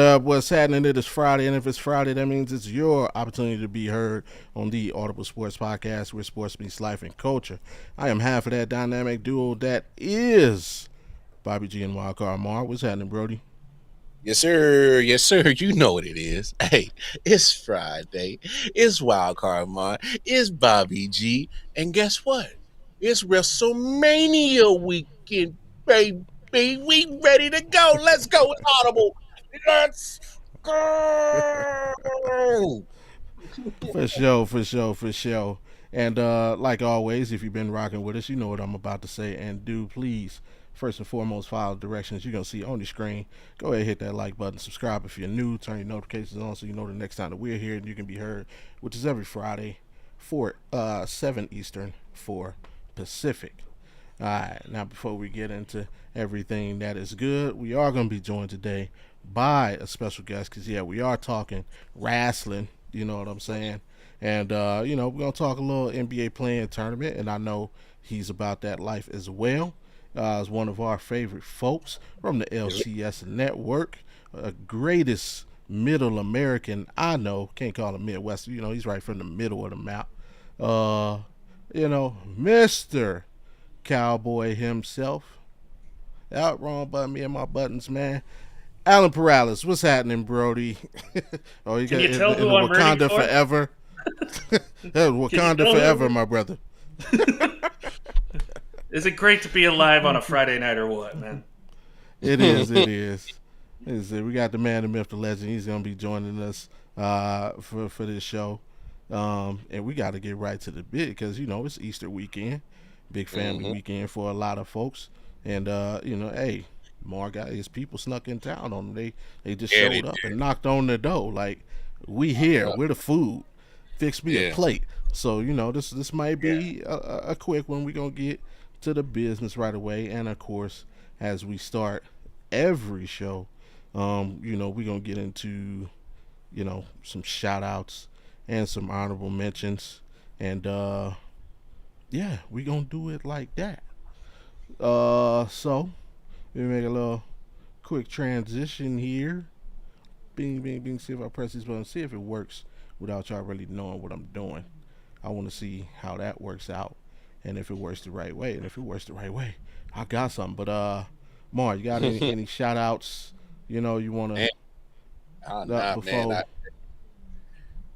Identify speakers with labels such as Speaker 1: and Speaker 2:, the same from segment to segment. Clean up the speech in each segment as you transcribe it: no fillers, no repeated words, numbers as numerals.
Speaker 1: up? What's happening? It is Friday, and if it's Friday, that means it's your opportunity to be heard on the Audible Sports Podcast, where sports meets life and culture. I am half of that dynamic duo that is Bobby G and Wildcard Mar. What's happening, Brody?
Speaker 2: Yes, sir. Yes, sir. You know what it is. Hey, it's Friday. It's Wild Card Mon. It's Bobby G. And guess what? It's WrestleMania weekend, baby. We ready to go. Let's go with Audible. Let's go.
Speaker 1: For sure. And like always, if you've been rocking with us, you know what I'm about to say. And do please, first and foremost, follow the directions you're going to see on the screen. Go ahead and hit that like button. Subscribe if you're new. Turn your notifications on so you know the next time that we're here and you can be heard, which is every Friday, 7 Eastern, 4 Pacific. All right, now before we get into everything that is good, we are going to be joined today by a special guest because, yeah, we are talking wrestling. You know what I'm saying? And, we're going to talk a little NBA playing tournament, and I know he's about that life as well. Is one of our favorite folks from the LCS network, greatest middle American I know. Can't call him Midwest. He's right from the middle of the map. Mr. Cowboy himself. Out wrong button, me and my buttons, man. Alan Peralez, what's happening, Brody? Oh, you
Speaker 3: Can
Speaker 1: got
Speaker 3: you tell
Speaker 1: in
Speaker 3: who
Speaker 1: the
Speaker 3: I'm rooting
Speaker 1: Wakanda
Speaker 3: for?
Speaker 1: forever. Wakanda
Speaker 3: tell
Speaker 1: forever,
Speaker 3: who-
Speaker 1: my brother.
Speaker 3: Is it great to be alive on a Friday night or what, man?
Speaker 1: It is. It is. We got the man, the myth, the legend. He's gonna be joining us for this show, and we got to get right to the bit because it's Easter weekend, big family
Speaker 2: Mhm.
Speaker 1: weekend for a lot of folks, and hey, more guys, his people snuck in town on them. They just
Speaker 2: Yeah,
Speaker 1: showed up and knocked on the door like we here,
Speaker 2: yeah,
Speaker 1: we're the food. Fix me a
Speaker 2: yeah,
Speaker 1: plate. So this might
Speaker 3: Yeah.
Speaker 1: be a quick one. We're gonna get to the business right away, and of course, as we start every show, we're gonna get into some shout outs and some honorable mentions, and yeah, we're gonna do it like that. So we make a little quick transition here. Bing, bing, bing. See if I press this button. See if it works without y'all really knowing what I'm doing. I want to see how that works out, and if it works the right way. And if it works the right way, I got something. But Mar, you got any shout outs? You want
Speaker 2: man.
Speaker 1: to
Speaker 2: Oh, nah, man.
Speaker 1: before?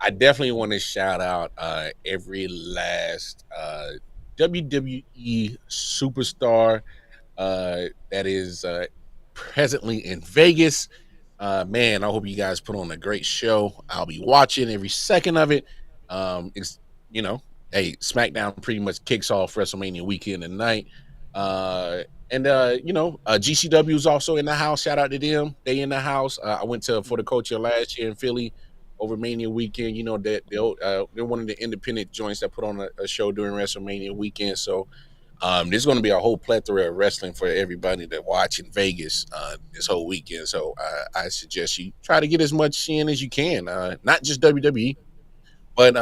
Speaker 2: I definitely want to shout out every last WWE superstar that is presently in Vegas. Man, I hope you guys put on a great show. I'll be watching every second of it. It's you know, hey, SmackDown pretty much kicks off WrestleMania weekend tonight. Uh, and GCW is also in the house. Shout out to them. They in the house. I went to for the culture last year in Philly over Mania weekend. You know that they're one of the independent joints that put on a show during WrestleMania weekend. So there's going to be a whole plethora of wrestling for everybody to watch in Vegas this whole weekend. So I suggest you try to get as much in as you can. Not just WWE, but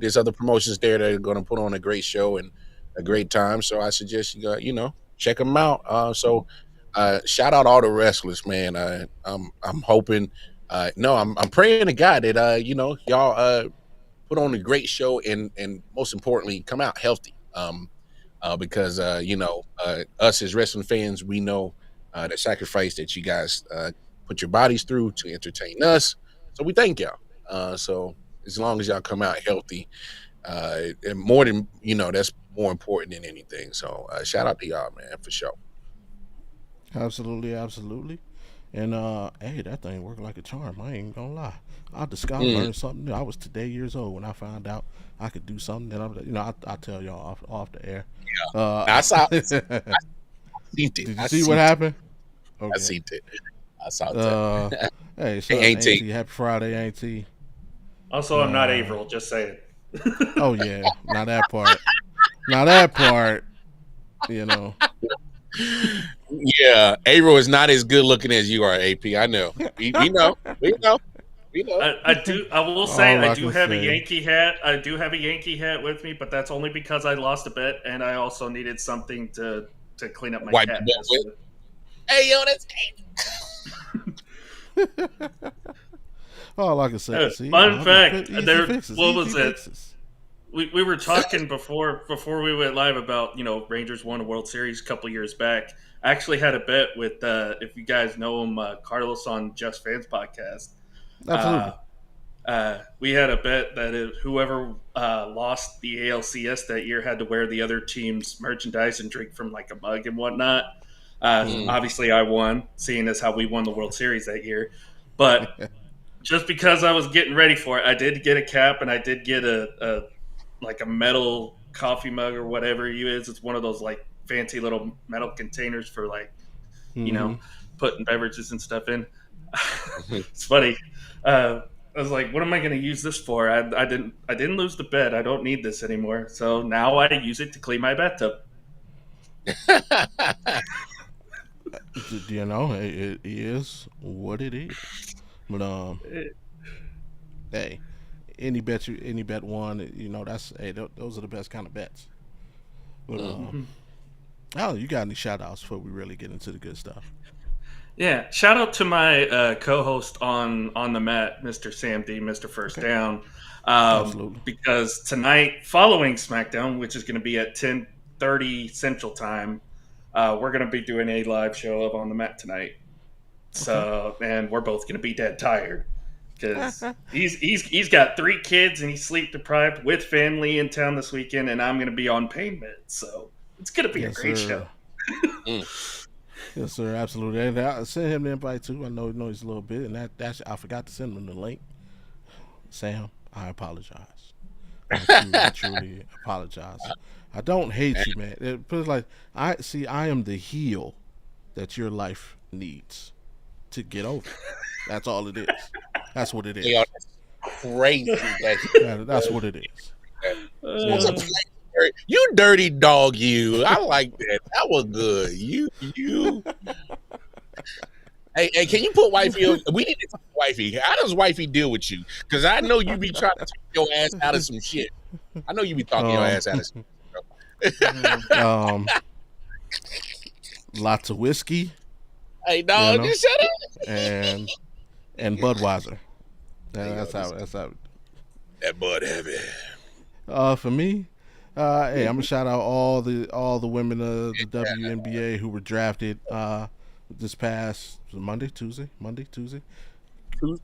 Speaker 2: there's other promotions there that are going to put on a great show and a great time. So I suggest you check them out. Shout out all the wrestlers, man. I'm hoping. No, I'm praying to God that y'all put on a great show and most importantly come out healthy. Because us as wrestling fans, we know the sacrifice that you guys put your bodies through to entertain us. So we thank y'all. So as long as y'all come out healthy, and more than that's more important than anything. So shout out to y'all, man, for sure.
Speaker 1: Absolutely, absolutely. And hey, that thing worked like a charm. I ain't gonna lie. I
Speaker 2: Mm,
Speaker 1: learned something new. I was today years old when I found out I could do something that I tell y'all off the air.
Speaker 2: I saw,
Speaker 1: Did
Speaker 2: I seen it.
Speaker 1: you see what happened?
Speaker 2: I
Speaker 1: Okay.
Speaker 2: seen it. I saw it.
Speaker 1: Uh, hey,
Speaker 2: Hey,
Speaker 1: shout out to
Speaker 2: ain't it?
Speaker 1: Auntie. Happy Friday, Auntie.
Speaker 3: Also, I'm not
Speaker 1: Uh,
Speaker 3: Averill, just saying.
Speaker 1: oh yeah, now that part. Now that part, you know.
Speaker 2: Yeah, Avro is not as good looking as you are, AP. I know. We know. We know. We know.
Speaker 3: I will say
Speaker 1: All
Speaker 3: I
Speaker 1: I
Speaker 3: do
Speaker 1: can
Speaker 3: have a
Speaker 1: say.
Speaker 3: Yankee hat. I do have a Yankee hat with me, but that's only because I lost a bet and I also needed something to clean up my
Speaker 2: Wipe the
Speaker 3: cat
Speaker 2: butt
Speaker 3: mess
Speaker 2: with.
Speaker 3: with.
Speaker 2: Hey, yo, that's
Speaker 1: All I can say, see,
Speaker 3: Fun fact:
Speaker 1: easy
Speaker 3: there,
Speaker 1: fixes,
Speaker 3: what
Speaker 1: easy
Speaker 3: was it?
Speaker 1: fixes.
Speaker 3: We were talking before we went live about Rangers won a World Series a couple years back. I actually had a bet with if you guys know him, Carlos on Just Fans podcast.
Speaker 1: Absolutely.
Speaker 3: Uh, we had a bet that whoever lost the ALCS that year had to wear the other team's merchandise and drink from like a mug and whatnot.
Speaker 1: Mhm.
Speaker 3: Obviously, I won, seeing as how we won the World Series that year. But just because I was getting ready for it, I did get a cap and I did get a like a metal coffee mug or whatever it is. It's one of those like fancy little metal containers for like you know
Speaker 1: Mhm.
Speaker 3: putting beverages and stuff in. It's funny. I was like, "What am I going to use this for?" I didn't lose the bet. I don't need this anymore. So now I use it to clean my bathtub.
Speaker 1: You know, it is what it is. But hey, any bet won. You know, that's hey, those are the best kind of bets. But
Speaker 3: Mhm.
Speaker 1: oh, you got any shout outs before we really get into the good stuff?
Speaker 3: Yeah, shout out to my co-host on the mat, Mr. Sam D, Mr. First
Speaker 1: Okay,
Speaker 3: Down,
Speaker 1: absolutely.
Speaker 3: because tonight, following SmackDown, which is going to be at 10:30 Central Time, we're going to be doing a live show of On the Mat tonight.
Speaker 1: Okay.
Speaker 3: So, and we're both going to be dead tired because he's got 3 kids and he's sleep deprived with family in town this weekend, and I'm going to be on pain meds. So it's going to be a
Speaker 1: Yes,
Speaker 3: great show.
Speaker 1: sir. Yes, sir. Absolutely. And I sent him the invite too. I know he's a little bit, and that's I forgot to send him the link. Sam, I apologize. I truly apologize. I don't hate you, man. Put it like I am the heel that your life needs to get over. That's all it is. That's what it
Speaker 2: They are
Speaker 1: is.
Speaker 2: crazy.
Speaker 1: That's what it is. You
Speaker 2: What's a
Speaker 1: know.
Speaker 3: Uh,
Speaker 2: play? You dirty dog, you. I like that. That was good. You. Hey, can you put wifey on? We need to talk to wifey. How does wifey deal with you? Because I know you be trying to talk your ass out of some shit. I know you be talking your
Speaker 1: um,
Speaker 2: ass out of some shit, bro.
Speaker 1: um, lots of whiskey,
Speaker 2: Hey,
Speaker 1: you
Speaker 2: dog,
Speaker 1: know,
Speaker 2: just shut up.
Speaker 1: and Budweiser.
Speaker 2: Hey, yo,
Speaker 1: That's how.
Speaker 2: this
Speaker 1: That's how.
Speaker 2: that bud heavy.
Speaker 1: For me, hey, I'm gonna shout out all the women of the WNBA who were drafted this past Monday, Tuesday. One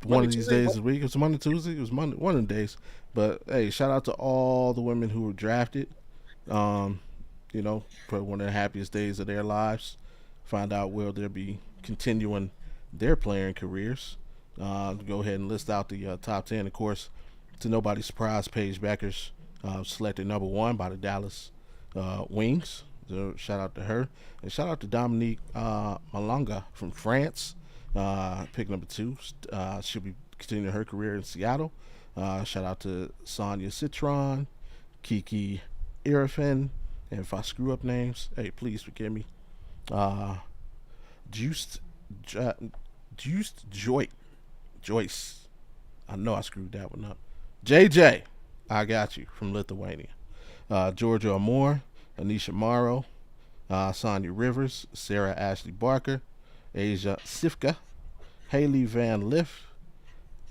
Speaker 2: Monday,
Speaker 1: of these
Speaker 2: Tuesday.
Speaker 1: days
Speaker 2: What?
Speaker 1: of the week. It was Monday, Tuesday. It was Monday, one of the days. But hey, shout out to all the women who were drafted. Um, you know, for one of the happiest days of their lives. Find out where they'll be continuing their playing careers. Go ahead and list out the top 10. Of course, to nobody's surprise, Paige Beckers selected number one by the Dallas Wings. So shout out to her. And shout out to Dominique Malanga from France. Pick number two. She'll be continuing her career in Seattle. Shout out to Sonia Citron, Kiki Irifin, and if I screw up names, hey, please forgive me. Uh, Juiced, Juiced Joyce. I know I screwed that one up. JJ, I got you from Lithuania. Georgia Amore, Anisha Morrow, Sonia Rivers, Sarah Ashley Barker, Asia Sifka, Haley Van Liff,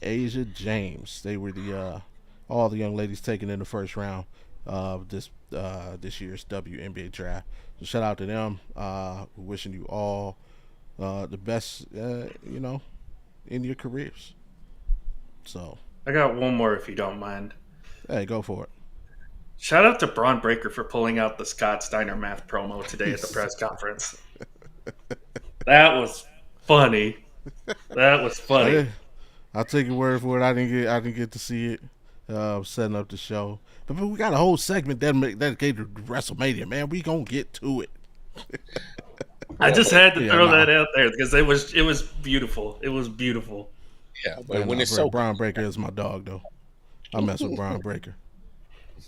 Speaker 1: Asia James. They were the all the young ladies taken in the first round of this year's WNBA draft. So shout out to them. Wishing you all the best. In your careers. So
Speaker 3: I got one more if you don't mind.
Speaker 1: hey, go for it.
Speaker 3: Shout out to Braun Breaker for pulling out the Scott Steiner math promo today at the
Speaker 1: He's
Speaker 3: press conference. That was funny. That was
Speaker 1: I
Speaker 3: funny.
Speaker 1: did. I'll take your word for it. I didn't get to see it. Setting up the show, but we got a whole segment dedicated to WrestleMania. Man, we gonna get to it.
Speaker 3: I just had to
Speaker 1: Yeah,
Speaker 3: throw
Speaker 1: nah,
Speaker 3: that out there because it was beautiful. It was beautiful.
Speaker 2: Yeah, but
Speaker 1: yeah,
Speaker 2: when
Speaker 1: nah.
Speaker 2: it's so
Speaker 1: Brian Breaker is my dog though. I mess with Brian Breaker,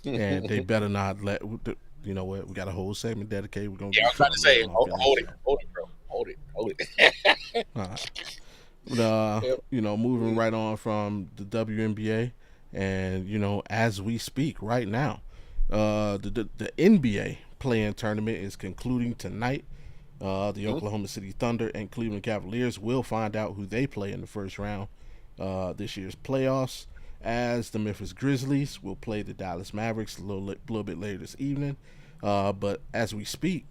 Speaker 1: and they better not let. You know what? We got a whole segment dedicated. We're gonna
Speaker 2: yeah, I
Speaker 1: get
Speaker 2: was about
Speaker 1: to
Speaker 2: to
Speaker 1: him later
Speaker 2: say,
Speaker 1: on
Speaker 2: hold
Speaker 1: in
Speaker 2: it,
Speaker 1: the
Speaker 2: hold it, bro, hold it.
Speaker 1: show. But
Speaker 2: Yep.
Speaker 1: moving right on from the WNBA, and as we speak right now, the NBA playing tournament is concluding tonight. The Oklahoma City Thunder and Cleveland Cavaliers will find out who they play in the first round this year's playoffs, as the Memphis Grizzlies will play the Dallas Mavericks a little bit later this evening. But as we speak,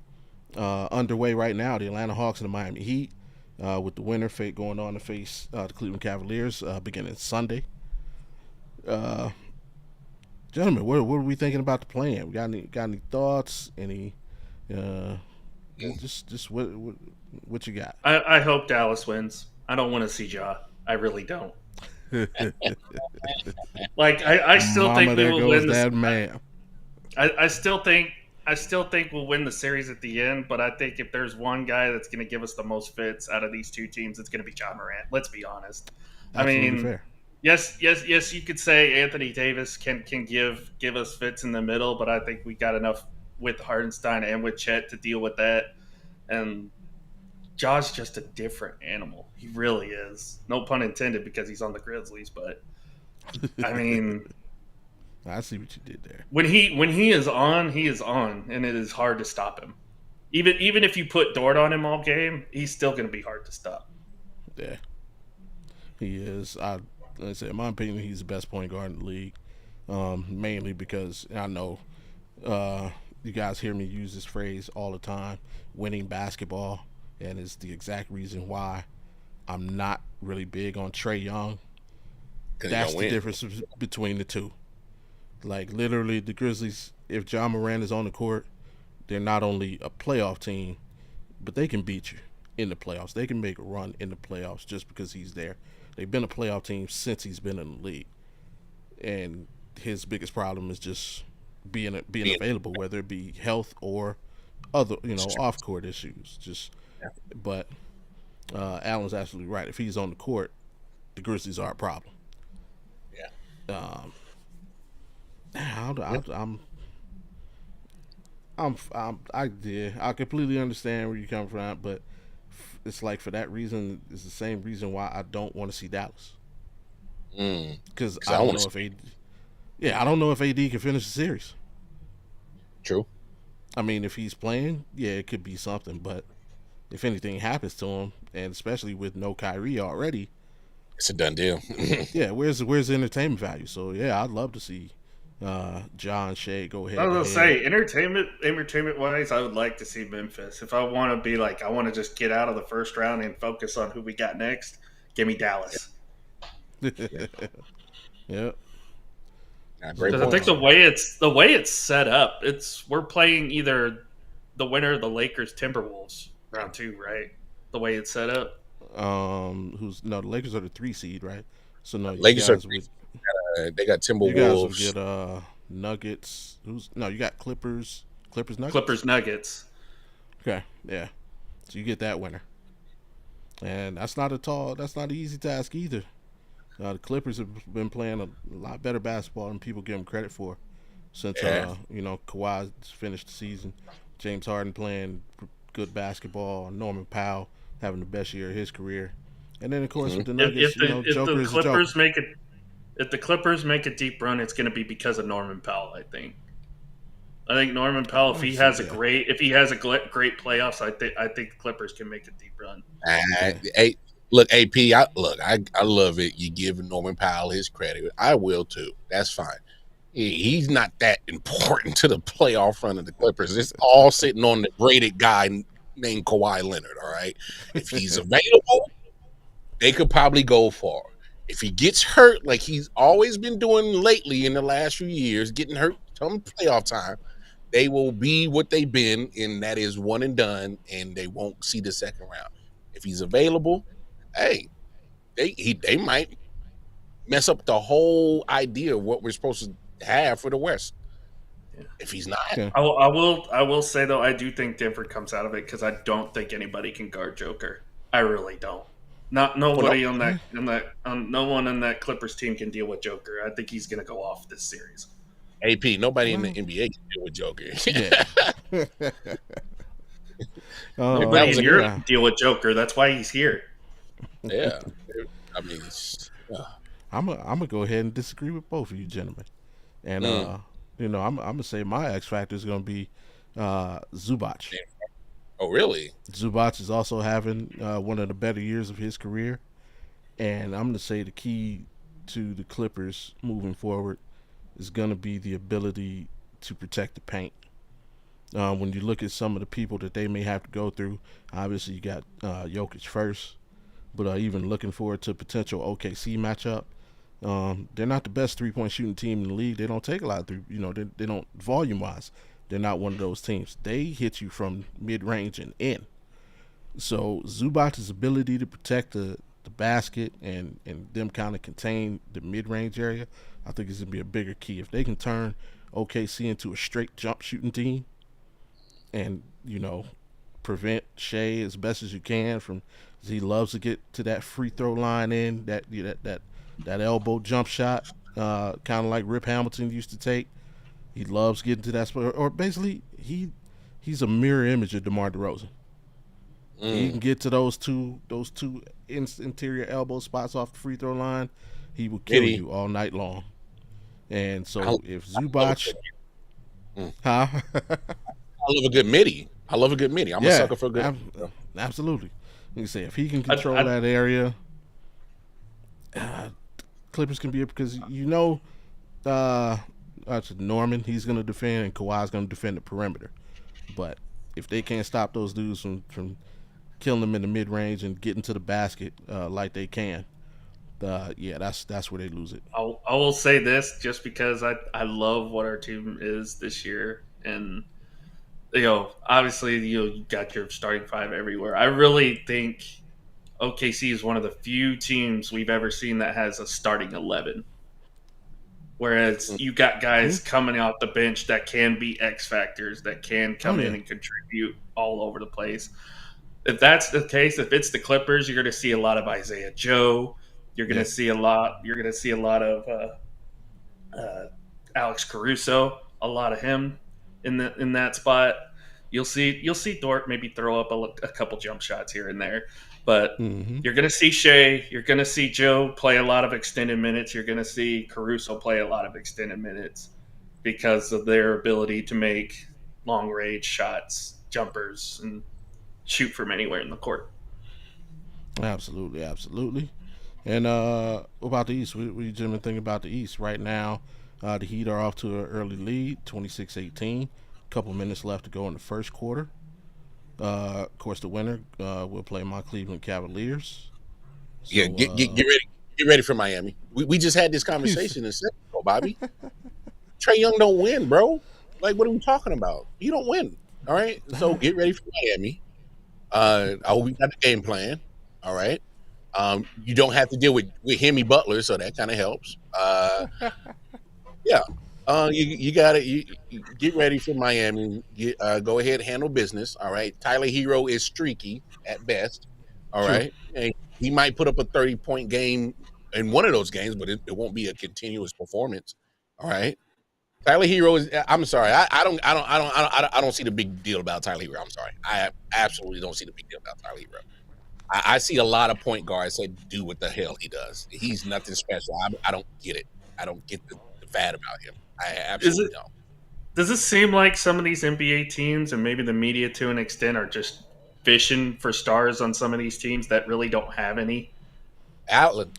Speaker 1: underway right now, the Atlanta Hawks and the Miami Heat, with the winner fate going on to face the Cleveland Cavaliers beginning Sunday. Uh, Gentlemen, what are we thinking about the plan? We got any thoughts? Any uh, just what you got?
Speaker 3: I hope Dallas wins. I don't want to see Ja. I really don't. Like I still
Speaker 1: Mama,
Speaker 3: think we
Speaker 1: there
Speaker 3: will
Speaker 1: goes
Speaker 3: win this.
Speaker 1: that man.
Speaker 3: I still think we'll win the series at the end. But I think if there's one guy that's going to give us the most fits out of these two teams, it's going to be John Morant. Let's be honest. I
Speaker 1: Absolutely
Speaker 3: mean,
Speaker 1: fair.
Speaker 3: yes. You could say Anthony Davis can give us fits in the middle, but I think we got enough with Hardenstein and with Chet to deal with that. And Ja's just a different animal. He really is. No pun intended, because he's on the Grizzlies. But I mean,
Speaker 1: I see what you did there.
Speaker 3: when he is on, he is on, and it is hard to stop him. Even if you put Dort on him all game, he's still going to be hard to stop.
Speaker 1: Yeah, he is. Like I said, in my opinion, he's the best point guard in the league. Mainly because I know you guys hear me use this phrase all the time, winning basketball, and it's the exact reason why I'm not really big on Trae Young. That's the difference between the two. Like, literally, the Grizzlies, if John Moran is on the court, they're not only a playoff team, but they can beat you in the playoffs. They can make a run in the playoffs just because he's there. They've been a playoff team since he's been in the league. And his biggest problem is just being available, whether it be health or other, off court issues. But Allen's absolutely right. If he's on the court, the Grizzlies are a problem.
Speaker 2: Yeah.
Speaker 1: I completely understand where you come from, but it's like, for that reason, it's the same reason why I don't want to see Dallas. Because I don't know if I don't know if AD can finish the series.
Speaker 2: True.
Speaker 1: I mean, if he's playing, yeah, it could be something. But if anything happens to him, and especially with no Kyrie already,
Speaker 2: It's a done deal.
Speaker 1: yeah, where's the entertainment value? So yeah, I'd love to see John Shea go ahead.
Speaker 3: I was gonna say, entertainment wise, I would like to see Memphis. If I want to be like, I want to just get out of the first round and focus on who we got next, give me Dallas.
Speaker 1: Yep.
Speaker 2: Great
Speaker 3: Because I think the way it's set up, we're playing either the winner of the Lakers Timberwolves round 2, right? The way it's set up.
Speaker 1: The Lakers are the 3 seed, right? So no,
Speaker 2: Lakers are they got
Speaker 1: you guys would
Speaker 2: Timberwolves.
Speaker 1: get Nuggets. You got Clippers Nuggets.
Speaker 3: Clippers Nuggets.
Speaker 1: Okay, yeah. So you get that winner, and that's not an easy task either. The Clippers have been playing a lot better basketball than people give them credit for since Kawhi finished the season. James Harden playing good basketball. Norman Powell having the best year of his career, and then of course with the Nuggets, Joker is a joker.
Speaker 3: If the Clippers make a deep run, it's going to be because of Norman Powell. I think Norman Powell, if he has a great playoffs, I think the Clippers can make a deep run.
Speaker 2: Hey, look, AP, I love it. You give Norman Powell his credit. I will too. That's fine. He's not that important to the playoff run of the Clippers. It's all sitting on the graded guy named Kawhi Leonard. All right, if he's available, they could probably go far. If he gets hurt, like he's always been doing lately in the last few years, getting hurt come playoff time, they will be what they've been, and that is one and done, and they won't see the second round. If he's available, hey, they might mess up the whole idea of what we're supposed to have for the West. Yeah. If he's not,
Speaker 1: yeah.
Speaker 3: I will say though, I do think Denver comes out of it because I don't think anybody can guard Joker. I really don't. No one on that Clippers team can deal with Joker. I think he's going to go off this series.
Speaker 2: AP, nobody in the NBA can deal with Joker.
Speaker 3: Yeah. Nobody in Europe can deal with Joker. That's why he's here.
Speaker 2: Yeah. I mean,
Speaker 1: I'm gonna go ahead and disagree with both of you gentlemen, and I'm gonna say my X factor is gonna be Zubac.
Speaker 2: Oh, really?
Speaker 1: Zubac is also having one of the better years of his career, and I'm going to say the key to the Clippers moving forward is going to be the ability to protect the paint. When you look at some of the people that they may have to go through, obviously you got Jokic first, but even looking forward to potential OKC matchup. They're not the best 3-point shooting team in the league. They don't take a lot of three. They don't volume wise. They're not one of those teams. They hit you from mid range and in. So Zubac's ability to protect the basket and them kind of contain the mid range area, I think is gonna be a bigger key. If they can turn OKC into a straight jump shooting team, and prevent Shea as best as you can from. He loves to get to that free throw line in that elbow jump shot, kind of like Rip Hamilton used to take. He loves getting to that spot, or basically he's a mirror image of DeMar DeRozan. He can get to those two interior elbow spots off the free throw line. He will kill
Speaker 2: Midi.
Speaker 1: you all night long. And
Speaker 2: I,
Speaker 1: so if
Speaker 2: I love a
Speaker 1: Zubac,
Speaker 2: good, mm.
Speaker 1: huh?
Speaker 2: I love a good midi. I love a good midi. I'm a
Speaker 1: Yeah,
Speaker 2: sucker for a good.
Speaker 1: absolutely. You can say if he can
Speaker 3: I,
Speaker 1: control
Speaker 3: I,
Speaker 1: that area, uh, Clippers can be because uh, Norman he's going to defend and Kawhi's going to defend the perimeter. But if they can't stop those dudes from killing them in the mid range and getting to the basket like they can, yeah, that's where they lose it.
Speaker 3: I will say this just because I love what our team is this year, and obviously you got your starting five everywhere. I really think OKC is one of the few teams we've ever seen that has a starting 11. Whereas
Speaker 2: Mm.
Speaker 3: you got
Speaker 1: Hmm?
Speaker 3: guys coming off the bench that can be X factors, that can
Speaker 1: Oh
Speaker 3: come in
Speaker 1: yeah,
Speaker 3: and contribute all over the place. If that's the case, if it's the Clippers, you're going to see a lot of Isaiah Joe. You're going to
Speaker 1: yeah.
Speaker 3: see a lot. You're going to see a lot of Alex Caruso, a lot of him in that spot. You'll see Dort maybe throw up a couple jump shots here and there, but
Speaker 1: Mm-hmm.
Speaker 3: you're going to see Shea. You're going to see Joe play a lot of extended minutes. You're going to see Caruso play a lot of extended minutes because of their ability to make long range shots, jumpers, and shoot from anywhere in the court.
Speaker 1: Absolutely, absolutely. And what about the East? What you gentlemen think about the East right now? The Heat are off to an early lead, 26-18. Couple minutes left to go in the first quarter. Of course, the winner will play my Cleveland Cavaliers.
Speaker 2: Yeah,
Speaker 1: So,
Speaker 2: get ready. Get ready for Miami. We just had this conversation a second ago, Bobby. Trey Young don't win, bro. Like, what are we talking about? You don't win. All right. So get ready for Miami. I hope we got the game plan. All right. You don't have to deal with Hemi Butler, so that kind of helps. Yeah. You got it. You get ready for Miami. Go ahead, handle business. All right. Tyler Hero is streaky at best. All
Speaker 1: true.
Speaker 2: right. And he might put up a 30-point game in one of those games, but it won't be a continuous performance. All right. Tyler Hero is. I'm sorry. I don't see the big deal about Tyler Hero. I'm sorry. I absolutely don't see the big deal about Tyler Hero. I see a lot of point guards that do what the hell he does. He's nothing special. I don't get it. I don't get the fad about him. I
Speaker 3: Is
Speaker 2: absolutely
Speaker 3: it?
Speaker 2: don't.
Speaker 3: Does it seem like some of these NBA teams and maybe the media to an extent are just fishing for stars on some of these teams that really don't have any?
Speaker 2: Allen,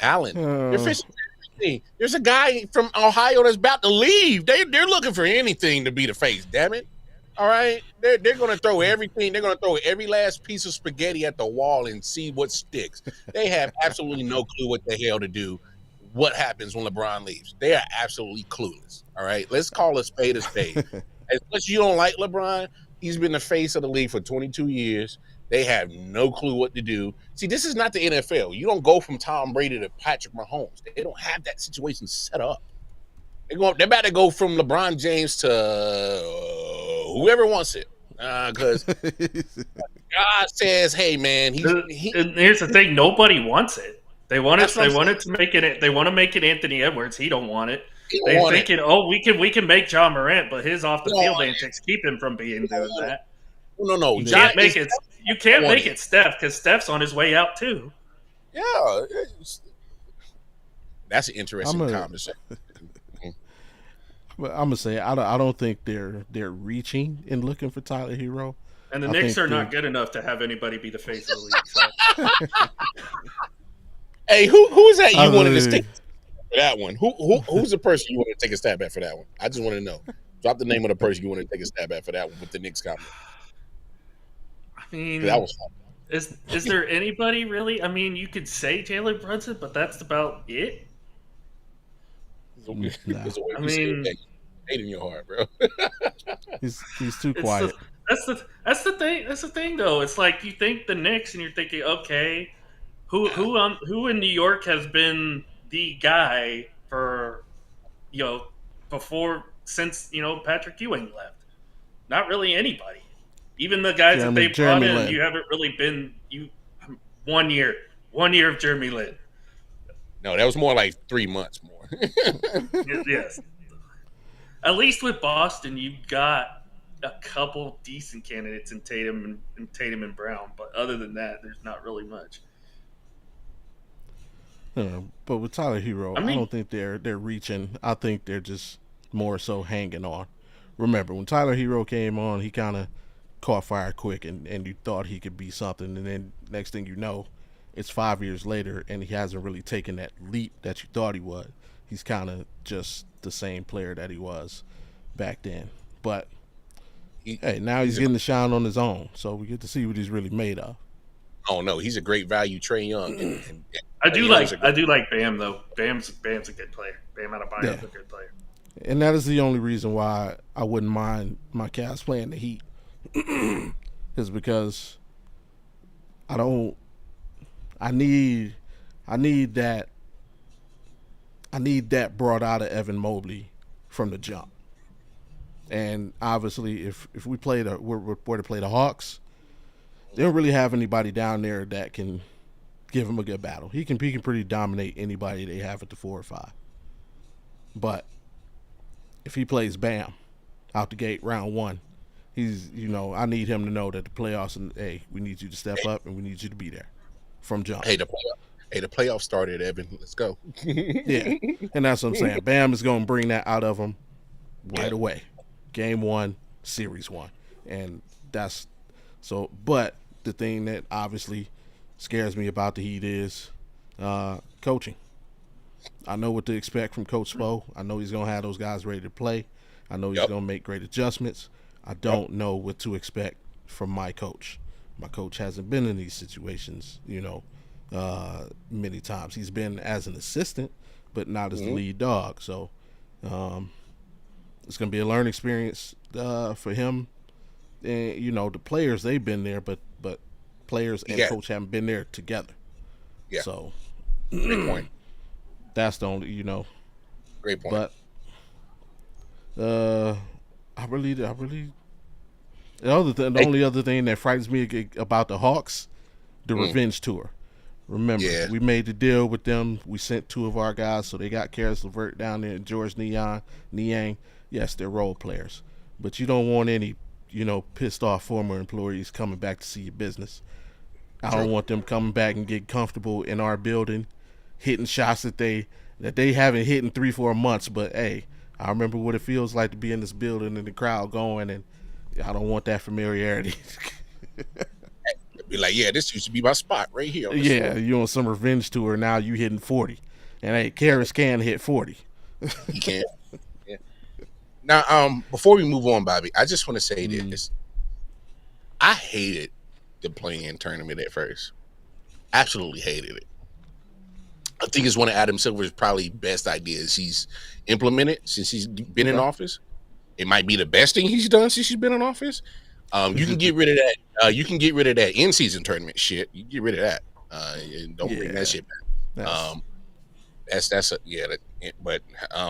Speaker 2: they're
Speaker 1: Uh,
Speaker 2: fishing for anything. There's a guy from Ohio that's about to leave. They're looking for anything to be the face. Damn it! All right, they're going to throw everything. They're going to throw every last piece of spaghetti at the wall and see what sticks. They have absolutely no clue what the hell to do. What happens when LeBron leaves? They are absolutely clueless. All right, let's call a spade a spade. As much as you don't like LeBron, he's been the face of the league for 22 years. They have no clue what to do. See, this is not the NFL. You don't go from Tom Brady to Patrick Mahomes. They don't have that situation set up. They're about to go from LeBron James to whoever wants it. Because God says, "Hey, man,
Speaker 3: And here's the thing: nobody wants it. They want it.
Speaker 2: That's what
Speaker 3: They
Speaker 2: I'm
Speaker 3: want
Speaker 2: saying.
Speaker 3: it to make it. They want to make it Anthony Edwards. He don't want it.
Speaker 2: He don't
Speaker 3: They
Speaker 2: want it.
Speaker 3: thinking, oh, we can make John Morant, but his off
Speaker 2: He
Speaker 3: the
Speaker 2: don't
Speaker 3: field
Speaker 2: want
Speaker 3: antics keep him from being
Speaker 2: it. He don't
Speaker 3: doing
Speaker 2: want it.
Speaker 3: that.
Speaker 2: No.
Speaker 3: You
Speaker 2: John
Speaker 3: can't
Speaker 2: is
Speaker 3: make it. You can't
Speaker 2: want
Speaker 3: make
Speaker 2: it.
Speaker 3: it Steph because Steph's on his way out too.
Speaker 2: Yeah, that's an
Speaker 1: I'm
Speaker 2: interesting
Speaker 1: a,
Speaker 2: conversation.
Speaker 1: I'm gonna say I don't think they're reaching and looking for Tyler Hero.
Speaker 3: And the
Speaker 1: I
Speaker 3: Knicks
Speaker 1: think
Speaker 3: are
Speaker 1: they're
Speaker 3: not good enough to have anybody be the face of the league. So
Speaker 2: Hey, who is that you wanted to
Speaker 1: I,
Speaker 2: stick for that one? Who's the person you want to take a stab at for that one? I just want to know. Drop the name of the person you want to take a stab at for that one with the Knicks comment.
Speaker 3: I
Speaker 2: 'Cause that
Speaker 3: mean,
Speaker 2: was fun.
Speaker 3: is there anybody really? I mean, you could say Jalen Brunson, but that's about it.
Speaker 1: nah,
Speaker 2: It's the way
Speaker 3: I
Speaker 2: you say
Speaker 3: mean,
Speaker 2: it. Hate in your heart, bro.
Speaker 1: he's too
Speaker 3: it's the
Speaker 1: quiet.
Speaker 3: that's the thing though. It's like you think the Knicks, and you're thinking, okay, who in New York has been the guy for you know before since Patrick Ewing left? Not really anybody. Even the guys that they brought
Speaker 1: Jeremy
Speaker 3: in,
Speaker 1: Lin.
Speaker 3: you haven't really been you 1 year, 1 year of Jeremy Lin.
Speaker 2: No, that was more like 3 months more.
Speaker 3: Yes, at least with Boston, you got a couple decent candidates in Tatum and Brown, but other than that, there's not really much.
Speaker 1: But with Tyler Hero,
Speaker 3: I
Speaker 1: I
Speaker 3: mean,
Speaker 1: don't think they're reaching. I think they're just more so hanging on. Remember when Tyler Hero came on, he kind of caught fire quick, and you thought he could be something, and then next thing you know, it's 5 years later, and he hasn't really taken that leap that you thought he would. He's kind of just the same player that he was back then. But hey, now he's
Speaker 2: He's a
Speaker 1: getting the shine on his own, so we get to see what he's really made of.
Speaker 2: oh no, he's a great value, Trey Young, and
Speaker 3: I
Speaker 2: Trey
Speaker 3: do
Speaker 2: Young's a
Speaker 3: like I
Speaker 2: great.
Speaker 3: do like Bam though. Bam's a good player. Bam Adebayo
Speaker 1: Yeah,
Speaker 3: is a good player.
Speaker 1: and that is the only reason why I wouldn't mind my Cavs playing the Heat, is because I don't. I need. I need that. I need that brought out of Evan Mobley from the jump. And obviously, if we play we're to play the Hawks, they don't really have anybody down there that can give him a good battle. He can pretty dominate anybody they have at the 4 or 5. But if he plays Bam out the gate round one, I need him to know that the playoffs, and hey, we need you to step up and we need you to be there from jump.
Speaker 2: Hey, the playoff started, Evan. Let's go.
Speaker 1: Yeah, and that's what I'm saying. Bam is going to bring that out of him right
Speaker 2: Yeah.
Speaker 1: away. Game one, series one, and that's so. But the thing that obviously scares me about the Heat is coaching. I know what to expect from Coach Spo. I know he's going to have those guys ready to play. I know he's
Speaker 2: Yep.
Speaker 1: going to make great adjustments. I
Speaker 2: Yep.
Speaker 1: don't know what to expect from my coach. My coach hasn't been in these situations, many times. He's been as an assistant, but not as the lead dog. So it's going to be a learning experience for him. And the players, they've been there, but players and
Speaker 2: Yeah.
Speaker 1: coach haven't been there together.
Speaker 2: Yeah.
Speaker 1: So
Speaker 2: Great point.
Speaker 1: that's the only.
Speaker 2: Great point.
Speaker 1: But I really, the
Speaker 2: Hey,
Speaker 1: only other thing that frightens me about the Hawks, the revenge tour. Remember,
Speaker 2: yeah.
Speaker 1: we made the deal with them. We sent 2 of our guys, so they got Karis LeVert down there and George Niang. Yes, they're role players, but you don't want any, pissed off former employees coming back to see your business. I
Speaker 2: True.
Speaker 1: don't want them coming back and get comfortable in our building, hitting shots that they haven't hit in 3-4 months. But hey, I remember what it feels like to be in this building and the crowd going, and I don't want that familiarity.
Speaker 2: Be like, yeah, this used to be my spot right here on the
Speaker 1: Yeah,
Speaker 2: floor.
Speaker 1: you on some revenge tour now. You hitting 40, and hey, Karras can hit 40.
Speaker 2: He can't. Yeah. Now, before we move on, Bobby, I just want to say this. I hated the play-in tournament at first. Absolutely hated it. I think it's one of Adam Silver's probably best ideas he's implemented since he's been in
Speaker 1: Okay.
Speaker 2: office. It might be the best thing he's done since he's been in office. You can get rid of that. You can get rid of that in-season tournament shit. You can get rid of that. And don't bring
Speaker 1: Yeah.
Speaker 2: that shit back.
Speaker 1: That's,
Speaker 2: Um, But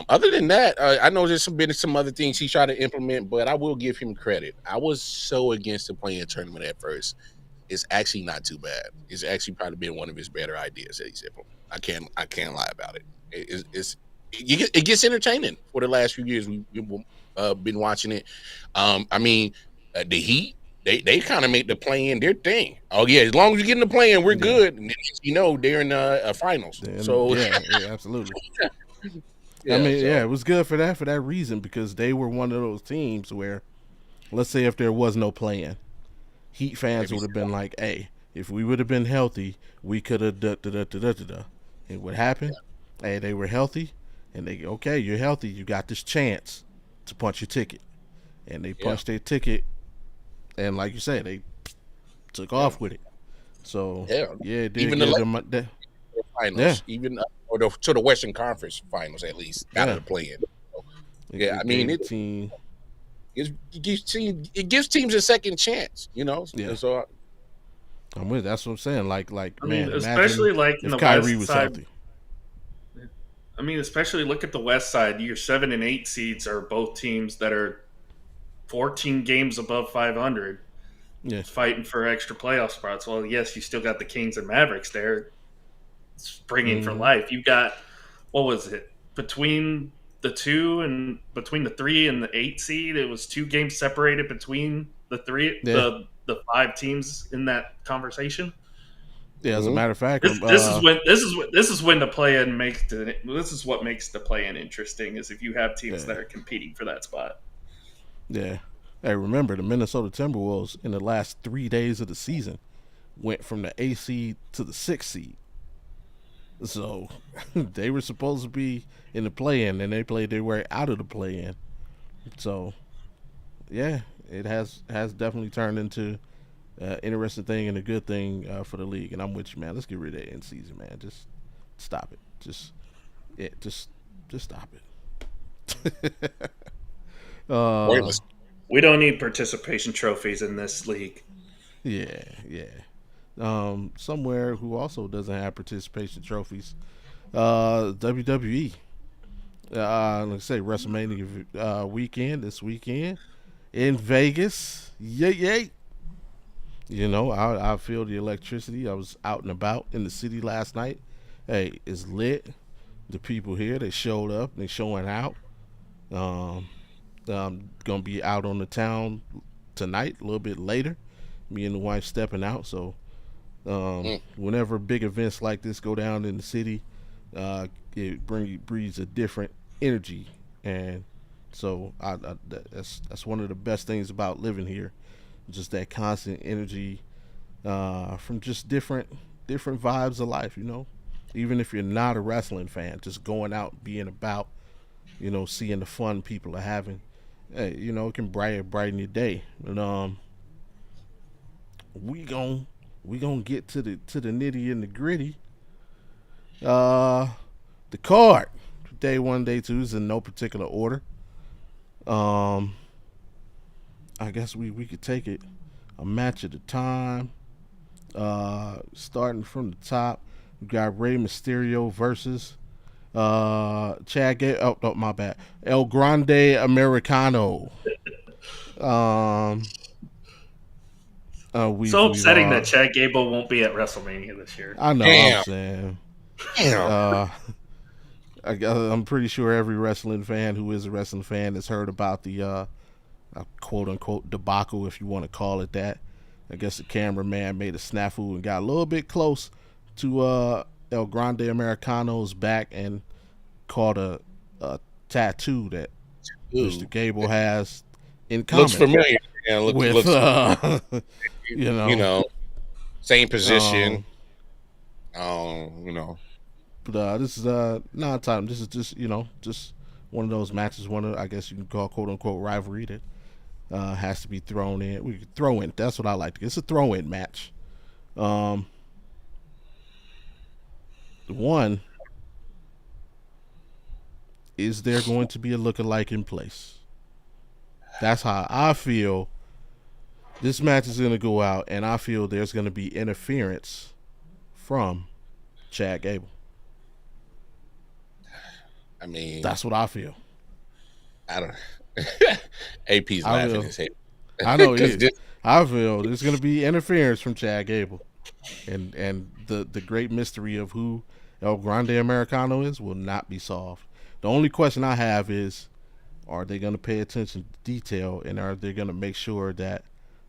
Speaker 2: other than that, I know there's been some other things he tried to implement, but I will give him credit. I was so against the playing tournament at first. It's actually not too bad. It's actually probably been one of his better ideas that he's implemented. I can't lie about it. It gets entertaining for the last few years. We've been watching it. The Heat. They kind of make the play-in their thing. Oh yeah, as long as you get in the play-in, we're good. And then, they're in finals. So
Speaker 1: yeah, absolutely. I
Speaker 2: yeah,
Speaker 1: mean,
Speaker 2: so
Speaker 1: it was good for that reason, because they were one of those teams where, let's say if there was no play-in, Heat fans would have been like, "Hey, if we would have been healthy, we could have da da da da da da." And what happened? Hey, they were healthy, and they okay, you're healthy, you got this chance to punch your ticket, and they
Speaker 2: Yeah,
Speaker 1: punched their ticket, and like you said, they took
Speaker 2: yeah,
Speaker 1: off with it. So
Speaker 2: yeah.
Speaker 1: yeah, it did
Speaker 2: Even the
Speaker 1: give
Speaker 2: late
Speaker 1: them. Yeah,
Speaker 2: finals, even to the Western Conference finals, at least out of
Speaker 1: yeah,
Speaker 2: the play-in. Yeah, I
Speaker 1: it
Speaker 2: mean
Speaker 1: gave the
Speaker 2: it.
Speaker 1: team.
Speaker 2: It gives teams a second chance.
Speaker 1: Yeah,
Speaker 2: So
Speaker 1: I'm with. That's what I'm saying. Like
Speaker 3: I mean,
Speaker 1: man, imagine
Speaker 3: especially like in
Speaker 1: if
Speaker 3: the
Speaker 1: Kyrie
Speaker 3: West
Speaker 1: was
Speaker 3: side.
Speaker 1: healthy.
Speaker 3: I mean, especially look at the West side. Your 7 and 8 seeds are both teams that are 14 games above 500,
Speaker 1: Yeah.
Speaker 3: fighting for extra playoff spots. Well, yes, you still got the Kings and Mavericks there, springing for
Speaker 1: Mm-hmm.
Speaker 3: life. You got, what was it, between the 2 and between the 3 and the 8 seed? It was 2 games separated between
Speaker 1: Yeah.
Speaker 3: the 5 teams in that conversation.
Speaker 1: Yeah. As a matter of fact,
Speaker 3: This is when the play in makes this is what makes the play in interesting, is if you have teams
Speaker 1: yeah,
Speaker 3: that are competing for that spot.
Speaker 1: yeah. Hey, remember the Minnesota Timberwolves in the last 3 days of the season went from the 8th seed to the 6th seed. So they were supposed to be in the play-in, and they played their way out of the play-in. So yeah, it has definitely turned into interesting thing and a good thing for the league. And I'm with you, man. Let's get rid of that in season, man. Just stop it. Just stop it. uh,
Speaker 2: pointless.
Speaker 3: We don't need participation trophies in this league.
Speaker 1: yeah, yeah. Somewhere who also doesn't have participation trophies. WWE. Let's say WrestleMania weekend this weekend in Vegas. Yay, yay. You know, I feel the electricity. I was out and about in the city last night. Hey, it's lit. The people here, they showed up. They showing out. Um, I'm gonna be out on the town tonight, a little bit later. Me and the wife stepping out. So
Speaker 2: Mm.
Speaker 1: whenever big events like this go down in the city, it breeds a different energy, and so that's one of the best things about living here, just that constant energy from just different vibes of life. You know, even if you're not a wrestling fan, just going out, being about, seeing the fun people are having. Hey, it can brighten your day. And we gon' we gonna get to the nitty and the gritty. Uh, the card, day one, day two is in no particular order. Um, I guess we could take it a match at a time. Starting from the top, we got Rey Mysterio versus Chad Gable. Oh, no, my bad. El Grande Americano. Um,
Speaker 3: So
Speaker 1: we've
Speaker 3: upsetting that Chad Gable won't be at WrestleMania this year.
Speaker 1: I know. I'm
Speaker 2: Damn,
Speaker 1: saying.
Speaker 2: damn.
Speaker 1: Uh, I'm pretty sure every wrestling fan who is a wrestling fan has heard about the quote unquote debacle, if you want to call it that. I guess the cameraman made a snafu and got a little bit close to El Grande Americano's back and caught a tattoo that
Speaker 2: Ooh.
Speaker 1: Mr. Gable has in
Speaker 2: Looks
Speaker 1: common
Speaker 2: familiar. Yeah,
Speaker 1: with
Speaker 2: you know, same position.
Speaker 1: um,
Speaker 2: You know,
Speaker 1: but this is non-time. This is just just one of those matches. One of, I guess you can call, quote unquote, rivalry that has to be thrown in. We could throw in. That's what I like. It's a throw-in match. Um, One, is there going to be a look-alike in place? That's how I feel. This match is going to go out, and I feel there's going to be interference from Chad Gable.
Speaker 2: I mean,
Speaker 1: That's what I feel.
Speaker 2: I don't. AP's
Speaker 1: I
Speaker 2: laughing
Speaker 1: feel.
Speaker 2: his head
Speaker 1: I know he
Speaker 2: because
Speaker 1: is. I feel there's going to be interference from Chad Gable, and the great mystery of who El Grande Americano is will not be solved. The only question I have is, are they going to pay attention to detail, and are they going to make sure that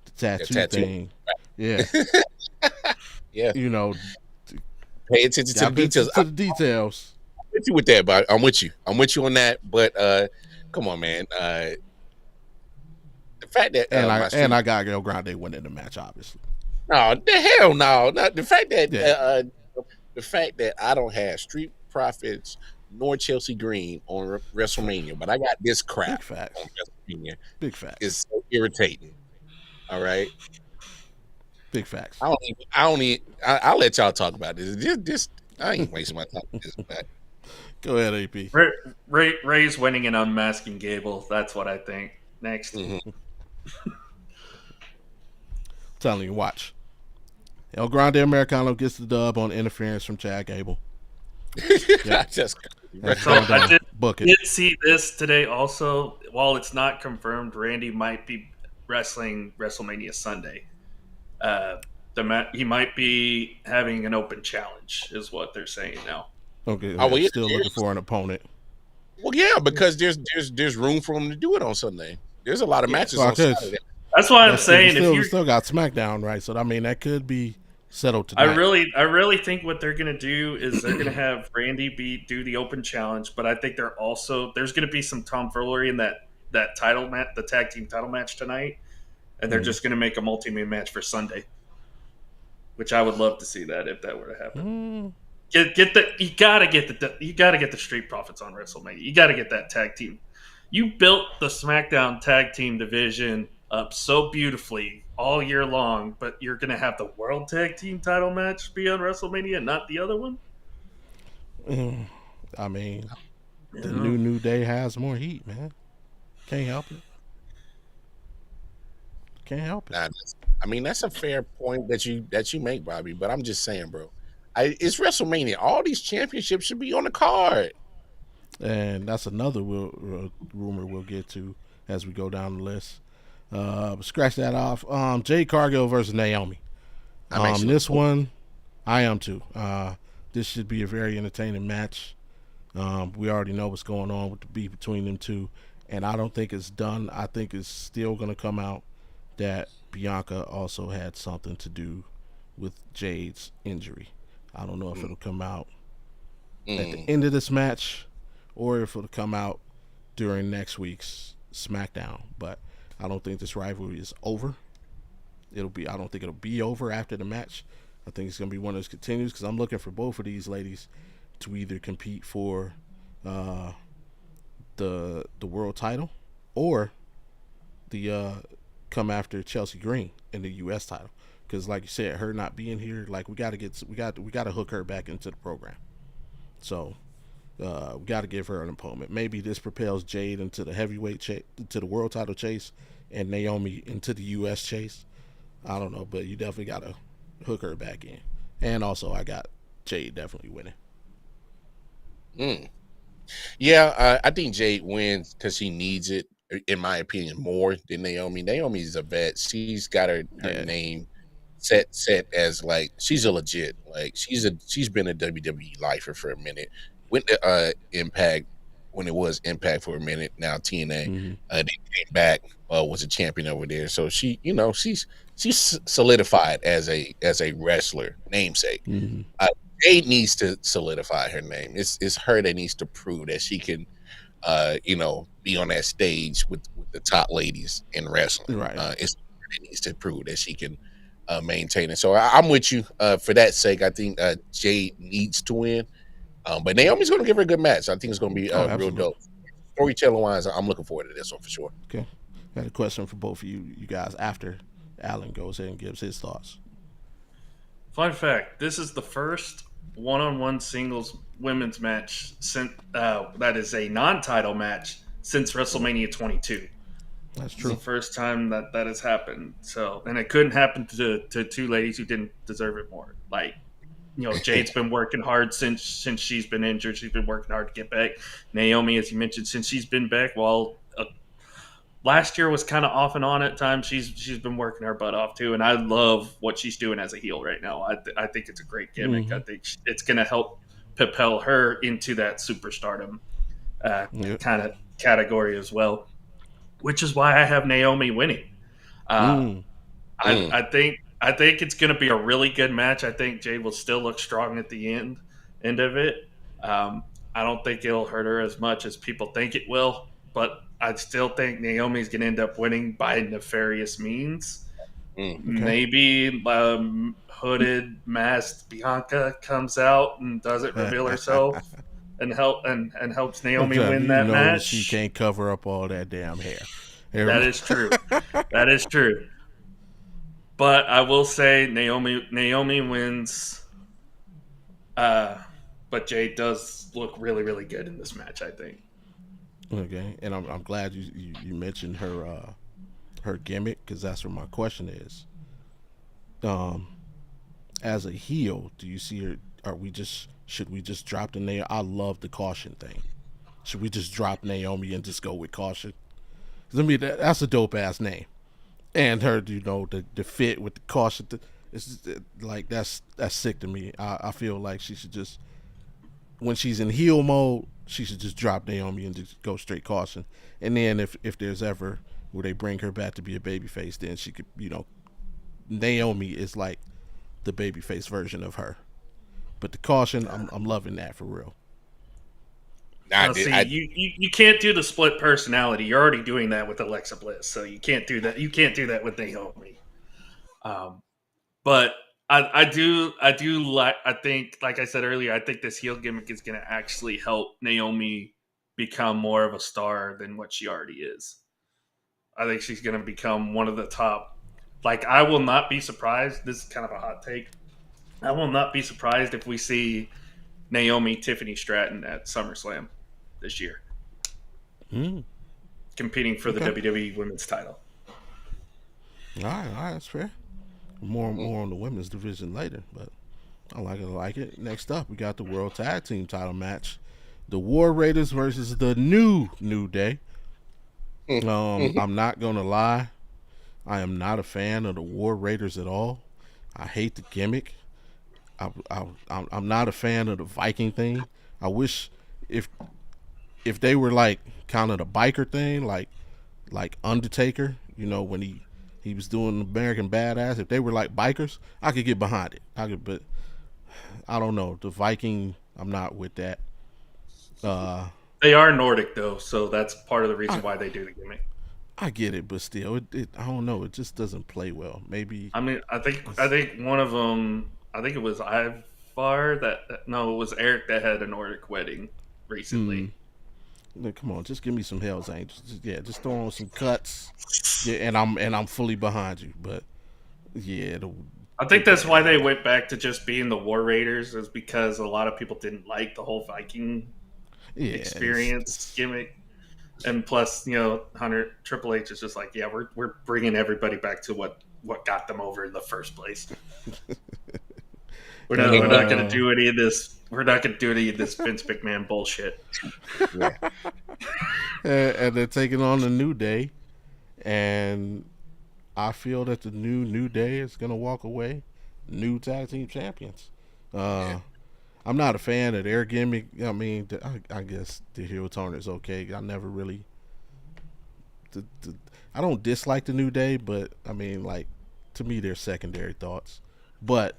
Speaker 1: the tattoo
Speaker 2: tattoo.
Speaker 1: thing, yeah,
Speaker 2: Yeah,
Speaker 1: you know,
Speaker 2: pay attention to the
Speaker 1: got
Speaker 2: details.
Speaker 1: to the details.
Speaker 2: I'm with you with that, but I'm with you. I'm with you on that. But come on, man. fact that my street.
Speaker 1: I got El Grande winning the match, obviously.
Speaker 2: No, the hell no. Not the fact that
Speaker 1: Yeah,
Speaker 2: I don't have Street Profits nor Chelsea Green on WrestleMania, but I got this
Speaker 1: big
Speaker 2: crap on
Speaker 1: facts.
Speaker 2: WrestleMania
Speaker 1: Big facts.
Speaker 2: is so irritating. All right.
Speaker 1: Big facts.
Speaker 2: I'll let y'all talk about this. I ain't wasting my time with this. But
Speaker 1: Go ahead, AP.
Speaker 3: Ray's winning and unmasking Gable. That's what I think. Next.
Speaker 2: mm-hmm.
Speaker 1: Telling you, watch. El Grande Americano gets the dub on interference from Chad Gable.
Speaker 2: I just
Speaker 3: So I
Speaker 1: Book it.
Speaker 3: did see this today also. While it's not confirmed, Randy might be wrestling WrestleMania Sunday. He might be having an open challenge, is what they're saying now.
Speaker 1: Okay,
Speaker 2: Oh, well,
Speaker 1: still looking for an opponent.
Speaker 2: Well, yeah, because there's room for him to do it on Sunday. There's a lot of matches on Saturday.
Speaker 3: That's why I'm saying
Speaker 1: we still got SmackDown, right? So I mean, that could be settled tonight.
Speaker 3: I really think what they're gonna do is they're gonna have Randy do the open challenge, but I think there's gonna be some tomfoolery in that title match, the tag team title match tonight, and they're just gonna make a multi-man match for Sunday, which I would love to see that if that were to happen. You gotta get the Street Profits on WrestleMania. You gotta get that tag team. You built the SmackDown tag team division up so beautifully all year long, but you're gonna have the World Tag Team title match be on WrestleMania, not the other one.
Speaker 1: I mean, the New Day has more heat, man. Can't help it. Can't help it.
Speaker 2: I mean, that's a fair point that you make, Bobby. But I'm just saying, bro. It's WrestleMania. All these championships should be on the card.
Speaker 1: And that's another rumor we'll get to as we go down the list. Scratch that off. Jade Cargill versus Naomi. This one, I am too. This should be a very entertaining match. We already know what's going on with the beef between them two, and I don't think it's done. I think it's still going to come out that Bianca also had something to do with Jade's injury. I don't know if it'll come out at the end of this match or if it'll come out during next week's SmackDown. But I don't think this rivalry is over. I don't think it'll be over after the match. I think it's going to be one of those continues because I'm looking for both of these ladies to either compete for the world title or the come after Chelsea Green in the U.S. title. Because, like you said, her not being here, like we got to hook her back into the program. So we got to give her an opponent. Maybe this propels Jade into the heavyweight to the world title chase, and Naomi into the U.S. chase. I don't know, but you definitely got to hook her back in. And also, I got Jade definitely winning.
Speaker 2: Yeah, I think Jade wins because she needs it, in my opinion, more than Naomi. Naomi's a vet. She's got her name set as like she's a legit, like she's been a WWE lifer for a minute. Went to Impact when it was Impact for a minute. Now TNA. They came back, was a champion over there. So she's solidified as a wrestler namesake. Jade needs to solidify her name. It's her that needs to prove that she can be on that stage with the top ladies in wrestling.
Speaker 1: Right.
Speaker 2: It's her that needs to prove that she can maintain it. So I'm with you for that sake. I think Jade needs to win. But Naomi's going to give her a good match. I think it's going to be real dope. Storytelling wise, I'm looking forward to this one for sure.
Speaker 1: Okay. Got a question for both of you guys after Alan goes ahead and gives his thoughts.
Speaker 3: Fun fact, this is the first one-on-one singles women's match since that is a non-title match since WrestleMania 22.
Speaker 1: That's true.
Speaker 3: It's the first time that has happened. So, and it couldn't happen to two ladies who didn't deserve it more. Like, Jade's been working hard since she's been injured. She's been working hard to get back. Naomi, as you mentioned, since she's been back, last year was kind of off and on at times. She's been working her butt off too, and I love what she's doing as a heel right now. I think it's a great gimmick. I think it's going to help propel her into that superstardom kind of category as well, which is why I have Naomi winning. I think it's going to be a really good match. I think Jade will still look strong at the end of it. I don't think it'll hurt her as much as people think it will. but I still think Naomi's going to end up winning by nefarious means.
Speaker 2: Mm.
Speaker 1: Okay.
Speaker 3: Maybe hooded, masked Bianca comes out and doesn't reveal herself and helps
Speaker 1: I'm
Speaker 3: Naomi
Speaker 1: telling
Speaker 3: win
Speaker 1: you, you
Speaker 3: that
Speaker 1: know she
Speaker 3: match.
Speaker 1: can't cover up all that damn hair.
Speaker 3: That is true. That is true. But I will say Naomi wins. Uh, but Jade does look really really good in this match. I think.
Speaker 1: Okay, and I'm glad you mentioned her gimmick because that's what my question is. Um, as a heel, do you see her? Are we just should we just drop the name? I love the caution thing. Should we just drop Naomi and just go with caution? 'Cause I mean that's a dope ass name, and her the fit with the caution. It's like that's sick to me. I feel like she should just when she's in heel mode, she should just drop Naomi and just go straight caution. And then if there's ever where they bring her back to be a babyface, then she could Naomi is like the babyface version of her. But the caution, I'm loving that for real.
Speaker 3: Now, see, you can't do the split personality. You're already doing that with Alexa Bliss, so you can't do that. You can't do that with Naomi. But I do like. I think, like I said earlier, I think this heel gimmick is going to actually help Naomi become more of a star than what she already is. I think she's going to become one of the top. Like, I will not be surprised. This is kind of a hot take. I will not be surprised if we see Naomi Tiffany Stratton at SummerSlam this year,
Speaker 1: Mm,
Speaker 3: competing for the
Speaker 1: okay.
Speaker 3: WWE Women's title.
Speaker 1: All right, that's fair. More on the women's division later, but I like it. I like it. Next up, we got the World Tag Team Title match: the War Raiders versus the New Day. I'm not gonna lie. I am not a fan of the War Raiders at all. I hate the gimmick. I'm not a fan of the Viking thing. I wish if they were like kind of the biker thing, like Undertaker, when he was doing American Badass. If they were like bikers, I could get behind it. But I don't know the Viking. I'm not with that. Uh,
Speaker 3: They are Nordic though, so that's part of the reason
Speaker 1: I
Speaker 3: why they do the gimmick.
Speaker 1: I get it, but still, I don't know. It just doesn't play well. Maybe
Speaker 3: I mean, I
Speaker 1: it's
Speaker 3: think one of them. I think it was Ivar that. No, it was Eric that had a Nordic wedding
Speaker 1: mm,
Speaker 3: recently.
Speaker 1: look, come on, just give me some Hell's Angels. Yeah, just throw on some cuts. Yeah, and I'm fully behind you. But yeah,
Speaker 3: I
Speaker 1: the
Speaker 3: think that's why they
Speaker 1: bad.
Speaker 3: went back to just being the War Raiders, is because a lot of people didn't like the whole Viking
Speaker 1: Yeah,
Speaker 3: experience gimmick. And plus, Hunter Triple H is just like, yeah, we're bringing everybody back to what got them over in the first place. We're not going to
Speaker 1: uh,
Speaker 3: do any of this. We're not going to do any of this Vince McMahon bullshit.
Speaker 2: Yeah.
Speaker 1: and they're taking on the New Day, and I feel that the New Day is gonna walk away new tag team champions.
Speaker 2: Yeah.
Speaker 1: Uh, I'm not a fan of their gimmick. I mean, I guess the heel turn is okay. I never really, I don't dislike the New Day, but I mean, like to me, they're secondary thoughts. But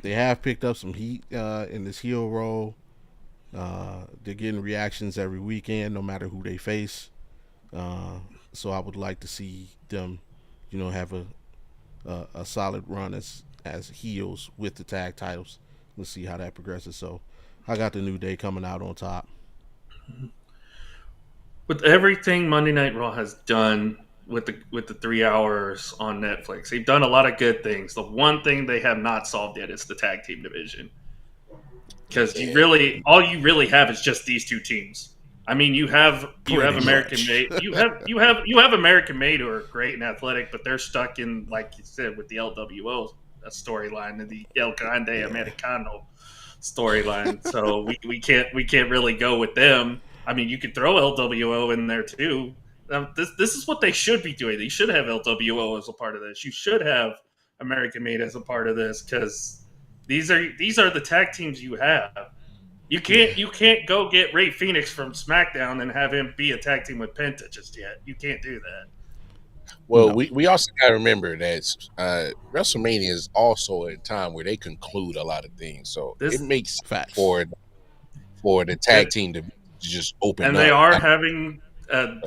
Speaker 1: they have picked up some heat in this heel role. They're getting reactions every weekend, no matter who they face. Uh, so I would like to see them, have a solid run as heels with the tag titles. Let's see how that progresses. So I got the New Day coming out on top.
Speaker 3: With everything Monday Night Raw has done with the 3 hours on Netflix, they've done a lot of good things. The one thing they have not solved yet is the tag team division, because
Speaker 2: Yeah.
Speaker 3: all you really have is just these two teams. I mean, you have
Speaker 1: Pretty
Speaker 3: American
Speaker 1: much.
Speaker 3: made you have American made who are great and athletic, but they're stuck in, like you said, with the LWO storyline and the El Grande
Speaker 1: Yeah.
Speaker 3: Americano storyline. So we can't really go with them. I mean, you could throw LWO in there too. This is what they should be doing. They should have LWO as a part of this. You should have American Made as a part of this, because these are the tag teams you have. You
Speaker 1: Yeah.
Speaker 3: can't go get Ray Phoenix from SmackDown and have him be a tag team with Penta just yet. You can't do that.
Speaker 2: Well,
Speaker 1: No.
Speaker 2: we also got to remember that WrestleMania is also a time where they conclude a lot of things, so it
Speaker 3: This
Speaker 2: makes
Speaker 1: Facts.
Speaker 2: for the tag
Speaker 3: and
Speaker 2: team to just open
Speaker 3: and they
Speaker 2: up.
Speaker 3: are having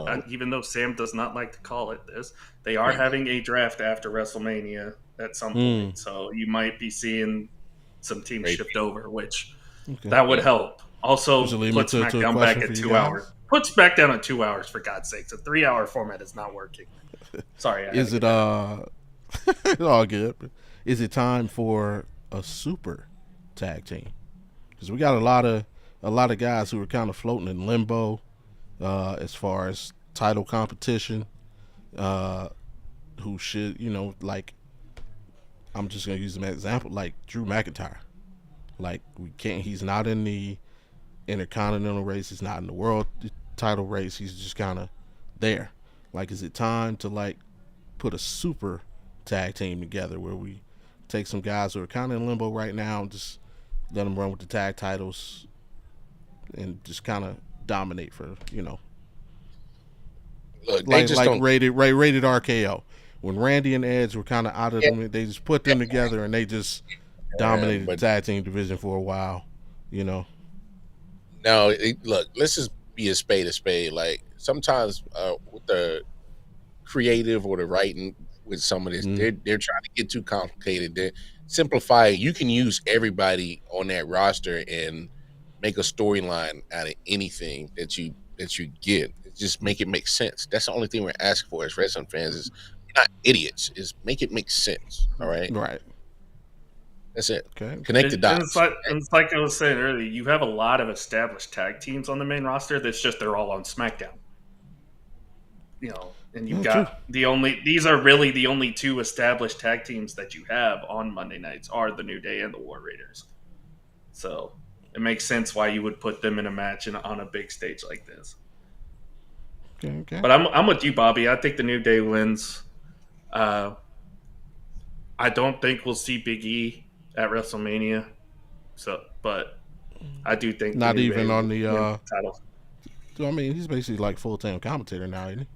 Speaker 2: So
Speaker 3: Even though Sam does not like to call it this, they are
Speaker 2: right,
Speaker 3: having a draft after WrestleMania at some
Speaker 1: Mm,
Speaker 3: point. So you might be seeing some teams
Speaker 2: great.
Speaker 3: shift over, which
Speaker 1: okay.
Speaker 3: that would
Speaker 2: Yeah.
Speaker 3: help.
Speaker 1: Which will
Speaker 3: Also,
Speaker 1: lead me
Speaker 3: put
Speaker 1: to a
Speaker 3: SmackDown back
Speaker 1: question for
Speaker 3: at
Speaker 1: you
Speaker 3: 2 hours.
Speaker 1: guys.
Speaker 3: Put SmackDown at 2 hours for God's sakes. A 3 hour format is not working. Sorry, I had to
Speaker 1: Is it
Speaker 3: get that out.
Speaker 1: all good? Is it time for a super tag team? Because we got a lot of guys who are kind of floating in limbo as far as title competition. Uh, who should like I'm just gonna use an example like Drew McIntyre. Like we can't. He's not in the intercontinental race. He's not in the world title race. He's just kind of there. Like, is it time to like put a super tag team together where we take some guys who are kind of in limbo right now and just let them run with the tag titles and just kind of dominate for
Speaker 2: Look, they
Speaker 1: like
Speaker 2: just
Speaker 1: like
Speaker 2: don't.
Speaker 1: rated RKO. When Randy and Edge were kind of out of
Speaker 2: Yeah,
Speaker 1: them, they just put them together and they just dominated the
Speaker 2: but
Speaker 1: tag team division for a while. You know,
Speaker 2: no, look, let's just be a spade a spade. Like sometimes with the creative or the writing with some of this,
Speaker 1: mm,
Speaker 2: they're trying to get too complicated. They simplify it. You can use everybody on that roster and make a storyline out of anything that you get. Just make it make sense. That's the only thing we're asking for as wrestling fans is we're not idiots. Is make it make sense. All right.
Speaker 1: right?
Speaker 2: That's it.
Speaker 1: Okay.
Speaker 2: Connect the dots.
Speaker 3: And it's like I was saying earlier, you have a lot of established tag teams on the main roster. That's just they're all on SmackDown. And you've
Speaker 1: Yeah, true.
Speaker 3: got these are really the only two established tag teams that you have on Monday nights are the New Day and the War Raiders. So it makes sense why you would put them in a match on a big stage like this.
Speaker 1: Okay. Okay.
Speaker 3: But I'm with you, Bobby. I think the New Day wins. Uh, I don't think we'll see Big E at WrestleMania. But I do think the
Speaker 1: Not
Speaker 3: New Day
Speaker 1: even on
Speaker 3: will
Speaker 1: the.
Speaker 3: win the title.
Speaker 1: I mean, he's basically like full time commentator now, isn't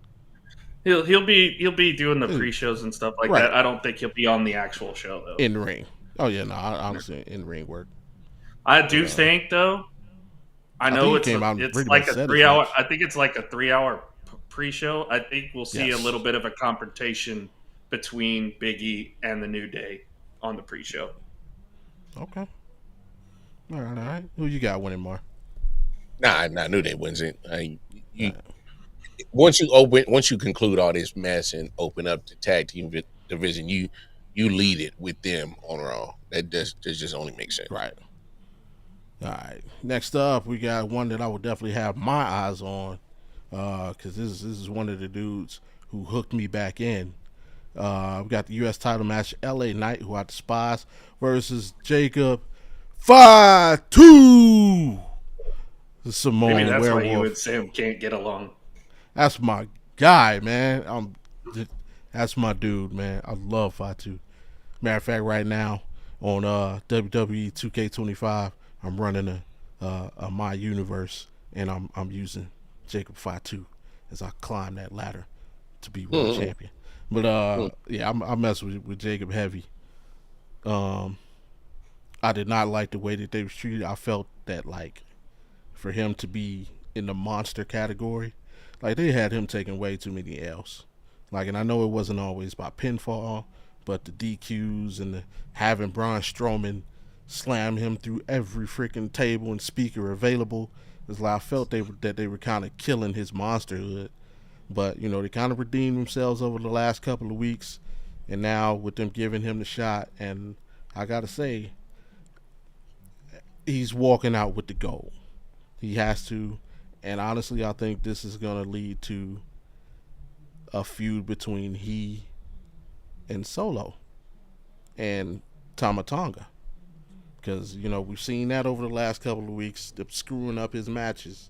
Speaker 3: He'll be doing the
Speaker 1: he?
Speaker 3: pre-shows and stuff like
Speaker 1: Right.
Speaker 3: that. I don't think he'll be on the actual show though.
Speaker 1: In ring. Oh yeah, no. Honestly, in ring work.
Speaker 3: I
Speaker 1: But
Speaker 3: do think though. I
Speaker 1: I think
Speaker 3: know
Speaker 1: he came out and
Speaker 3: it's
Speaker 1: pretty much
Speaker 3: like a
Speaker 1: said as
Speaker 3: 3 hour.
Speaker 1: much.
Speaker 3: I think it's like a 3 hour pre-show. I think we'll see a
Speaker 1: Yes.
Speaker 3: little bit of a confrontation between Big E and the New Day on the pre-show.
Speaker 1: Okay. All right. All right. Who you got winning more?
Speaker 2: Nah, New Day wins it.
Speaker 1: All
Speaker 2: You once you conclude all this mess and open up the tag team division, you lead it with them on Raw. That just only makes sense.
Speaker 1: right. All right. Next up, we got one that I would definitely have my eyes on, because this is one of the dudes who hooked me back in. We got the U.S. title match: L.A. Knight, who I despise, versus Jacob 5-2, the
Speaker 3: Maybe
Speaker 1: Samoan
Speaker 3: that's why you and
Speaker 1: werewolf.
Speaker 3: Sam can't get along.
Speaker 1: That's my guy, man. That's my dude, man. I love 5-2. Matter of fact, right now on WWE 2K25, I'm running a my universe, and I'm using Jacob 5-2 as I climb that ladder to be world
Speaker 2: Mm-hmm.
Speaker 1: champion. But yeah, I mess with Jacob heavy. Um, I did not like the way that they was treated. I felt that like for him to be in the monster category, like they had him taking way too many L's. Like, and I know it wasn't always by pinfall, but the DQs and the having Braun Strowman slam him through every freaking table and speaker available. It's like I felt that they were kind of killing his monsterhood. But they kind of redeemed themselves over the last couple of weeks, and now with them giving him the shot, and I gotta say, he's walking out with the gold. He has to, and honestly, I think this is gonna lead to a feud between he and Solo and Tamatonga, because we've seen that over the last couple of weeks, screwing up his matches.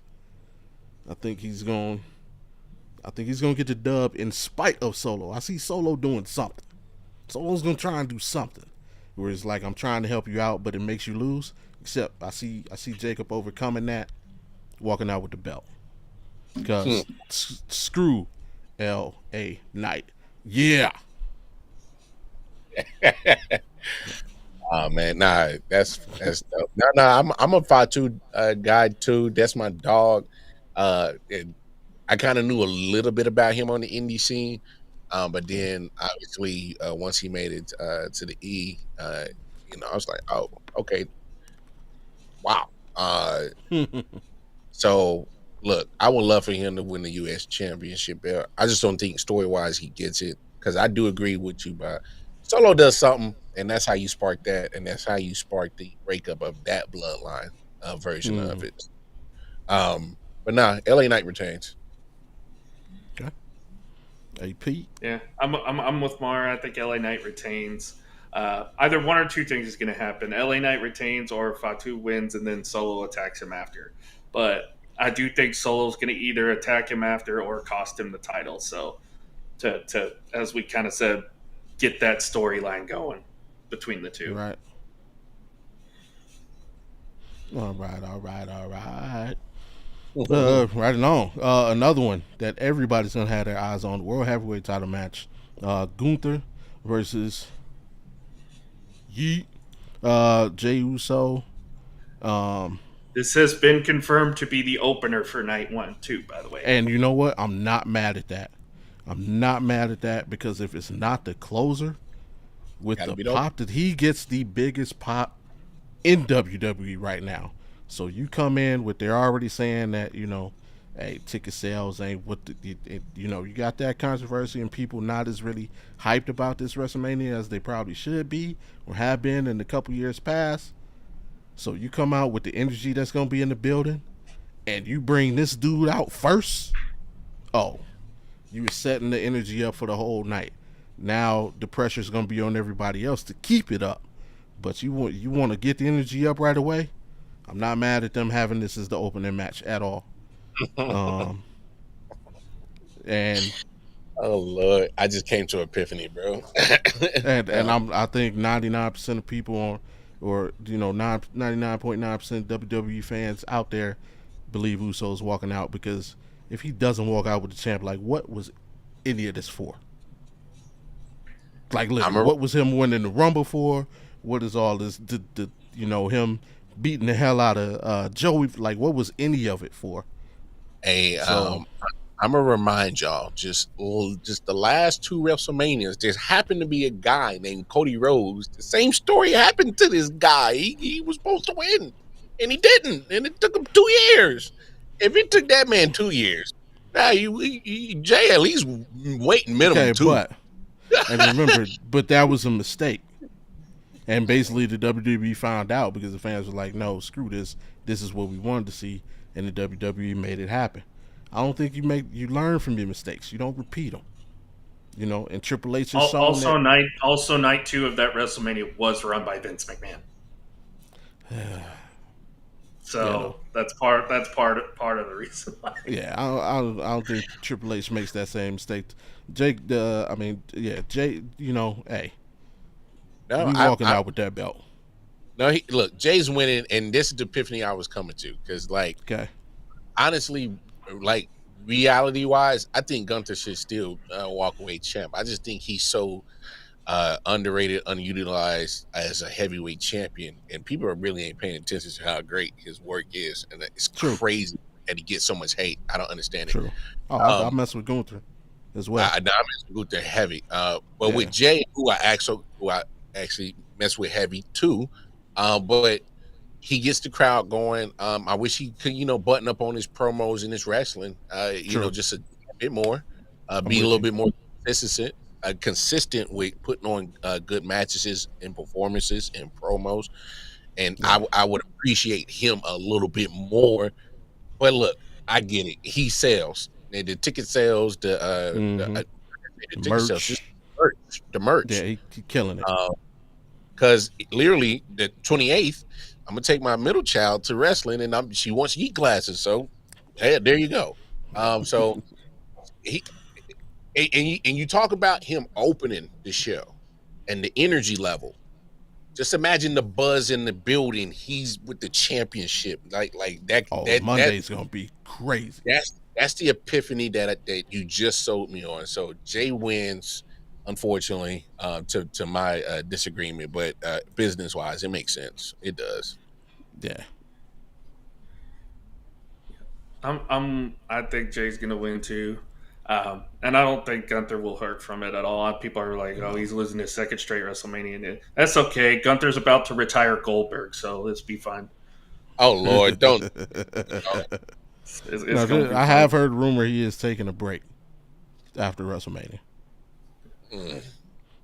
Speaker 1: I think he's going. I think he's gonna get the dub in spite of Solo. I see Solo doing something. Solo's gonna try and do something. Where it's like I'm trying to help you out, but it makes you lose. Except I see Jacob overcoming that, walking out with the belt. Because screw L.A. Knight. Yeah.
Speaker 2: Oh man, nah, that's dope. No, I'm a 5-2 guy too. That's my dog. And I kind of knew a little bit about him on the indie scene, but then obviously once he made it to the E, I was like, oh, okay, wow. So look, I would love for him to win the U.S. Championship belt. I just don't think story wise he gets it because I do agree with you, but Solo does something, and that's how you spark that, and that's how you spark the breakup of that bloodline version of
Speaker 1: Mm,
Speaker 2: it. But nah, L.A. Knight retains.
Speaker 1: okay. Hey Pete.
Speaker 3: Yeah, I'm with Mara. I think LA Knight retains. Either one or two things is going to happen. LA Knight retains, or Fatu wins and then Solo attacks him after. But I do think Solo's going to either attack him after or cost him the title. So to as we kind of said, get that storyline going between the two.
Speaker 1: Right. All right. All right. All right. Right along. Another one that everybody's gonna have their eyes on: the World Heavyweight Title match. Gunther versus Yeet. Jey Uso. Um,
Speaker 3: This has been confirmed to be the opener for night one, too, by the way.
Speaker 1: and you know what? I'm not mad at that. I'm not mad at that because if it's not the closer, with
Speaker 2: Gotta
Speaker 1: the
Speaker 2: be dope.
Speaker 1: pop that he gets the biggest pop in WWE right now. So you come in with they're already saying that hey, ticket sales ain't what you got that controversy and people not as really hyped about this WrestleMania as they probably should be or have been in the couple years past. So you come out with the energy that's gonna be in the building, and you bring this dude out first. Oh, you were setting the energy up for the whole night. Now the pressure's gonna be on everybody else to keep it up. But you want to get the energy up right away. I'm not mad at them having this as the opening match at all. Um, and
Speaker 2: Oh Lord, I just came to epiphany, bro.
Speaker 1: and I think 99% of people on or 99.9% WWE fans out there believe Uso's walking out because if he doesn't walk out with the champ, like what was any of this for? Like
Speaker 2: I'm
Speaker 1: literally,
Speaker 2: a
Speaker 1: what was him winning the Rumble for? What is all this? Him beating the hell out of Joey. Like, what was any of it for?
Speaker 2: a
Speaker 1: So
Speaker 2: I'm gonna remind y'all just the last two WrestleManias. There happened to be a guy named Cody Rhodes. The same story happened to this guy. He was supposed to win, and he didn't, and it took him 2 years. If it took that man 2 years, now Jay at least waiting minimum
Speaker 1: okay,
Speaker 2: two.
Speaker 1: and remember, but that was a mistake. And basically, the WWE found out because the fans were like, "No, screw this. This is what we wanted to see," and the WWE made it happen. I don't think you learn from your mistakes. You don't repeat them. And Triple H has shown that.
Speaker 3: Also night two of that WrestleMania was run by Vince McMahon.
Speaker 1: Yeah, no.
Speaker 3: So that's part of the reason why.
Speaker 1: Yeah, I don't think Triple H makes that same mistake. Jake, I mean, yeah, Jay, hey,
Speaker 2: No,
Speaker 1: we walking out with that belt.
Speaker 2: no. Look, Jay's winning, and this is the epiphany I was coming to because, like,
Speaker 1: Okay,
Speaker 2: honestly, like reality wise, I think Gunther should still walk away champ. I just think he's so underrated, unutilized as a heavyweight champion, and people are really ain't paying attention to how great his work is, and it's
Speaker 1: true,
Speaker 2: crazy that he gets so much hate. I don't understand it.
Speaker 1: true. Oh, I
Speaker 2: Um,
Speaker 1: mess with Gunther as well.
Speaker 2: I'm with the heavy, but with
Speaker 1: Yeah,
Speaker 2: Jay, who I actually mess with heavy too, but he gets the crowd going. I wish he could, button up on his promos and his wrestling,
Speaker 1: true.
Speaker 2: just a bit more,
Speaker 1: I'm
Speaker 2: be a
Speaker 1: with
Speaker 2: little
Speaker 1: you.
Speaker 2: bit more consistent with putting on good matches and performances and promos. And
Speaker 1: Yeah.
Speaker 2: I would appreciate him a little bit more. But look, I get it. He sells. The ticket sales,
Speaker 1: Mm-hmm.
Speaker 2: the ticket sales, just
Speaker 1: Merch.
Speaker 2: the merch.
Speaker 1: Yeah, he killing it.
Speaker 2: Because literally the 28th, I'm gonna take my middle child to wrestling, and she wants yeet glasses. So, hey, there you go. So he and you talk about him opening the show and the energy level. Just imagine the buzz in the building. He's with the championship, like that.
Speaker 1: Oh,
Speaker 2: That
Speaker 1: Monday's gonna be crazy.
Speaker 2: that's the epiphany that you just sold me on. So Jay wins, unfortunately, to my disagreement, but business wise, it makes sense. It does.
Speaker 1: Yeah.
Speaker 3: I think Jay's gonna win too. And I don't think Gunther will hurt from it at all. People are like, "Oh,
Speaker 1: No.
Speaker 3: he's losing his second straight WrestleMania." And that's okay. Gunther's about to retire Goldberg, so let's be fine.
Speaker 2: Oh Lord, don't.
Speaker 3: It's
Speaker 1: No,
Speaker 3: gonna be
Speaker 1: I
Speaker 3: fine.
Speaker 1: have heard rumor he is taking a break after WrestleMania,
Speaker 2: Mm.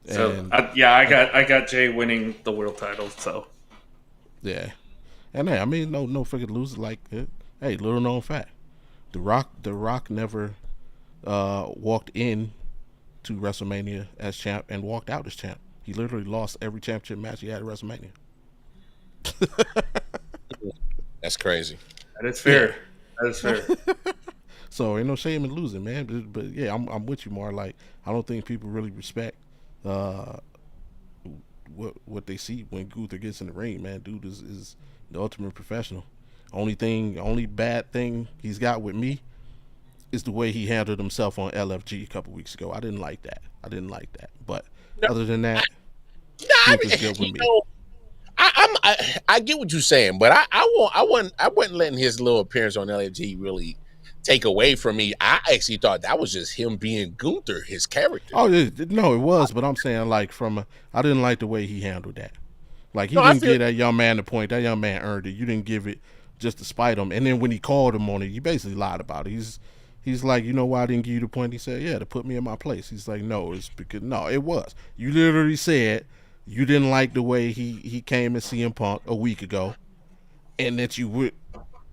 Speaker 1: and
Speaker 3: I got Jay winning the world title. So
Speaker 1: yeah, and hey, I mean, no freaking loser. Like, hey, little known fact: The Rock never walked in to WrestleMania as champ and walked out as champ. He literally lost every championship match he had at WrestleMania.
Speaker 2: That's crazy.
Speaker 3: that is
Speaker 1: Yeah.
Speaker 3: fair. That is fair.
Speaker 1: So ain't no shame in losing, man. But yeah, I'm with you, more. Like, I don't think people really respect uh, what they see when Gunther gets in the ring, man. Dude is the ultimate professional. Only bad thing he's got with me is the way he handled himself on LFG a couple weeks ago. I didn't like that. But
Speaker 2: No,
Speaker 1: other than that,
Speaker 2: nah,
Speaker 1: Gunther's good with
Speaker 2: you
Speaker 1: me.
Speaker 2: know, I get what you're saying, but I wasn't letting his little appearance on LFG really take away from me. I actually thought that was just him being Gunther, his character.
Speaker 1: Oh no, it was. But I'm saying, like, I didn't like the way he handled that. Like, he
Speaker 2: No, I
Speaker 1: didn't
Speaker 2: feel
Speaker 1: give that young man the point. That young man earned it. You didn't give it just to spite him. And then when he called him on it, you basically lied about it. He's like, you know why I didn't give you the point? He said, yeah, to put me in my place. He's like, no, it's because no, it was. You literally said you didn't like the way he came and CM Punk a week ago, and that you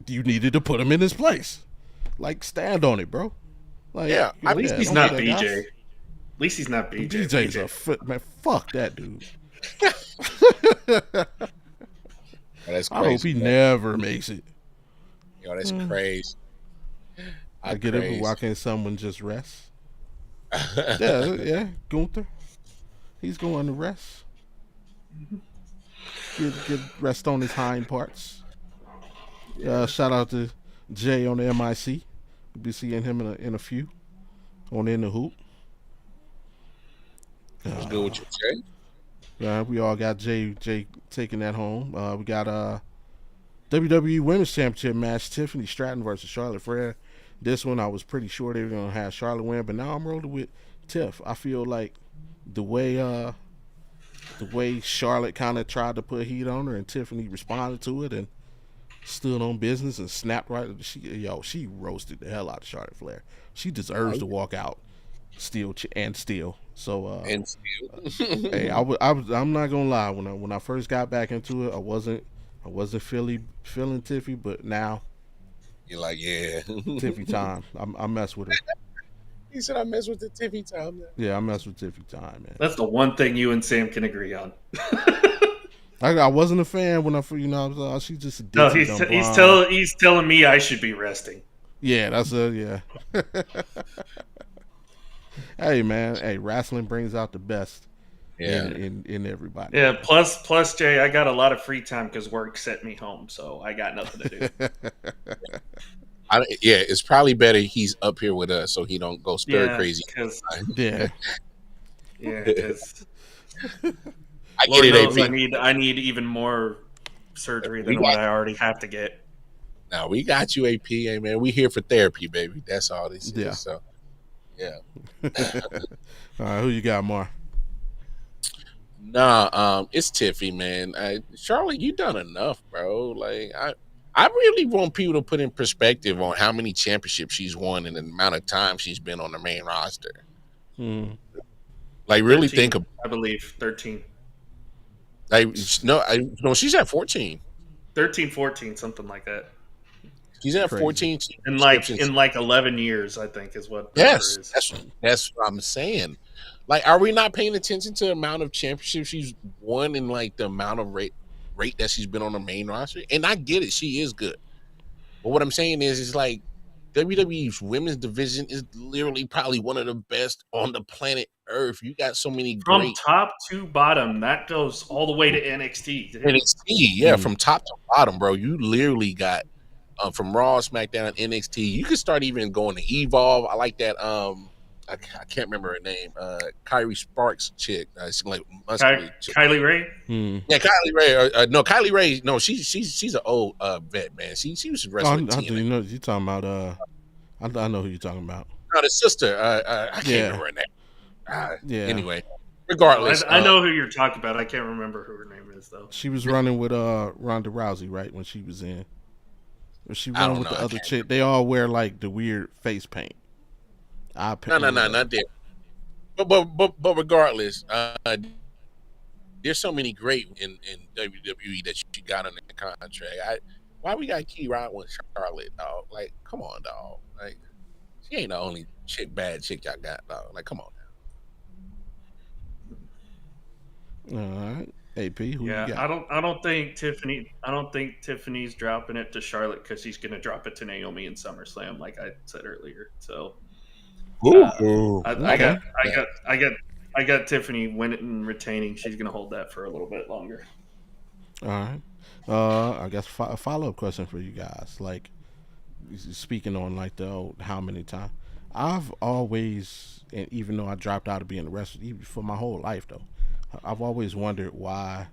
Speaker 1: needed to put him in his place. Like, stand on it, bro. Like,
Speaker 2: yeah,
Speaker 3: At least
Speaker 1: yeah,
Speaker 3: he's
Speaker 1: don't be
Speaker 3: not
Speaker 1: that guy.
Speaker 3: BJ. At least he's not BJ.
Speaker 1: BJ's a fit man. Fuck that dude.
Speaker 2: that's
Speaker 1: I hope
Speaker 2: crazy.
Speaker 1: he
Speaker 2: Man.
Speaker 1: never makes it.
Speaker 2: Yo, that's crazy.
Speaker 1: I get it, but why can't someone just rest? Yeah, Gunther. He's going to rest. Get rest on his hind parts. Shout out to Jay on the MIC. We'll be seeing him in a few on In the Hoop.
Speaker 2: That's good what you say.
Speaker 1: We all got Jay taking that home. We got WWE Women's Championship match: Tiffany Stratton versus Charlotte Flair. This one I was pretty sure they were gonna have Charlotte win, but now I'm rolling with Tiff. I feel like the way Charlotte kind of tried to put heat on her, and Tiffany responded to it and stood on business and snapped right. She roasted the hell out of Charlotte Flair. She deserves to walk out still. So
Speaker 2: And still,
Speaker 1: hey, I'm not gonna lie. When I first got back into it, I wasn't feeling Tiffy, but now
Speaker 2: you're like, yeah.
Speaker 1: Tiffy time. I mess with her.
Speaker 2: He said I mess with the Tiffy time.
Speaker 1: Yeah, I mess with Tiffy time, man.
Speaker 3: That's the one thing you and Sam can agree on.
Speaker 1: I wasn't a fan when I was she's just a
Speaker 3: No,
Speaker 1: ditzy dumb blonde.
Speaker 3: he's telling me I should be resting.
Speaker 1: Yeah, that's yeah. Hey man, hey, wrestling brings out the best
Speaker 2: Yeah.
Speaker 1: in everybody.
Speaker 3: Yeah. Plus, Jay, I got a lot of free time because work sent me home, so I got nothing to do.
Speaker 2: Yeah, it's probably better he's up here with us so he don't go stir crazy.
Speaker 3: Because
Speaker 1: Yeah.
Speaker 2: I
Speaker 3: Lord
Speaker 2: get it,
Speaker 3: knows
Speaker 2: AP.
Speaker 3: I need even more surgery
Speaker 2: We
Speaker 3: than
Speaker 2: got-
Speaker 3: what I already have to get.
Speaker 2: Now we got you, AP. Hey man, we here for therapy, baby. That's all this
Speaker 1: Yeah.
Speaker 2: is. So, yeah.
Speaker 1: All right, who you got, Mar?
Speaker 2: Nah, it's Tiffy, man. Charlotte, you done enough, bro. Like I really want people to put in perspective on how many championships she's won and the amount of time she's been on the main roster.
Speaker 1: Hmm.
Speaker 2: Like, really
Speaker 3: 13,
Speaker 2: think of
Speaker 3: I believe 13.
Speaker 2: like no, she's at 14.
Speaker 3: 13, 14, something like that.
Speaker 2: She's at
Speaker 1: Crazy.
Speaker 2: 14
Speaker 3: In
Speaker 2: championships.
Speaker 3: 11 years, I think is what the
Speaker 2: Yes,
Speaker 3: number is.
Speaker 2: that's what I'm saying. Like, are we not paying attention to the amount of championships she's won and like the amount of rate that she's been on the main roster? And I get it, she is good. But what I'm saying is, it's like WWE's women's division is literally probably one of the best on the planet Earth. You got so many
Speaker 3: From
Speaker 2: great
Speaker 3: top to bottom, that goes all the way to NXT.
Speaker 2: NXT, yeah, from top to bottom, bro. You literally got from Raw, SmackDown, NXT. You could start even going to Evolve. I like that. I can't remember her name. Kyrie Sparks chick. She's like muscular chick.
Speaker 3: Kylie Ray.
Speaker 2: Yeah, Kylie Ray. No, Kylie Ray. No, she's an old vet, man. She was
Speaker 1: Oh,
Speaker 2: wrestling
Speaker 1: I do.
Speaker 2: TNA.
Speaker 1: You know you talking about? I know who you're talking about.
Speaker 2: No, the sister. I can't
Speaker 1: Yeah,
Speaker 2: remember her name.
Speaker 1: yeah.
Speaker 2: Anyway,
Speaker 3: Oh,
Speaker 2: regardless,
Speaker 3: I know who you're talking about. I can't remember who her name is though.
Speaker 1: She was running with Ronda Rousey, right, when she was in. Or she
Speaker 2: I
Speaker 1: run
Speaker 2: don't
Speaker 1: with
Speaker 2: know.
Speaker 1: the
Speaker 2: I
Speaker 1: other
Speaker 2: can't.
Speaker 1: chick. They all wear like the weird face paint. Eye
Speaker 2: No,
Speaker 1: paint.
Speaker 2: no, no, not there. But regardless, there's so many great in WWE that you got on the contract. Why we got Key Rod with Charlotte, dog? Like, come on, dog. Like, she ain't the only bad chick y'all got, dog. Like, come on
Speaker 1: All right. AP, who you
Speaker 3: Yeah,
Speaker 1: got?
Speaker 3: I don't think Tiffany. I don't think Tiffany's dropping it to Charlotte because she's going to drop it to Naomi in SummerSlam, like I said earlier. So uh,
Speaker 2: Ooh,
Speaker 3: I
Speaker 2: I
Speaker 1: Okay.
Speaker 3: got
Speaker 2: got
Speaker 3: I
Speaker 2: that.
Speaker 3: got I got I got Tiffany winning and retaining. She's going to hold that for a little bit longer.
Speaker 1: All right. I guess a follow up question for you guys. Like speaking on like the how many times I've always, and even though I dropped out of being a wrestler, even for my whole life though, I've always wondered why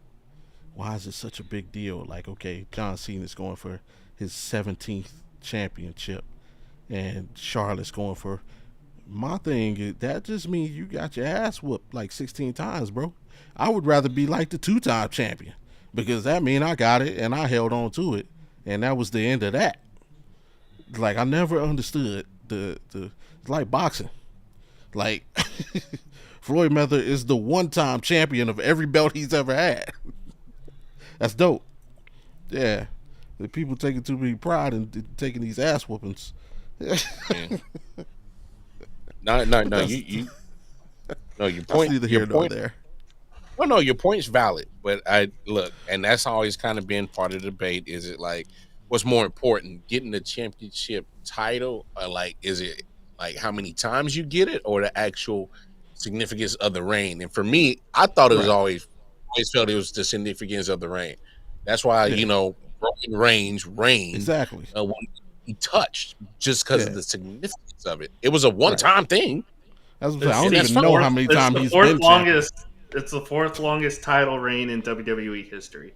Speaker 1: is it such a big deal? Like, okay, John Cena's going for his 17th championship, and Charlotte's going for. My thing is that just means you got your ass whooped like 16 times, bro. I would rather be like the two-time champion because that means I got it and I held on to it, and that was the end of that. Like I never understood the it's like boxing. Like Floyd Mayweather is the one-time champion of every belt he's ever had. That's dope. Yeah, the people taking too big pride in taking these ass whoopings.
Speaker 2: Yeah. No, no,
Speaker 1: But
Speaker 2: no.
Speaker 1: that's
Speaker 2: No. Your
Speaker 1: that's
Speaker 2: point.
Speaker 1: neither
Speaker 2: Your
Speaker 1: here nor
Speaker 2: point.
Speaker 1: there.
Speaker 2: Well, no, your point's valid, but I look, and that's always kind of been part of the debate. Is it like what's more important, getting the championship title, or like is it like how many times you get it, or the actual significance of the reign? And for me, I thought it was
Speaker 1: Right.
Speaker 2: always felt it was the significance of the reign. That's why
Speaker 1: Yeah.
Speaker 2: Roman Reigns reigned
Speaker 1: Exactly.
Speaker 2: when he touched, just because of
Speaker 1: Yeah.
Speaker 2: the significance of it. It was a one
Speaker 1: Right.
Speaker 2: time thing,
Speaker 1: That's what I'm saying. I
Speaker 3: It's
Speaker 1: don't
Speaker 2: and
Speaker 3: the
Speaker 2: that's
Speaker 1: even
Speaker 2: fine.
Speaker 1: know
Speaker 3: fourth.
Speaker 1: how many
Speaker 3: It's
Speaker 1: times
Speaker 3: the
Speaker 1: he's
Speaker 3: fourth
Speaker 1: been champion.
Speaker 3: longest. It's the fourth longest title reign in WWE history.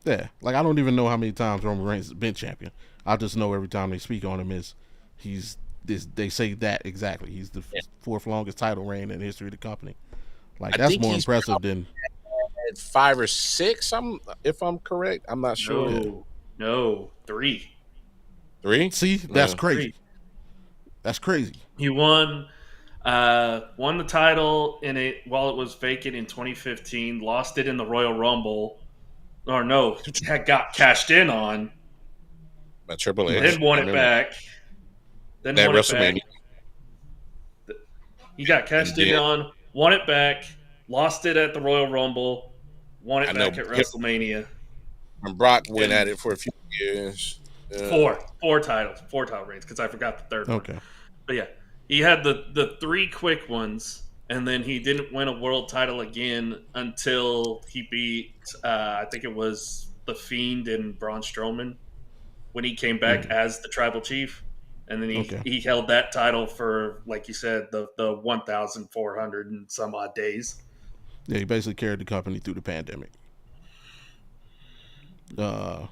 Speaker 1: Yeah. Like I don't even know how many times Roman Reigns has been champion. I just know every time they speak on him is he's this. They say that exactly. He's the fourth longest title reign in the history of the company. Like
Speaker 2: I
Speaker 1: that's
Speaker 2: think
Speaker 1: more
Speaker 2: he's
Speaker 1: impressive than
Speaker 2: at 5 or 6. If I'm correct, I'm not sure.
Speaker 1: yeah.
Speaker 3: No, three.
Speaker 2: 3.
Speaker 1: See, that's crazy.
Speaker 3: Three.
Speaker 1: That's crazy.
Speaker 3: He won the title in it while it was vacant in 2015. Lost it in the Royal Rumble, or no, had got cashed in on.
Speaker 2: By Triple
Speaker 1: Right.
Speaker 2: H,
Speaker 3: Then won
Speaker 2: I
Speaker 3: it
Speaker 2: remember
Speaker 3: back. Then
Speaker 2: that
Speaker 3: won it back.
Speaker 2: WrestleMania.
Speaker 3: He got
Speaker 2: And
Speaker 3: cashed in
Speaker 2: then
Speaker 3: on. Won it back. Lost it at the Royal Rumble. Won
Speaker 2: I
Speaker 3: it
Speaker 2: know
Speaker 3: back at
Speaker 2: him
Speaker 3: WrestleMania.
Speaker 2: and Brock went at
Speaker 3: And
Speaker 2: it for a few years.
Speaker 3: four title reigns because I forgot the third one.
Speaker 1: Okay.
Speaker 3: But yeah, he had the three quick ones, and then he didn't win a world title again until he beat I think it was the Fiend and Braun Strowman when he came back as the Tribal Chief, and then
Speaker 1: Okay.
Speaker 3: he held that title for, like you said, the 1,400 and some odd days.
Speaker 1: Yeah, he basically carried the company through the pandemic. Uh,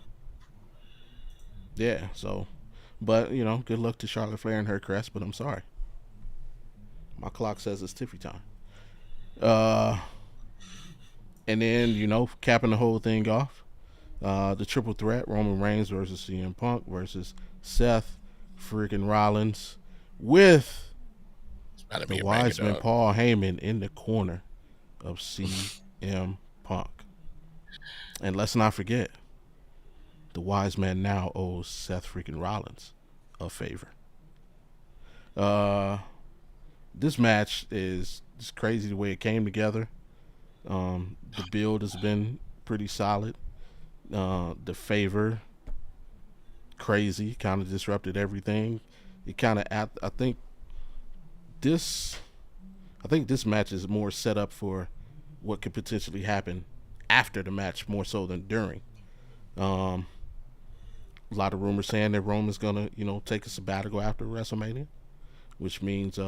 Speaker 1: yeah. So, but good luck to Charlotte Flair and her crest. But I'm sorry, my clock says it's Tiffy time. Uh, and then capping the whole thing off, the triple threat: Roman Reigns versus CM Punk versus Seth freaking Rollins, with
Speaker 2: It's about to
Speaker 1: the
Speaker 2: be a banger,
Speaker 1: wise man
Speaker 2: dog.
Speaker 1: Paul Heyman in the corner of CM Punk. And let's not forget, the wise man now owes Seth freaking Rollins a favor. Uh, this match is just crazy the way it came together. The build has been pretty solid. The favor, crazy, kind of disrupted everything. It kind of, this, I think this match is more set up for what could potentially happen after the match more so than during. Um, a lot of rumors saying that Roman's gonna, take a sabbatical after WrestleMania, which means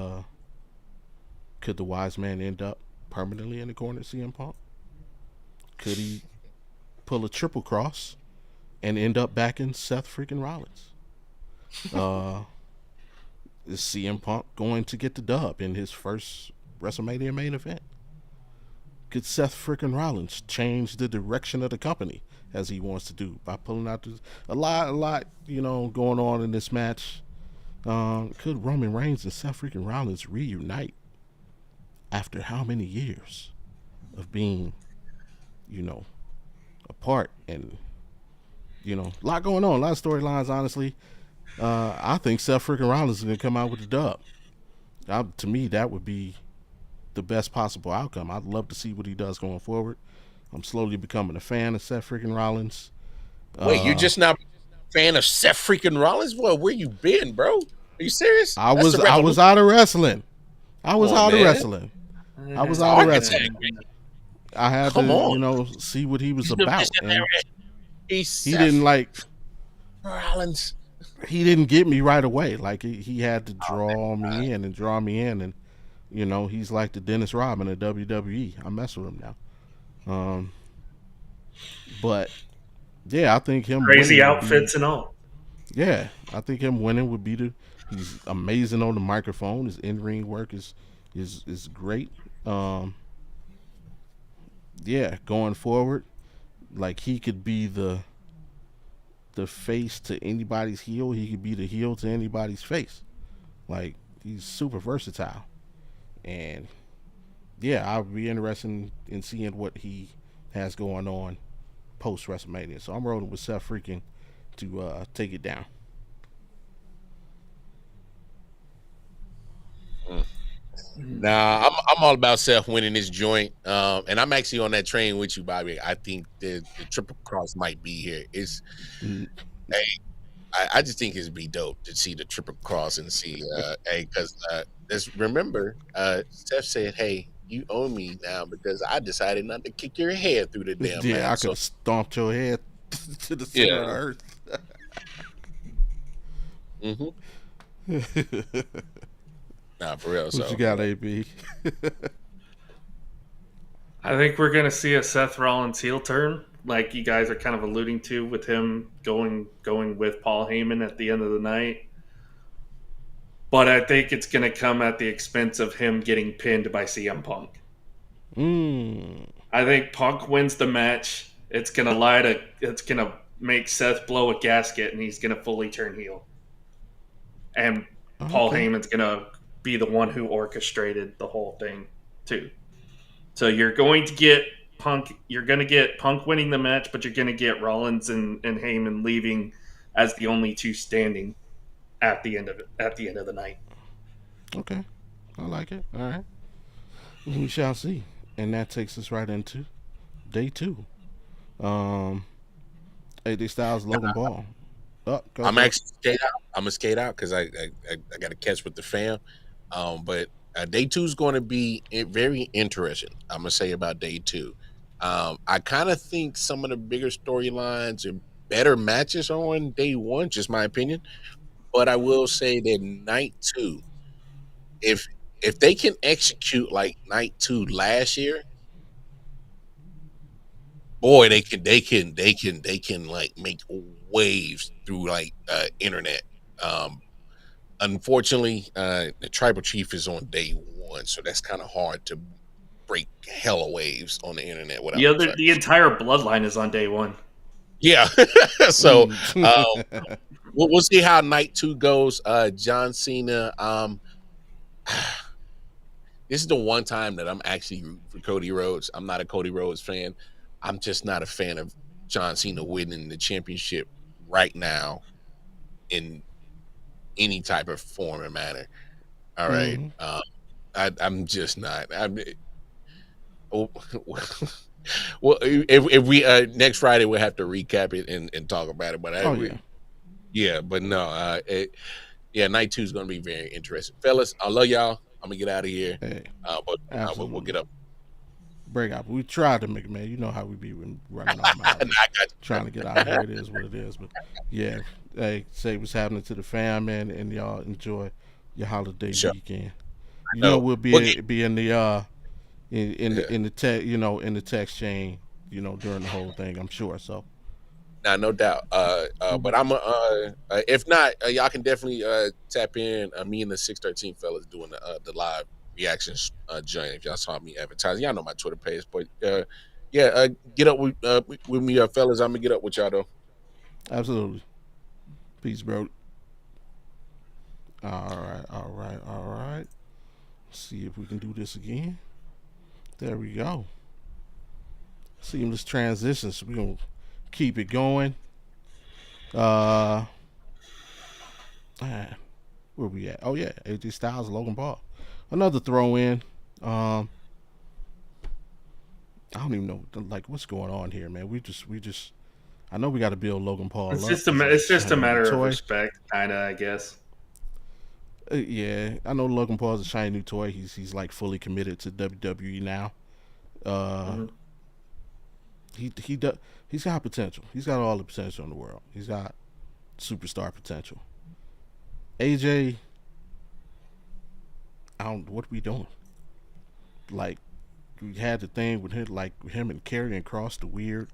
Speaker 1: Could the wise man end up permanently in the corner of CM Punk? Could he pull a triple cross and end up back in Seth freaking Rollins? Uh, is CM Punk going to get the dub in his first WrestleMania main event? Could Seth freaking Rollins change the direction of the company as he wants to do by pulling out a lot, going on in this match? Could Roman Reigns and Seth freaking Rollins reunite after how many years of being, you know, apart and a lot going on, a lot of storylines. Honestly, I think Seth freaking Rollins is gonna come out with the dub. To me, that would be the best possible outcome. I'd love to see what he does going forward. I'm slowly becoming a fan of Seth freaking Rollins.
Speaker 2: Wait, you're just not a fan of Seth freaking Rollins? Well, where you been, bro? Are you serious? That's
Speaker 1: I was out of wrestling. I was out of
Speaker 2: man.
Speaker 1: wrestling. I was out of wrestling. I had
Speaker 2: Come
Speaker 1: to,
Speaker 2: on.
Speaker 1: see what he was about. And
Speaker 2: he
Speaker 1: didn't
Speaker 2: Rollins.
Speaker 1: He didn't get me right away. Like he had to draw me in and draw me in, and he's like the Dennis Rodman of WWE. I mess with him now. But yeah, I think him
Speaker 3: crazy outfits and all.
Speaker 1: Yeah, I think him winning would be he's amazing on the microphone. His in-ring work is great. Yeah, going forward, like he could be the face to anybody's heel. He could be the heel to anybody's face. Like he's super versatile, and yeah, I'll be interested in seeing what he has going on post WrestleMania. So I'm rolling with Seth freaking to take it down.
Speaker 2: Nah, I'm all about Seth winning this joint, and I'm actually on that train with you, Bobby. I think the triple cross might be here. Hey, I just think it'd be dope to see the triple cross and see, hey, because let's remember, Seth said, "Hey, you owe me now because I decided not to kick your head through the damn
Speaker 1: Yeah,
Speaker 2: mat."
Speaker 1: I could have stomped your head to the center of the earth.
Speaker 2: Nah, for real.
Speaker 1: What you got, AB?
Speaker 3: I think we're going to see a Seth Rollins heel turn, like you guys are kind of alluding to, with him going with Paul Heyman at the end of the night. But I think it's going to come at the expense of him getting pinned by CM Punk. I think Punk wins the match. It's going to make Seth blow a gasket, and he's going to fully turn heel. And Paul Heyman's going to be the one who orchestrated the whole thing too. So you're going to get Punk. You're going to get Punk winning the match, but you're going to get Rollins and Heyman leaving as the only two standing at the end of it. At the end of the night.
Speaker 1: Okay, I like it. All right, we shall see. And that takes us right into day 2. AJ Styles, Logan Paul.
Speaker 2: I'm actually skate out. I'm gonna skate out because I got to catch with the fam. But day 2 is going to be very interesting. I'm gonna say about day 2. I kind of think some of the bigger storylines and better matches are on day 1. Just my opinion. But I will say that night 2, if they can execute like night 2 last year, boy, they can like make waves through like internet. Unfortunately, the tribal chief is on day 1, so that's kind of hard to break hella waves on the internet.
Speaker 3: The entire bloodline is on day 1.
Speaker 2: Yeah, so we'll see how night 2 goes. John Cena. This is the one time that I'm actually rooting for Cody Rhodes. I'm not a Cody Rhodes fan. I'm just not a fan of John Cena winning the championship right now in any type of form or manner. All right. I'm just not. Well, if we next Friday we'll have to recap it and talk about it. But but no. Night 2 is going to be very interesting, fellas. I love y'all. I'm gonna get out of here.
Speaker 1: Hey,
Speaker 2: but we'll get up.
Speaker 1: Break out. We tried to make it, man. You know how we be running our mouths. Trying to get out of here. It is what it is. But yeah, hey, say what's happening to the fam, man, and y'all enjoy your holiday weekend. You know
Speaker 2: No,
Speaker 1: we'll
Speaker 2: we'll
Speaker 1: be in the
Speaker 2: get,
Speaker 1: in the tech in the text chain during the whole thing. I'm sure. So
Speaker 2: nah, no doubt. But I'm if not, y'all can definitely tap in. Me and the 613 fellas doing the live reactions joint. If y'all saw me advertising, y'all know my Twitter page. But yeah, get up with me, fellas. I'm gonna get up with y'all though.
Speaker 1: absolutely, peace, bro. All right, all right, all right. See if we can do this again. There we go. Seamless transition. So we're gonna keep it going. Uh, man, where we at? Oh yeah, AJ Styles, Logan Paul. Another throw in. Um, I don't even know like what's going on here, man. We just. I know we got to build Logan Paul up because he's a
Speaker 3: it's just a
Speaker 1: shiny new
Speaker 3: matter of
Speaker 1: toy.
Speaker 3: respect, kind of, I guess.
Speaker 1: Yeah, I know Logan Paul's a shiny new toy. He's like fully committed to WWE now. Uh,
Speaker 3: Hmm.
Speaker 1: he does. He's got potential. He's got all the potential in the world. He's got superstar potential. AJ, I don't. What are we doing? Like we had the thing with him, like him and Karrion Cross, the weird,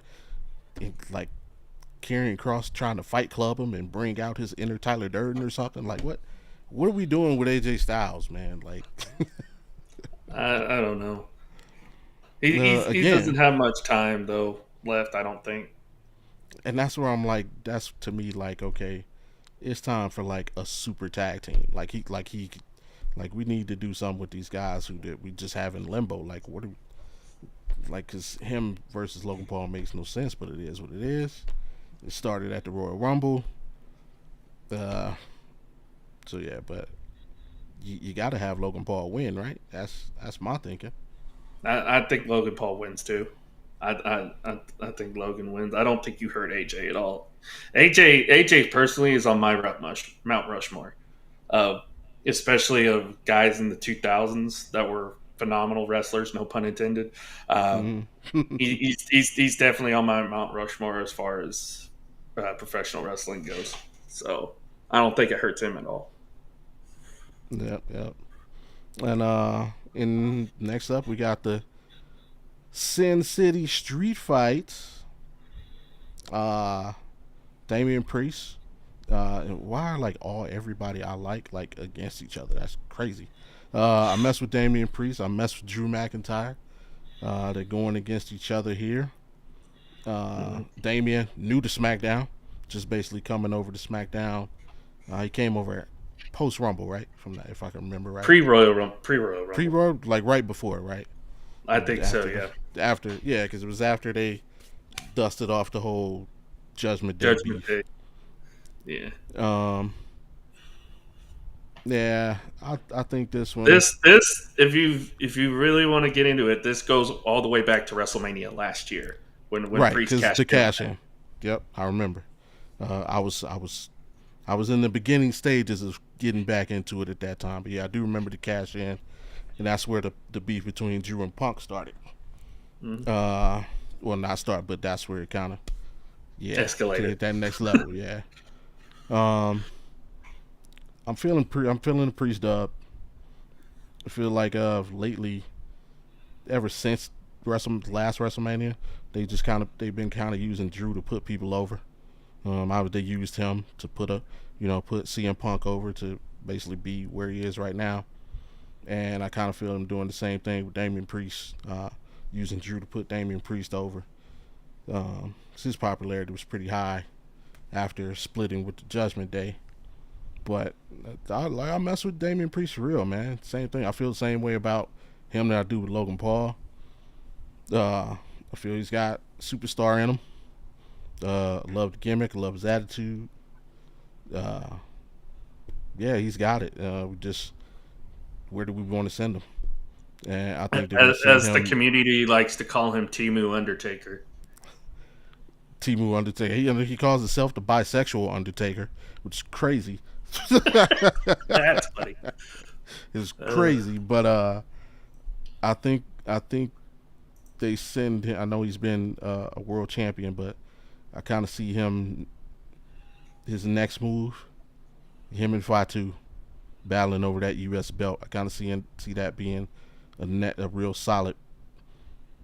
Speaker 1: and like Karrion Cross trying to fight club him and bring out his inner Tyler Durden or something. Like what? What are we doing with AJ Styles, man? Like
Speaker 3: I don't know. He doesn't
Speaker 1: again,
Speaker 3: have much time though left. I don't think.
Speaker 1: and that's where I'm like, that's to me like, okay, it's time for like a super tag team. Like we need to do something with these guys who did we just have in limbo. Like what? Like, cause him versus Logan Paul makes no sense, but it is what it is. It started at the Royal Rumble. Uh, so yeah, but you got to have Logan Paul win, right? That's my thinking.
Speaker 3: I think Logan Paul wins too. I think Logan wins. I don't think you hurt AJ at all. AJ personally is on my Mount Rushmore, uh, especially of guys in the 2000s that were phenomenal wrestlers. No pun intended. Uh,
Speaker 1: Mm-hmm.
Speaker 3: he's definitely on my Mount Rushmore as far as professional wrestling goes. So I don't think it hurts him at all.
Speaker 1: Yep, yep. And in next up we got the Sin City Street Fights. Uh, Damian Priest. And why are like all everybody I like against each other? That's crazy. I mess with Damian Priest. I mess with Drew McIntyre. They're going against each other here.
Speaker 3: Hmm.
Speaker 1: Damian new to SmackDown, just basically coming over to SmackDown. He came over post Rumble, right? From that, if I can remember right.
Speaker 3: Pre Royal
Speaker 1: Pre
Speaker 3: Rumble.
Speaker 1: Rumble, like right before, right?
Speaker 3: I think so.
Speaker 1: After the
Speaker 3: Yeah.
Speaker 1: yeah, because it was after they dusted off the whole Judgment Day
Speaker 3: Judgment
Speaker 1: beef.
Speaker 3: Day. Yeah.
Speaker 1: Um, yeah, I think this one.
Speaker 3: This if you really want to get into it, this goes all the way back to WrestleMania last year when
Speaker 1: Right,
Speaker 3: Priest
Speaker 1: because
Speaker 3: cashed
Speaker 1: the
Speaker 3: in on
Speaker 1: cash
Speaker 3: that.
Speaker 1: in. Yep, I remember. I was in the beginning stages of getting back into it at that time. But yeah, I do remember the cash in, and that's where the beef between Drew and Punk started.
Speaker 3: Mhm.
Speaker 1: Uh, well, not start, but that's where it kind of to
Speaker 3: Escalated.
Speaker 1: hit that next level. Yeah. Um, I'm feeling the Priest dub. I feel like lately, ever since last WrestleMania, they've been kind of using Drew to put people over. They used him to put CM Punk over to basically be where he is right now, and I kind of feel him doing the same thing with Damian Priest, using Drew to put Damian Priest over. His popularity was pretty high after splitting with the Judgment Day, but I mess with Damian Priest for real, man. Same thing. I feel the same way about him that I do with Logan Paul. I feel he's got superstar in him. Love the gimmick, love his attitude. Uh, yeah, he's got it. We just where do we want to send him? And I think they're going to send
Speaker 3: As the
Speaker 1: him
Speaker 3: community likes to call him Timu Undertaker.
Speaker 1: Timu Undertaker. He calls himself the bisexual Undertaker, which is crazy.
Speaker 3: That's funny.
Speaker 1: It's
Speaker 3: Uh,
Speaker 1: crazy, but I think they send him. I know he's been a world champion, but I kind of see him his next move. Him and Fatu battling over that U.S. belt. I kind of see that being a real solid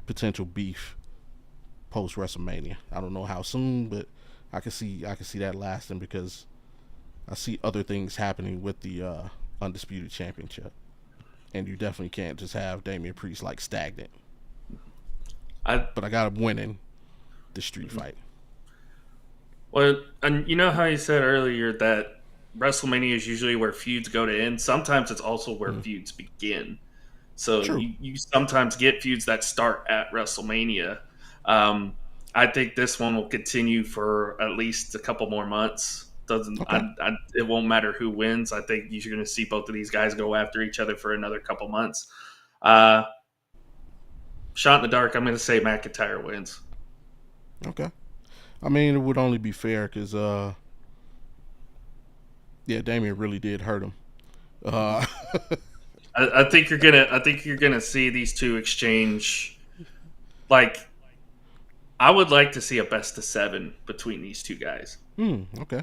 Speaker 1: potential beef post WrestleMania. I don't know how soon, but I can see that lasting because I see other things happening with the undisputed championship, and you definitely can't just have Damian Priest like stagnant.
Speaker 3: I
Speaker 1: But I got him winning the street fight.
Speaker 3: Well, and you know how you said earlier that WrestleMania is usually where feuds go to end. Sometimes it's also where
Speaker 1: Mm.
Speaker 3: feuds begin. So
Speaker 1: True.
Speaker 3: you sometimes get feuds that start at WrestleMania. Um, I think this one will continue for at least a couple more months. Doesn't
Speaker 1: Okay.
Speaker 3: it won't matter who wins. I think you're going to see both of these guys go after each other for another couple months. Uh, Shot in the dark. I'm going to say McIntyre wins.
Speaker 1: Okay. I mean, it would only be fair because, yeah, Damian really did hurt him. Uh,
Speaker 3: I think you're gonna. I think you're gonna see these two exchange. Like, I would like to see a best of 7 between these two guys.
Speaker 1: okay.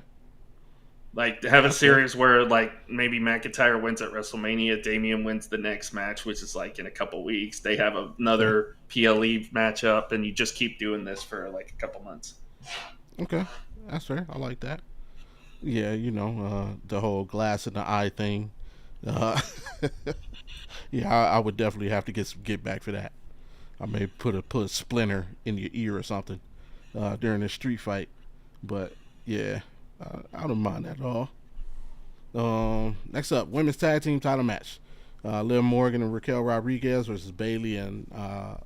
Speaker 3: Like, have a
Speaker 1: That's fair.
Speaker 3: series where, like, maybe McIntyre wins at WrestleMania, Damian wins the next match, which is like in a couple weeks. They have
Speaker 1: Okay.
Speaker 3: another PLE matchup, and you just keep doing this for like a couple months.
Speaker 1: Okay. That's fair. I like that. Yeah, the whole glass in the eye thing. Uh, yeah, I would definitely have to get back for that. I may put a splinter in your ear or something during a street fight. But yeah, I don't mind that at all. Next up, women's tag team title match. Liv Morgan and Raquel Rodriguez versus Bailey and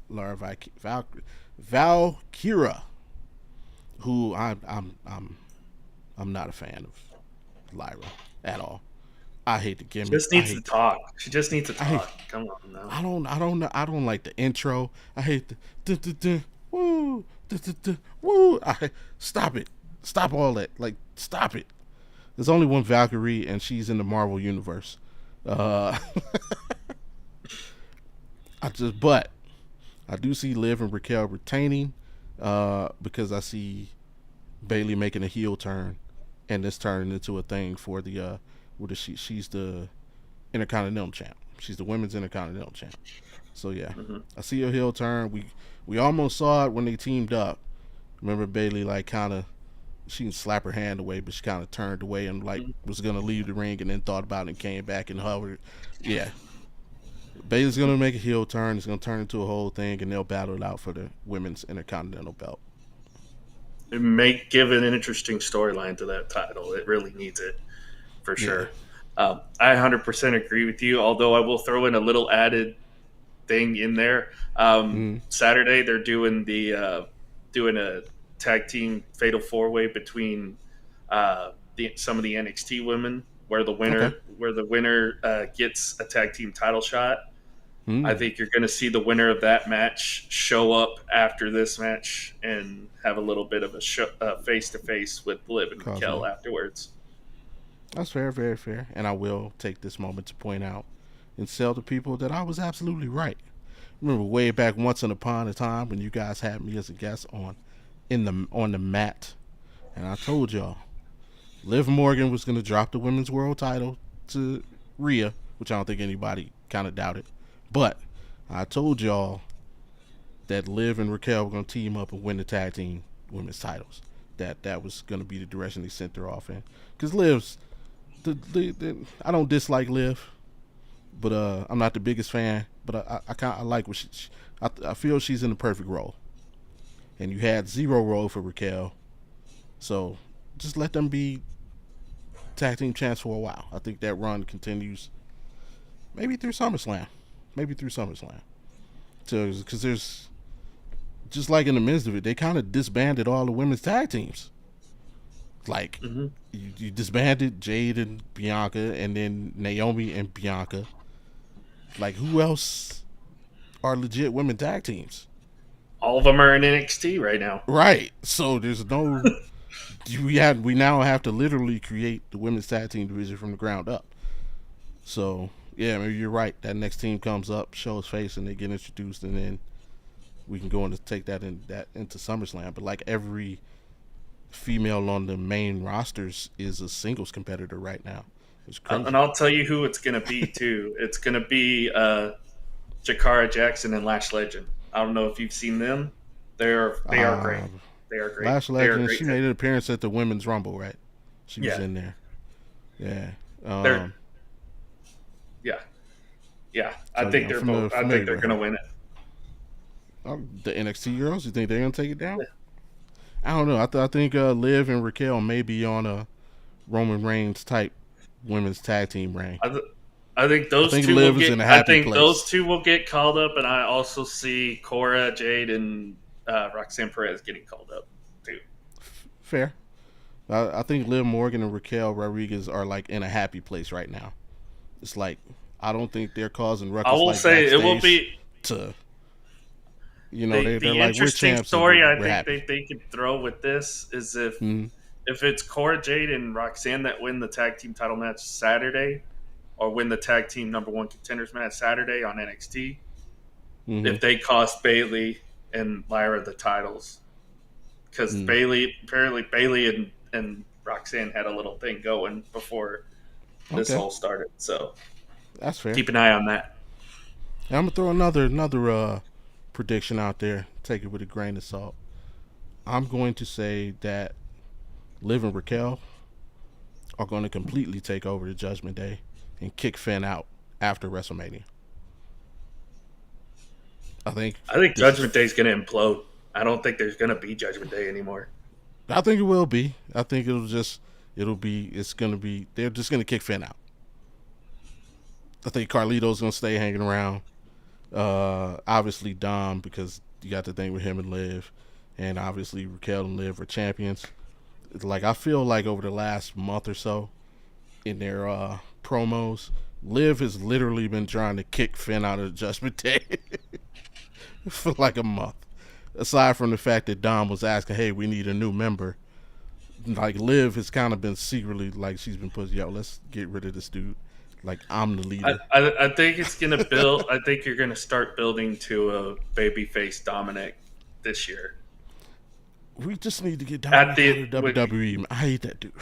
Speaker 1: Laura Valkyra, who I'm not a fan of Lyra at all. I hate the
Speaker 3: She
Speaker 1: gimmick.
Speaker 3: just needs to talk. She just needs to
Speaker 1: I hate
Speaker 3: talk. Come on now.
Speaker 1: I don't like the intro. I hate the dun, dun, dun, woo dun, dun, dun, woo. Stop it. Stop all that. Like stop it. There's only one Valkyrie and she's in the Marvel universe. Uh but I do see Liv and Raquel retaining because I see Bailey making a heel turn and this turning into a thing for the what is she's the Intercontinental champ. She's the women's Intercontinental champ. So yeah,
Speaker 3: Hmm.
Speaker 1: I see a heel turn. We almost saw it when they teamed up. Remember Bailey like kind of she can slap her hand away, but she kind of turned away and like was gonna leave the ring and then thought about it and came back and hovered. Yeah, Bailey's gonna make a heel turn. It's gonna turn into a whole thing, and they'll battle it out for the women's Intercontinental belt.
Speaker 3: It may give an interesting storyline to that title. It really needs it for
Speaker 1: Yeah.
Speaker 3: sure. I 100% agree with you. Although I will throw in a little added thing in there.
Speaker 1: Mm.
Speaker 3: Saturday they're doing a tag team fatal 4-way between some of the NXT women, where
Speaker 1: Okay.
Speaker 3: the winner gets a tag team title shot. I
Speaker 1: Mm.
Speaker 3: think you're going to see the winner of that match show up after this match and have a little bit of a face to face with Liv and Raquel
Speaker 1: Causeway.
Speaker 3: afterwards.
Speaker 1: That's fair, very fair. And I will take this moment to point out and tell the people that I was absolutely right. Remember way back once upon a time when you guys had me as a guest on the mat, and I told y'all Liv Morgan was gonna drop the women's world title to Rhea, which I don't think anybody kind of doubted. But I told y'all that Liv and Raquel were gonna team up and win the tag team women's titles. That was gonna be the direction they sent her off in. Because Liv's I don't dislike Liv, but I'm not the biggest fan. But I like what I feel she's in the perfect role. And you had zero role for Raquel, so just let them be tag team champs for a while. I think that run continues maybe through SummerSlam, because there's just like in the midst of it, they kind of disbanded all the women's tag teams. Like
Speaker 3: Hmm.
Speaker 1: you disbanded Jade and Bianca, and then Naomi and Bianca. Like who else are legit women tag teams?
Speaker 3: All of them are in NXT right now.
Speaker 1: Right. So there's no we now have to literally create the women's tag team division from the ground up. So yeah, maybe you're right. That next team comes up, shows face, and they get introduced, and then we can go and take that into SummerSlam. But like every female on the main rosters is a singles competitor right now. It's
Speaker 3: And
Speaker 1: crazy.
Speaker 3: I'll tell you who it's going to be too. It's going to be Jakara Jackson and Lash Legend. I don't know if you've seen them. They are great.
Speaker 1: Uh,
Speaker 3: They are great.
Speaker 1: Lash
Speaker 3: They are
Speaker 1: Legend,
Speaker 3: great.
Speaker 1: she made an appearance at the Women's Rumble, right? She was
Speaker 3: Yeah,
Speaker 1: in there. Yeah.
Speaker 3: they're yeah yeah. I
Speaker 1: So
Speaker 3: think
Speaker 1: yeah, I'm
Speaker 3: they're both. I think
Speaker 1: familiar
Speaker 3: they're
Speaker 1: with
Speaker 3: going to
Speaker 1: her.
Speaker 3: win it.
Speaker 1: The NXT girls, you think they're gonna take it down? I don't know. I think Liv and Raquel may be on a Roman Reigns type women's tag team reign.
Speaker 3: I, th- I think
Speaker 1: I
Speaker 3: those
Speaker 1: think
Speaker 3: two will
Speaker 1: Liv is
Speaker 3: get.
Speaker 1: in a
Speaker 3: I
Speaker 1: happy
Speaker 3: think those
Speaker 1: place.
Speaker 3: two will get called up, and I also see Cora Jade and Roxanne Perez getting called up too.
Speaker 1: Fair. I think Liv Morgan and Raquel Rodriguez are like in a happy place right now. It's like I don't think they're causing
Speaker 3: I
Speaker 1: ruckus
Speaker 3: will
Speaker 1: like
Speaker 3: say it will
Speaker 1: backstage.
Speaker 3: be
Speaker 1: To they're
Speaker 3: the
Speaker 1: like we're
Speaker 3: interesting
Speaker 1: champs and
Speaker 3: story. I
Speaker 1: we're
Speaker 3: think
Speaker 1: happy.
Speaker 3: they could throw with this is
Speaker 1: Mm-hmm.
Speaker 3: if it's Cora Jade and Roxanne that win the tag team title match Saturday, or win the tag team number one contenders match Saturday on NXT,
Speaker 1: Mm-hmm.
Speaker 3: if they cost Bailey and Lyra the titles, because
Speaker 1: Mm.
Speaker 3: Bailey apparently Bailey and Roxanne had a little thing going before this
Speaker 1: Okay,
Speaker 3: all started. So
Speaker 1: that's fair.
Speaker 3: keep an eye on that.
Speaker 1: And I'm gonna throw another prediction out there. Take it with a grain of salt. I'm going to say that Liv and Raquel are going to completely take over the Judgment Day and kick Finn out after WrestleMania. I think
Speaker 3: I think
Speaker 1: this
Speaker 3: Judgment
Speaker 1: is.
Speaker 3: Day is going to implode. I don't think there's going to be Judgment Day anymore.
Speaker 1: I think it will be. I think it'll be. It's going to be. They're just going to kick Finn out. I think Carlito's going to stay hanging around. Obviously Dom because you got the thing with him and Liv, and obviously Raquel and Liv are champions. Like I feel like over the last month or so, in their promos, Liv has literally been trying to kick Finn out of the Judgment Day for like a month. Aside from the fact that Dom was asking, "Hey, we need a new member," like Liv has kind of been secretly like she's been pushing, "Yo, let's get rid of this dude. Like I'm the
Speaker 3: I,
Speaker 1: leader."
Speaker 3: I, I think it's going to build. I think you're going to start building to a babyface Dominic this year.
Speaker 1: We just need to get
Speaker 3: At
Speaker 1: Dominic out
Speaker 3: the
Speaker 1: of
Speaker 3: with,
Speaker 1: WWE. I hate that dude.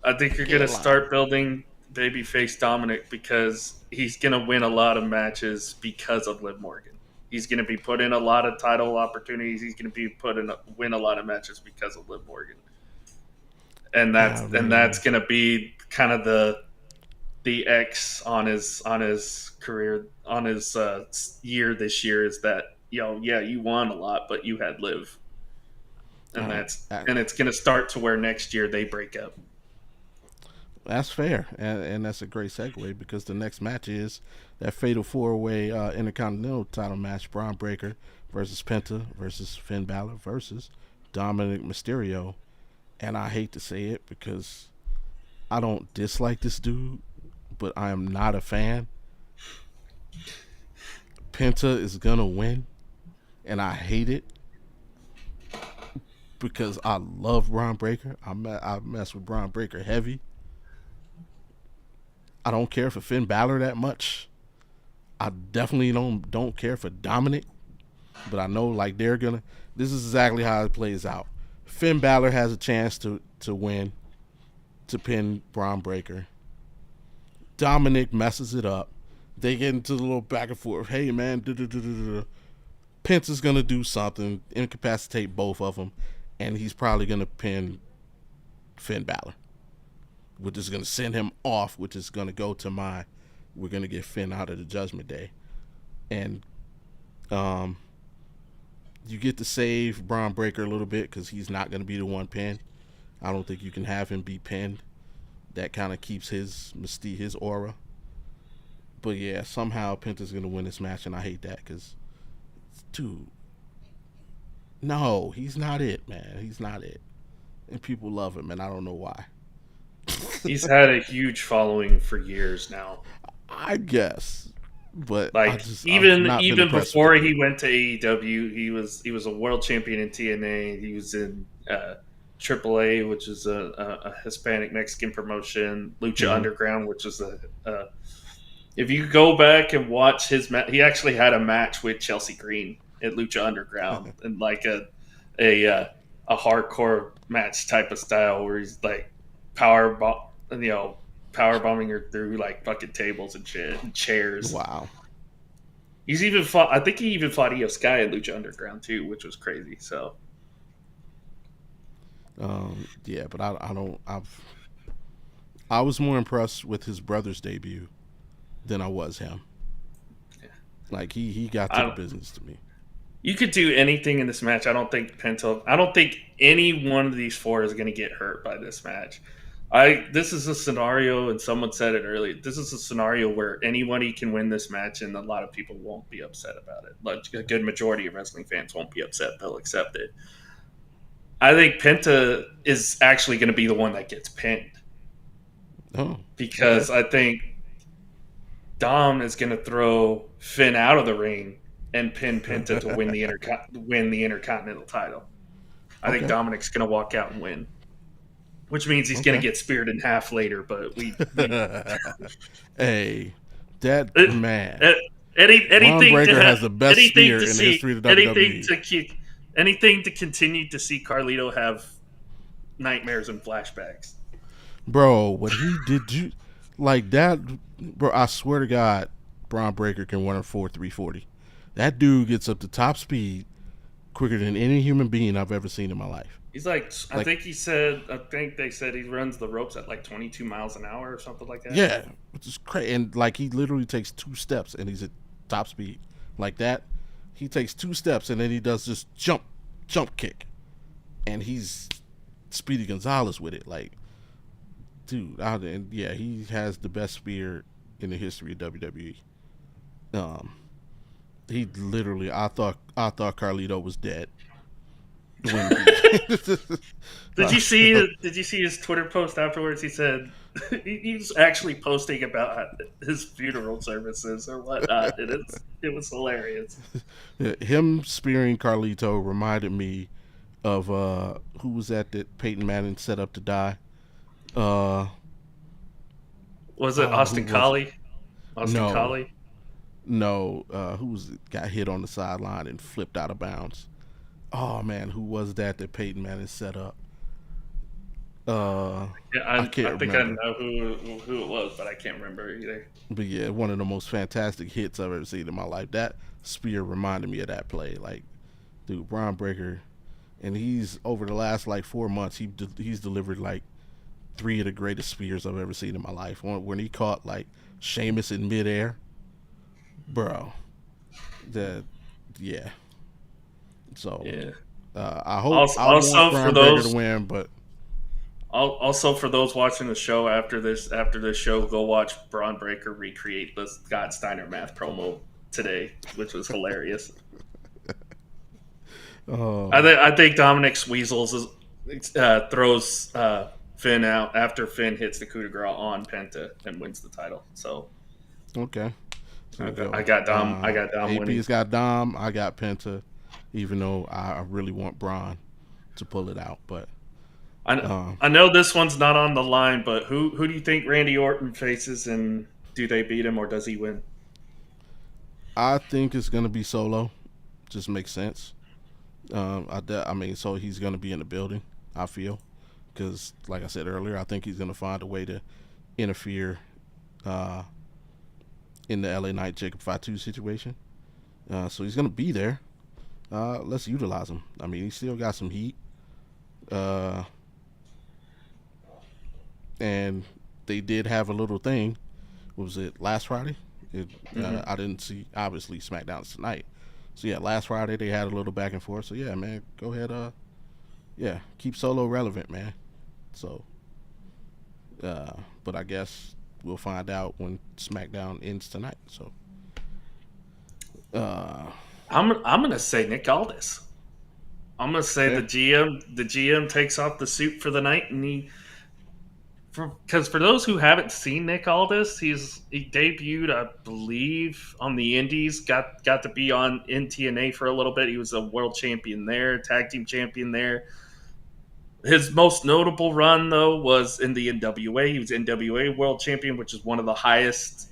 Speaker 3: I think you're going to
Speaker 1: Can't lie.
Speaker 3: start building babyface Dominic because he's going to win a lot of matches because of Liv Morgan. He's going to be put in a lot of title opportunities. He's going to be win a lot of matches because of Liv Morgan, and
Speaker 1: I
Speaker 3: that's
Speaker 1: mean,
Speaker 3: going to be kind of the X on his career on his year this year is that yeah you won a lot but you had Liv, and
Speaker 1: I, I,
Speaker 3: it's going to start to where next year they break up.
Speaker 1: that's fair, and that's a great segue because the next match is that fatal four-way Intercontinental title match: Braun Breaker versus Penta versus Finn Balor versus Dominic Mysterio. And I hate to say it because I don't dislike this dude, but I am not a fan. Penta is gonna win, and I hate it because I love Braun Breaker. I mess with Braun Breaker heavy. I don't care for Finn Balor that much. I definitely don't care for Dominic, but I know like they're gonna. This is exactly how it plays out. Finn Balor has a chance to win, to pin Braun Breaker. Dominic messes it up. They get into a little back and forth. Hey man, Penta's gonna do something, incapacitate both of them, and he's probably gonna pin Finn Balor, which is gonna send him off. Which is gonna go to my. We're gonna get Finn out of the Judgment Day, and um, you get to save Braun Breaker a little bit because he's not gonna be the one pinned. I don't think you can have him be pinned. That kind of keeps his mystique, his aura. But yeah, somehow Penta's gonna win this match, and I hate that because, dude, no, he's not it, man. He's not it, and people love him, and I don't know why.
Speaker 3: He's had a huge following for years now.
Speaker 1: I guess, but
Speaker 3: Like
Speaker 1: I've
Speaker 3: even
Speaker 1: not been
Speaker 3: even
Speaker 1: impressed with
Speaker 3: before
Speaker 1: the
Speaker 3: he
Speaker 1: dude.
Speaker 3: went to AEW, he was a world champion in TNA. He was in AAA, which is a Hispanic Mexican promotion. Lucha
Speaker 1: Mm-hmm.
Speaker 3: Underground, which is a if you go back and watch his match, he actually had a match with Chelsea Green at Lucha Underground, and like a a hardcore match type of style where he's like power, power bombing her through like fucking tables and shit and chairs.
Speaker 1: Wow.
Speaker 3: He's even fought. I think he even fought Io Sky in Lucha Underground too, which was crazy. So
Speaker 1: Yeah, but I was more impressed with his brother's debut than I was him.
Speaker 3: yeah.
Speaker 1: Like he got to the business to me.
Speaker 3: You could do anything in this match. I don't think I don't think any one of these four is going to get hurt by this match. This is a scenario, and someone said it earlier. This is a scenario where anybody can win this match, and a lot of people won't be upset about it. Like a good majority of wrestling fans won't be upset; they'll accept it. I think Penta is actually going to be the one that gets pinned.
Speaker 1: Oh,
Speaker 3: because
Speaker 1: okay.
Speaker 3: I think Dom is going to throw Finn out of the ring and pin Penta to win the Intercontinental title. I think
Speaker 1: Okay.
Speaker 3: Dominic's going to walk out and win, which means he's going to
Speaker 1: Okay.
Speaker 3: get speared in half later. But
Speaker 1: Hey, that
Speaker 3: it,
Speaker 1: man.
Speaker 3: it,
Speaker 1: Braun
Speaker 3: anything
Speaker 1: Breaker
Speaker 3: to
Speaker 1: has the best
Speaker 3: anything
Speaker 1: spear
Speaker 3: to
Speaker 1: in the
Speaker 3: see
Speaker 1: history of the
Speaker 3: anything
Speaker 1: WWE.
Speaker 3: to keep anything to continue to see Carlito have nightmares and flashbacks.
Speaker 1: Bro, what he did you like that bro, I swear to God, Braun Breaker can run a 4.340. That dude gets up to top speed quicker than any human being I've ever seen in my life.
Speaker 3: He's like,
Speaker 1: Like,
Speaker 3: I think they said he runs the ropes at like 22 miles an hour or something like that.
Speaker 1: yeah, which is crazy. And like he literally takes 2 steps and he's at top speed. Like that, he takes 2 steps and then he does this jump kick, and he's Speedy Gonzalez with it. Like, dude, and yeah, he has the best spear in the history of WWE. Um, he literally, I thought Carlito was dead when
Speaker 3: Did you see? Did you see his Twitter post afterwards? He said he's actually posting about his funeral services or whatnot. It was hilarious.
Speaker 1: him spearing Carlito reminded me of who was that Peyton Manning set up to die. Uh,
Speaker 3: Was it
Speaker 1: who
Speaker 3: Austin
Speaker 1: was it?
Speaker 3: Collie? Austin
Speaker 1: No,
Speaker 3: Collie?
Speaker 1: no. Who was it? Got hit on the sideline and flipped out of bounds. Oh man, who was that Peyton Manning set up?
Speaker 3: Yeah,
Speaker 1: I
Speaker 3: I
Speaker 1: can't
Speaker 3: think I
Speaker 1: remember.
Speaker 3: know who it was, but I can't remember either.
Speaker 1: But yeah, one of the most fantastic hits I've ever seen in my life. That spear reminded me of that play. Like, dude, Braun Breaker, and he's over the last like 4 months, he's delivered like three of the greatest spears I've ever seen in my life. When he caught like Sheamus in midair, bro. That, yeah. So
Speaker 3: Yeah.
Speaker 1: I want
Speaker 3: Also for
Speaker 1: Braun Breaker to
Speaker 3: those
Speaker 1: win, but
Speaker 3: Also, for those watching the show after this show, go watch Braun Breaker recreate the Scott Steiner math promo today, which was hilarious.
Speaker 1: uh,
Speaker 3: I think Dominic's Weasels throws Finn out after Finn hits the coup de grace on Penta and wins the title. So
Speaker 1: okay. There we go.
Speaker 3: I got Dom. I got Dom winning.
Speaker 1: AP's got Dom. I got Penta. Even though I really want Braun to pull it out, but uh,
Speaker 3: I know this one's not on the line, but who do you think Randy Orton faces, and do they beat him or does he win?
Speaker 1: I think it's gonna be Solo. Just makes sense. I mean, so he's gonna be in the building. I feel because, like I said earlier, I think he's gonna find a way to interfere uh, in the LA Knight Jacob Fatu situation. So he's gonna be there. Let's utilize him. I mean, he still got some heat. Uh, and they did have a little thing. What was it, last Friday?
Speaker 3: Mm-hmm.
Speaker 1: I didn't see, obviously, SmackDown's tonight. So yeah, last Friday they had a little back and forth. So yeah, man, go ahead. Yeah, keep Solo relevant, man. So, but I guess we'll find out when SmackDown ends tonight. So, uh,
Speaker 3: I'm gonna say Nick Aldis. I'm gonna say
Speaker 1: okay.
Speaker 3: the GM takes off the suit for the night, and because for those who haven't seen Nick Aldis, he debuted, I believe, on the Indies. Got to be on NTNA for a little bit. He was a world champion there, tag team champion there. His most notable run though was in the NWA. He was NWA world champion, which is one of the highest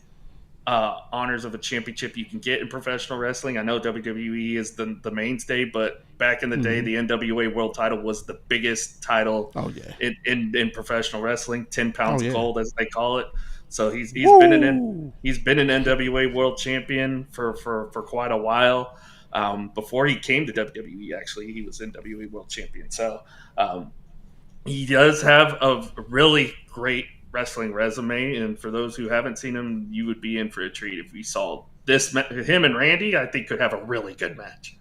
Speaker 3: honors of a championship you can get in professional wrestling. I know WWE is the mainstay, but back in the day, the NWA World Title was the biggest title
Speaker 1: Oh yeah.
Speaker 3: in professional wrestling. 10
Speaker 1: Oh
Speaker 3: pounds of
Speaker 1: yeah.
Speaker 3: gold, as they call it. So he's
Speaker 1: Woo!
Speaker 3: been an NWA World Champion for quite a while. Before he came to WWE, actually, he was NWA World Champion. So he does have a really great wrestling resume, and for those who haven't seen him, you would be in for a treat if we saw this. Him and Randy, I think, could have a really good match.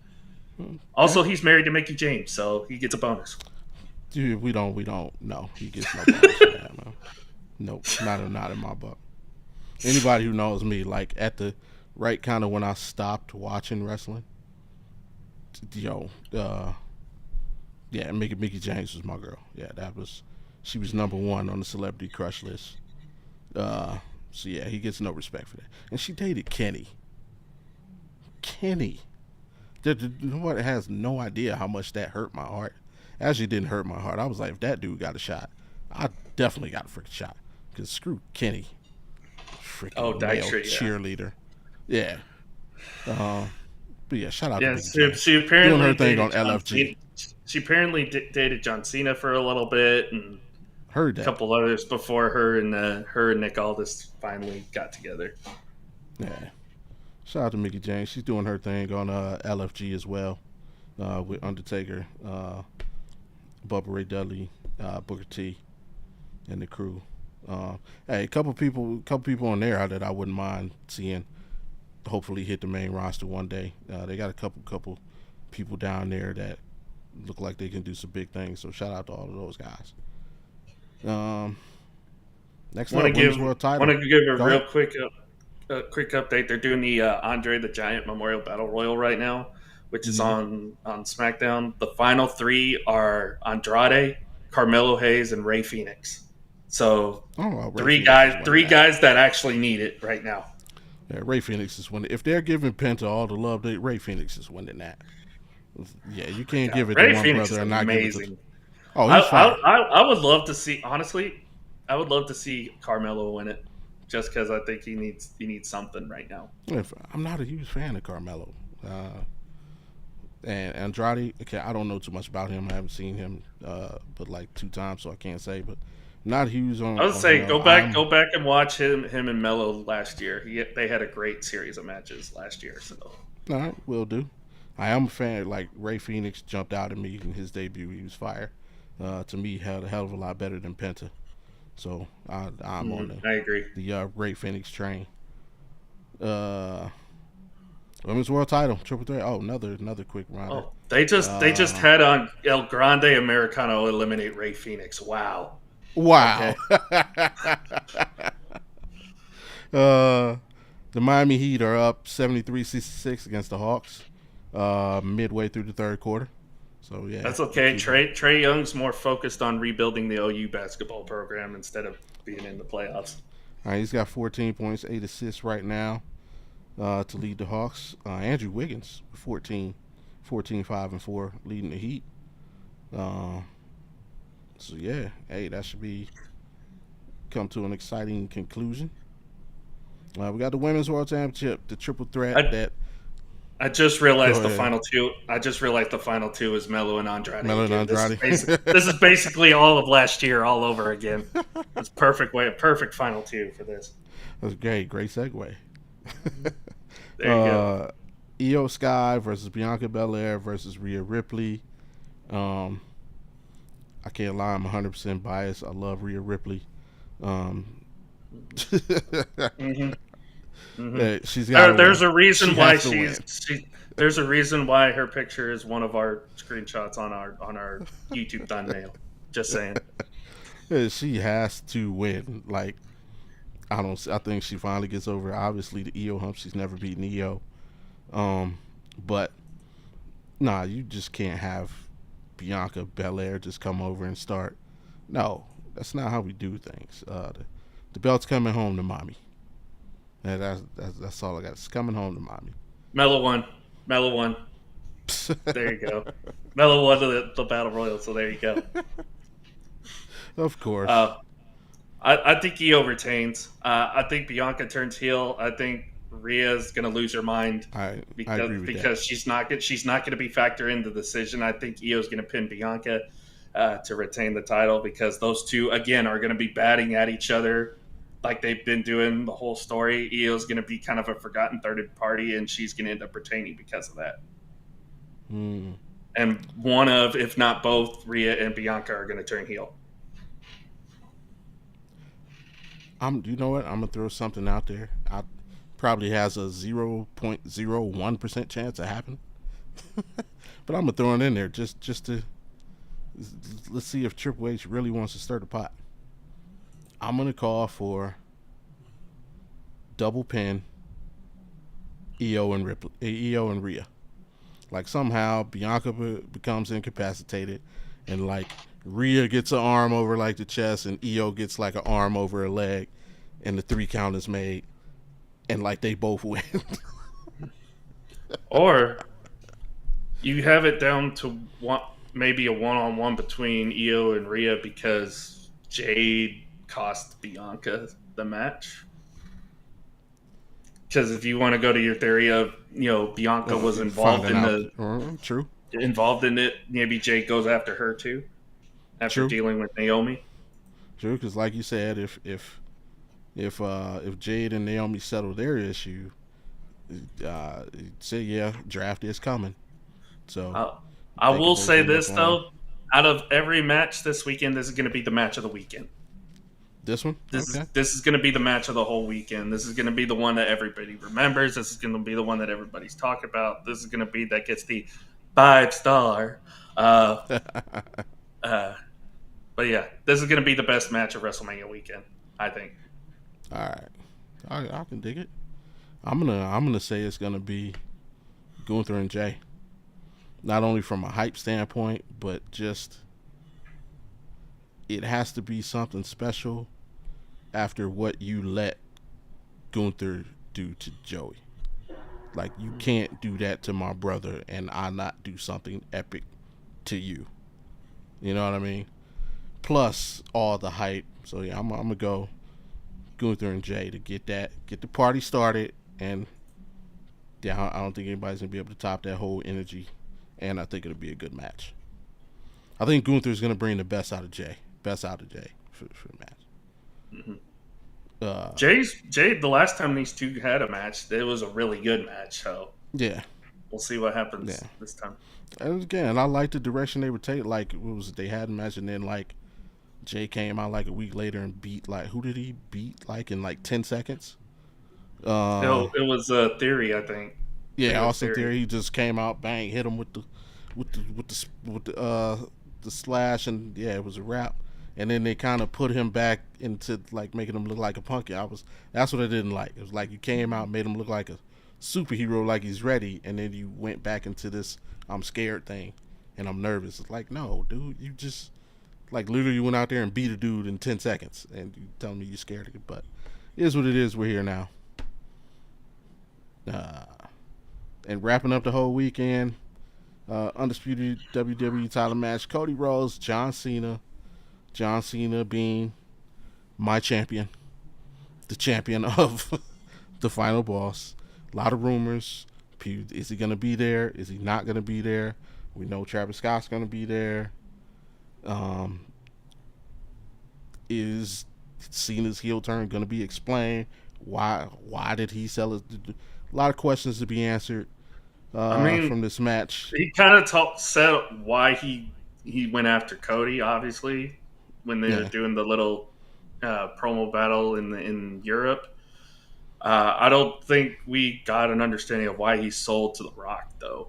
Speaker 3: Also, he's married to Mickey James, so he gets a bonus.
Speaker 1: Dude, we don't. No, he gets no bonus for that, man. Nope, not in my book. Anybody who knows me, like at the right kind of when I stopped watching wrestling, yo, yeah, Mickey James was my girl. Yeah, she was number one on the celebrity crush list. So yeah, he gets no respect for that. And she dated Kenny. Kenny, what has no idea how much that hurt my heart. Actually, didn't hurt my heart. I was like, if that dude got a shot, I definitely got a freaking shot. Cause screw Kenny, freaking male cheerleader. Yeah. But yeah, shout out to Mickey James.
Speaker 3: She apparently
Speaker 1: doing her thing on LFG.
Speaker 3: She apparently dated John Cena for a little bit, and
Speaker 1: heard that.
Speaker 3: A couple others before her and Nick Aldis finally got together.
Speaker 1: Yeah. Shout out to Mickey James. She's doing her thing on LFG as well, with Undertaker, Bubba Ray Dudley, Booker T, and the crew. Hey, a couple people on there that I wouldn't mind seeing. Hopefully, hit the main roster one day. They got a couple people down there that look like they can do some big things. So shout out to all of those guys. Next up, Women's World Title.
Speaker 3: Want to give a real quick update. They're doing the Andre the Giant Memorial Battle Royal right now, which is on SmackDown. The final three are Andrade, Carmelo Hayes, and Rey Fenix. So three guys that actually need it right now.
Speaker 1: Yeah, Rey Fenix is winning. If they're giving Penta all the love, Rey Fenix is winning that. Yeah, you can't give it to one
Speaker 3: Fenix
Speaker 1: brother and not
Speaker 3: amazing.
Speaker 1: give it to... Oh, he's fine.
Speaker 3: I would love to see, honestly, I would love to see Carmelo win it, just because I think he needs something right now.
Speaker 1: I'm not a huge fan of Carmelo. And Andrade, okay, I don't know too much about him. I haven't seen him but like 2 times, so I can't say, but not huge on...
Speaker 3: I would say go back and watch him and Melo last year. They had a great series of matches last year. So
Speaker 1: all right, will do. I am a fan. Like Rey Fenix jumped out at me in his debut. He was fire. To me, held a hell of a lot better than Penta. So I'm on
Speaker 3: I agree.
Speaker 1: The Rey Fenix train. Women's World Title, Triple Threat. Oh, another quick round.
Speaker 3: Oh, they just had on El Grande Americano eliminate Rey Fenix. Wow.
Speaker 1: Okay. The Miami Heat are up 73-66 against the Hawks midway through the third quarter. So yeah,
Speaker 3: that's okay. Trae Young's more focused on rebuilding the OU basketball program instead of being in the playoffs.
Speaker 1: All right, he's got 14 points, 8 assists right now to lead the Hawks. Andrew Wiggins, 14, 5 and 4, leading the Heat. So yeah, hey, that should come to an exciting conclusion. We got the Women's World Championship, the Triple Threat.
Speaker 3: I just realized the final two. I just realized the final two is Melo and Andrade. This is basically all of last year, all over again. It's perfect final two for this.
Speaker 1: That's great segue.
Speaker 3: There you go.
Speaker 1: Io Sky versus Bianca Belair versus Rhea Ripley. I can't lie, I'm 100% biased. I love Rhea Ripley. She's got.
Speaker 3: There's a reason why there's a reason why her picture is one of our screenshots on our YouTube thumbnail. Just saying.
Speaker 1: She has to win. Like, I think she finally gets over obviously the Io hump. She's never beaten Io. But nah, you just can't have Bianca Belair just come over and start. No, that's not how we do things. The belt's coming home to mommy. And that's all I got. It's coming home to mommy.
Speaker 3: Melo won. There you go. Melo won the Battle Royal, so there you go.
Speaker 1: Of course.
Speaker 3: I think Io retains. I think Bianca turns heel. I think Rhea's going to lose her mind
Speaker 1: I agree with that.
Speaker 3: she's not going to be factored into the decision. I think Io's going to pin Bianca to retain the title because those two again are going to be batting at each other like they've been doing the whole story. Io's going to be kind of a forgotten third party, and she's going to end up retaining because of that.
Speaker 1: Hmm.
Speaker 3: And one of, if not both, Rhea and Bianca are going to turn heel.
Speaker 1: You know what? I'm gonna throw something out there. I probably has a 0.01% chance of happening, but I'm gonna throw it in there just to let's see if Triple H really wants to stir the pot. I'm gonna call for double pin Io and Rhea. Like somehow Bianca becomes incapacitated, and like Rhea gets an arm over like the chest, and Io gets like an arm over her leg, and the 3 count is made, and like they both win.
Speaker 3: Or you have it down to one, maybe a one-on-one between Io and Rhea because Jade cost Bianca the match. Because if you want to go to your theory of Bianca was involved in
Speaker 1: True.
Speaker 3: it, maybe Jade goes after her too after
Speaker 1: True.
Speaker 3: dealing with Naomi.
Speaker 1: True, because like you said, if Jade and Naomi settle their issue, say yeah, draft is coming. So
Speaker 3: I
Speaker 1: they could
Speaker 3: will
Speaker 1: both
Speaker 3: say
Speaker 1: end up
Speaker 3: this
Speaker 1: on
Speaker 3: though: out of every match this weekend, this is going to be the match of the weekend.
Speaker 1: this one. Okay.
Speaker 3: This is going to be the match of the whole weekend. This is going to be the one that everybody remembers. This is going to be the one that everybody's talking about. This is going to be that gets the 5-star. Uh, but yeah, this is going to be the best match of WrestleMania weekend, I think.
Speaker 1: All right, I can dig it. I'm gonna say it's gonna be Gunther and Jay. Not only from a hype standpoint, but just it has to be something special after what you let Gunther do to Joey. Like you can't do that to my brother and I not do something epic to you. You know what I mean? Plus all the hype. So yeah, I'm gonna go Gunther and Jay to get the party started, and yeah, I don't think anybody's gonna be able to top that whole energy, and I think it'll be a good match. I think Gunther's gonna bring the best out of Jay, for the match.
Speaker 3: Mm-hmm.
Speaker 1: Uh,
Speaker 3: Jade, the last time these two had a match, it was a really good match. So
Speaker 1: yeah,
Speaker 3: we'll see what happens
Speaker 1: yeah.
Speaker 3: this time.
Speaker 1: And again, I like the direction they would take. Like, what was it? They had a match, and then like Jay came out like a week later and beat like who did he beat like in like 10 seconds?
Speaker 3: It was a Theory, I think.
Speaker 1: Yeah, Austin Theory. He just came out, bang, hit him with the slash, and yeah, it was a wrap. And then they kind of put him back into like making him look like a punk. That's what I didn't like. It was like you came out, made him look like a superhero, like he's ready, and then you went back into this I'm scared thing, and I'm nervous. It's like no, dude, you just like literally went out there and beat a dude in 10 seconds, and you telling me you're scared of it. But it is what it is. We're here now. Uh, and wrapping up the whole weekend, undisputed WWE title match: Cody Rhodes, John Cena. John Cena being my champion, the champion of the final boss. A lot of rumors. Is he going to be there? Is he not going to be there? We know Travis Scott's going to be there. Is Cena's heel turn going to be explained? Why did he sell it? A lot of questions to be answered from this match.
Speaker 3: He kind of said why he went after Cody, obviously, when they were doing the little promo battle in Europe. I don't think we got an understanding of why he sold to The Rock, though.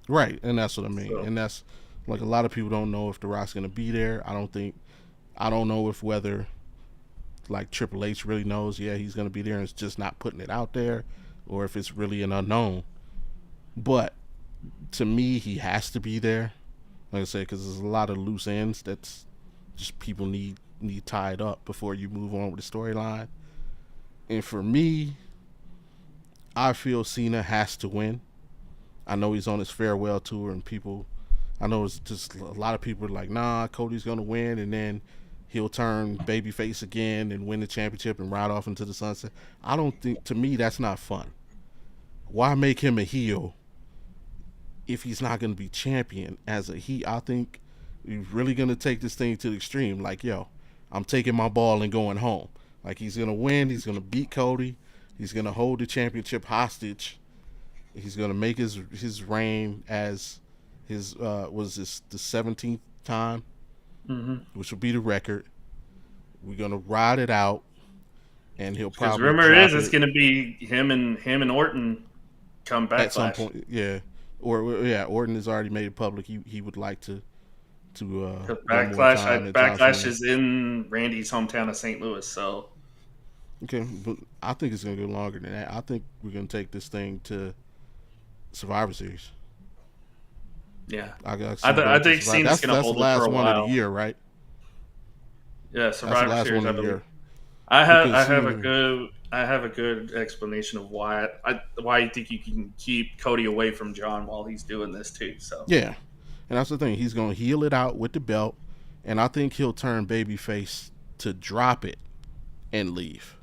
Speaker 1: Right, and that's what I mean. So. And that's like a lot of people don't know if The Rock's going to be there. I don't know if whether like Triple H really knows, yeah, he's going to be there and is just not putting it out there, or if it's really an unknown. But to me, he has to be there. Like I said, because there's a lot of loose ends that's just people need tied up before you move on with the storyline. And for me, I feel Cena has to win. I know he's on his farewell tour, and I know it's just a lot of people are like, nah, Cody's going to win. And then he'll turn babyface again and win the championship and ride off into the sunset. I don't think, to me, that's not fun. Why make him a heel if he's not going to be champion as a heel? I think he's really going to take this thing to the extreme. Like, yo, I'm taking my ball and going home. Like, he's going to win. He's going to beat Cody. He's going to hold the championship hostage. He's going to make his reign as his, was this the 17th time, which will be the record. We're going to ride it out, and he'll
Speaker 3: Because
Speaker 1: probably
Speaker 3: rumor
Speaker 1: drop
Speaker 3: is it's going to be him and Orton come back
Speaker 1: at some point. Yeah. Orton has already made it public. He would like to
Speaker 3: Backlash is in Randy's hometown of St. Louis, so
Speaker 1: okay, but I think it's gonna go longer than that. I think we're gonna take this thing to Survivor Series.
Speaker 3: Yeah,
Speaker 1: I
Speaker 3: think Cena's gonna hold it for a while. That's the last one of
Speaker 1: the year, right?
Speaker 3: Yeah, Survivor Series.
Speaker 1: One of the year.
Speaker 3: I have a good explanation of why I think you can keep Cody away from John while he's doing this too. So
Speaker 1: yeah, and that's the thing. He's gonna heel it out with the belt, and I think he'll turn babyface to drop it and leave.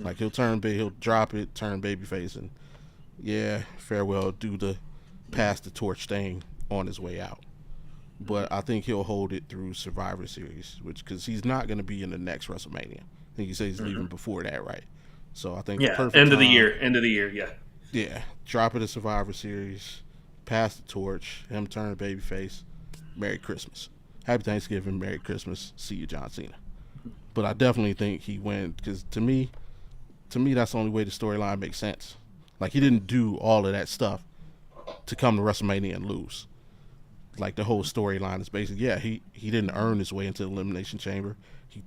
Speaker 1: Like he'll drop it, turn babyface, and farewell. Do the pass the torch thing on his way out. But I think he'll hold it through Survivor Series, because he's not going to be in the next WrestleMania. I think he says he's leaving before that, right? So I think
Speaker 3: end of the year,
Speaker 1: yeah. Drop it at Survivor Series, pass the torch, him turn babyface. Merry Christmas, Happy Thanksgiving, Merry Christmas. See you, John Cena. But I definitely think he wins, because to me, that's the only way the storyline makes sense. Like, he didn't do all of that stuff to come to WrestleMania and lose. Like, the whole storyline is basically, he didn't earn his way into the Elimination Chamber. He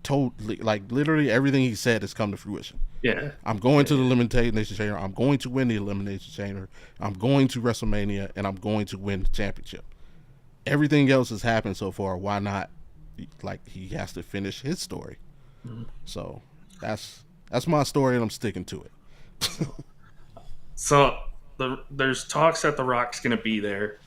Speaker 1: literally everything he said has come to fruition.
Speaker 3: Yeah.
Speaker 1: I'm going to the Elimination Chamber. I'm going to win the Elimination Chamber. I'm going to WrestleMania, and I'm going to win the championship. Everything else has happened so far. Why not? Like, he has to finish his story. So that's my story, and I'm sticking to it.
Speaker 3: So there's talks that The Rock's going to be there.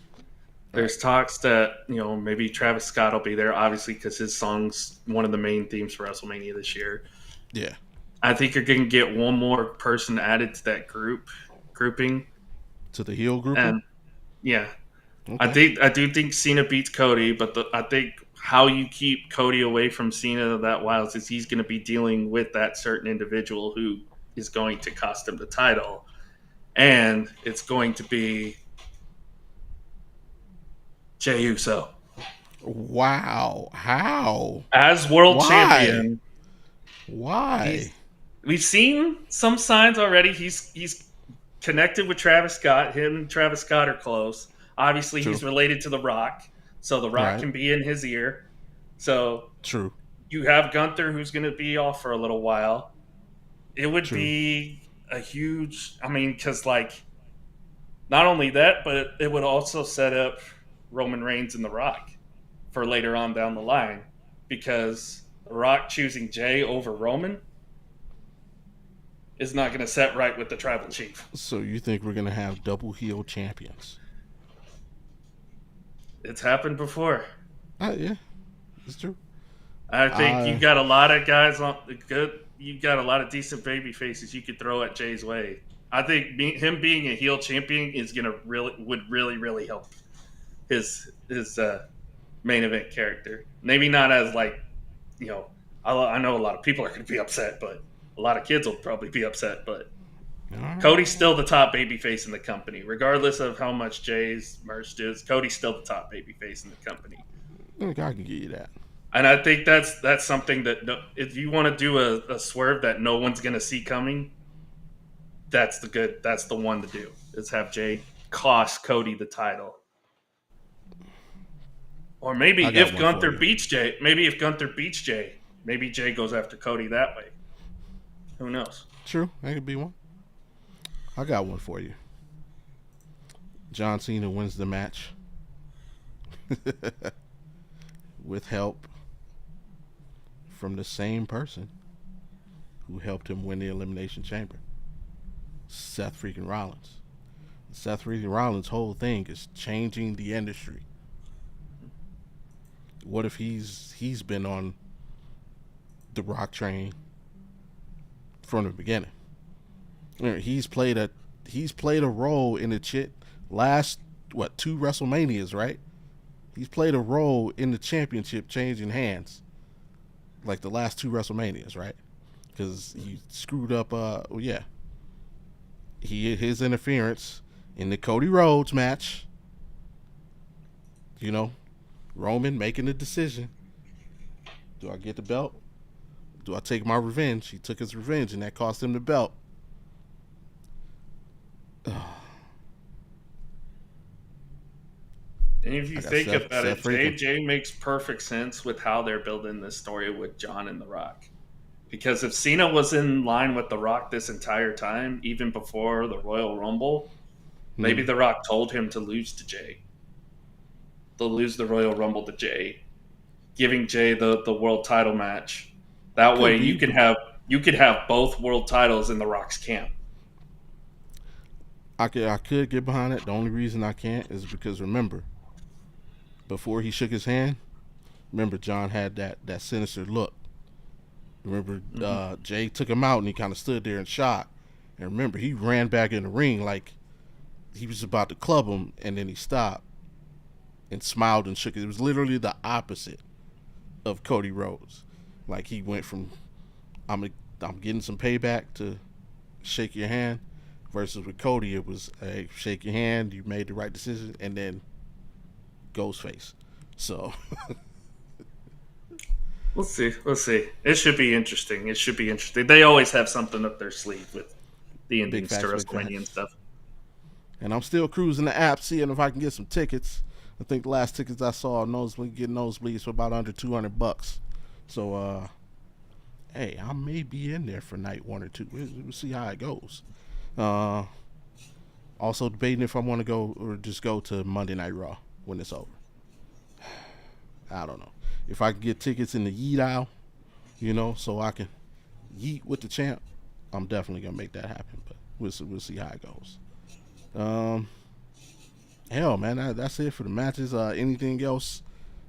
Speaker 3: There's talks that, maybe Travis Scott will be there, obviously, because his song's one of the main themes for WrestleMania this year.
Speaker 1: Yeah.
Speaker 3: I think you're going to get one more person added to that grouping.
Speaker 1: To the heel grouping?
Speaker 3: And, yeah. Okay. I do think Cena beats Cody, but I think how you keep Cody away from Cena that while is he's going to be dealing with that certain individual who is going to cost him the title. And it's going to be Jey Uso.
Speaker 1: Wow. How?
Speaker 3: As world champion.
Speaker 1: Why?
Speaker 3: We've seen some signs already. He's connected with Travis Scott. Him and Travis Scott are close. Obviously, True. He's related to The Rock, so The Rock can be in his ear. So
Speaker 1: True.
Speaker 3: You have Gunther, who's going to be off for a little while. It would be a huge... because, not only that, but it would also set up Roman Reigns and The Rock for later on down the line, because The Rock choosing Jey over Roman is not going to set right with the tribal chief.
Speaker 1: So you think we're going to have double heel champions?
Speaker 3: It's happened before.
Speaker 1: Yeah, it's true.
Speaker 3: I think you got a lot of guys on the good. You got a lot of decent baby faces you could throw at Jay's way. I think him being a heel champion is would really help his main event character. Maybe not as I know a lot of people are going to be upset, but a lot of kids will probably be upset. But Cody's still the top babyface in the company, regardless of how much Jay's merch is. Cody's still the top babyface in the company.
Speaker 1: I think I can give you that.
Speaker 3: And I think that's something that if you want to do a swerve that no one's going to see coming, that's the one to do. Is have Jay cost Cody the title. Or maybe if Gunther beats Jay, maybe Jay goes after Cody that way. Who knows?
Speaker 1: True, that could be one. I got one for you. John Cena wins the match with help from the same person who helped him win the Elimination Chamber, Seth freaking Rollins. Seth freaking Rollins' whole thing is changing the industry. What if he's been on the Rock train from the beginning. He's played a role in the last two WrestleManias, right? He's played a role in the championship changing hands, like the last two WrestleManias, right? Because he screwed up. Well, yeah, his interference in the Cody Rhodes match. You know, Roman making the decision: do I get the belt? Do I take my revenge? He took his revenge, and that cost him the belt.
Speaker 3: And if you think about it, JJ makes perfect sense with how they're building this story with John and The Rock. Because if Cena was in line with The Rock this entire time, even before the Royal Rumble, maybe The Rock told him to lose to Jay. To lose the Royal Rumble to Jay, giving Jay the world title match. That way you could have both world titles in The Rock's camp.
Speaker 1: I could get behind it. The only reason I can't is because, remember, before he shook his hand, remember John had that sinister look. Remember, Jay took him out and he kind of stood there in shock. And remember, he ran back in the ring like he was about to club him, and then he stopped and smiled and shook it. It was literally the opposite of Cody Rhodes. Like, he went from I'm getting some payback to shake your hand, versus with Cody it was, hey, shake your hand, you made the right decision, and then Ghostface. So
Speaker 3: We'll see. It should be interesting. They always have something up their sleeve with the endings to WrestleMania and stuff.
Speaker 1: And I'm still cruising the app, seeing if I can get some tickets. I think the last tickets I saw, get nosebleeds for about under $200. So, hey, I may be in there for night 1 or 2. We'll see how it goes. Also debating if I want to go or just go to Monday Night Raw when it's over. I don't know. If I can get tickets in the yeet aisle, so I can yeet with the champ, I'm definitely gonna make that happen. But we'll see how it goes. Hell, man, that's it for the matches. Anything else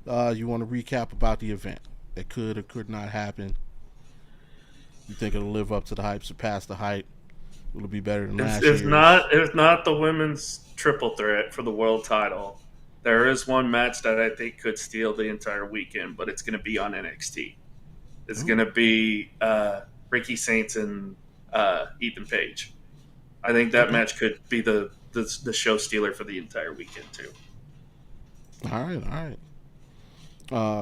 Speaker 1: you want to recap about the event that could or could not happen? You think it'll live up to the hype, surpass the hype? Will it be better than last year?
Speaker 3: If not the women's triple threat for the world title, there is one match that I think could steal the entire weekend, but it's going to be on NXT. It's going to be Ricky Saints and Ethan Page. I think that match could be the show stealer for the entire weekend too.
Speaker 1: All right.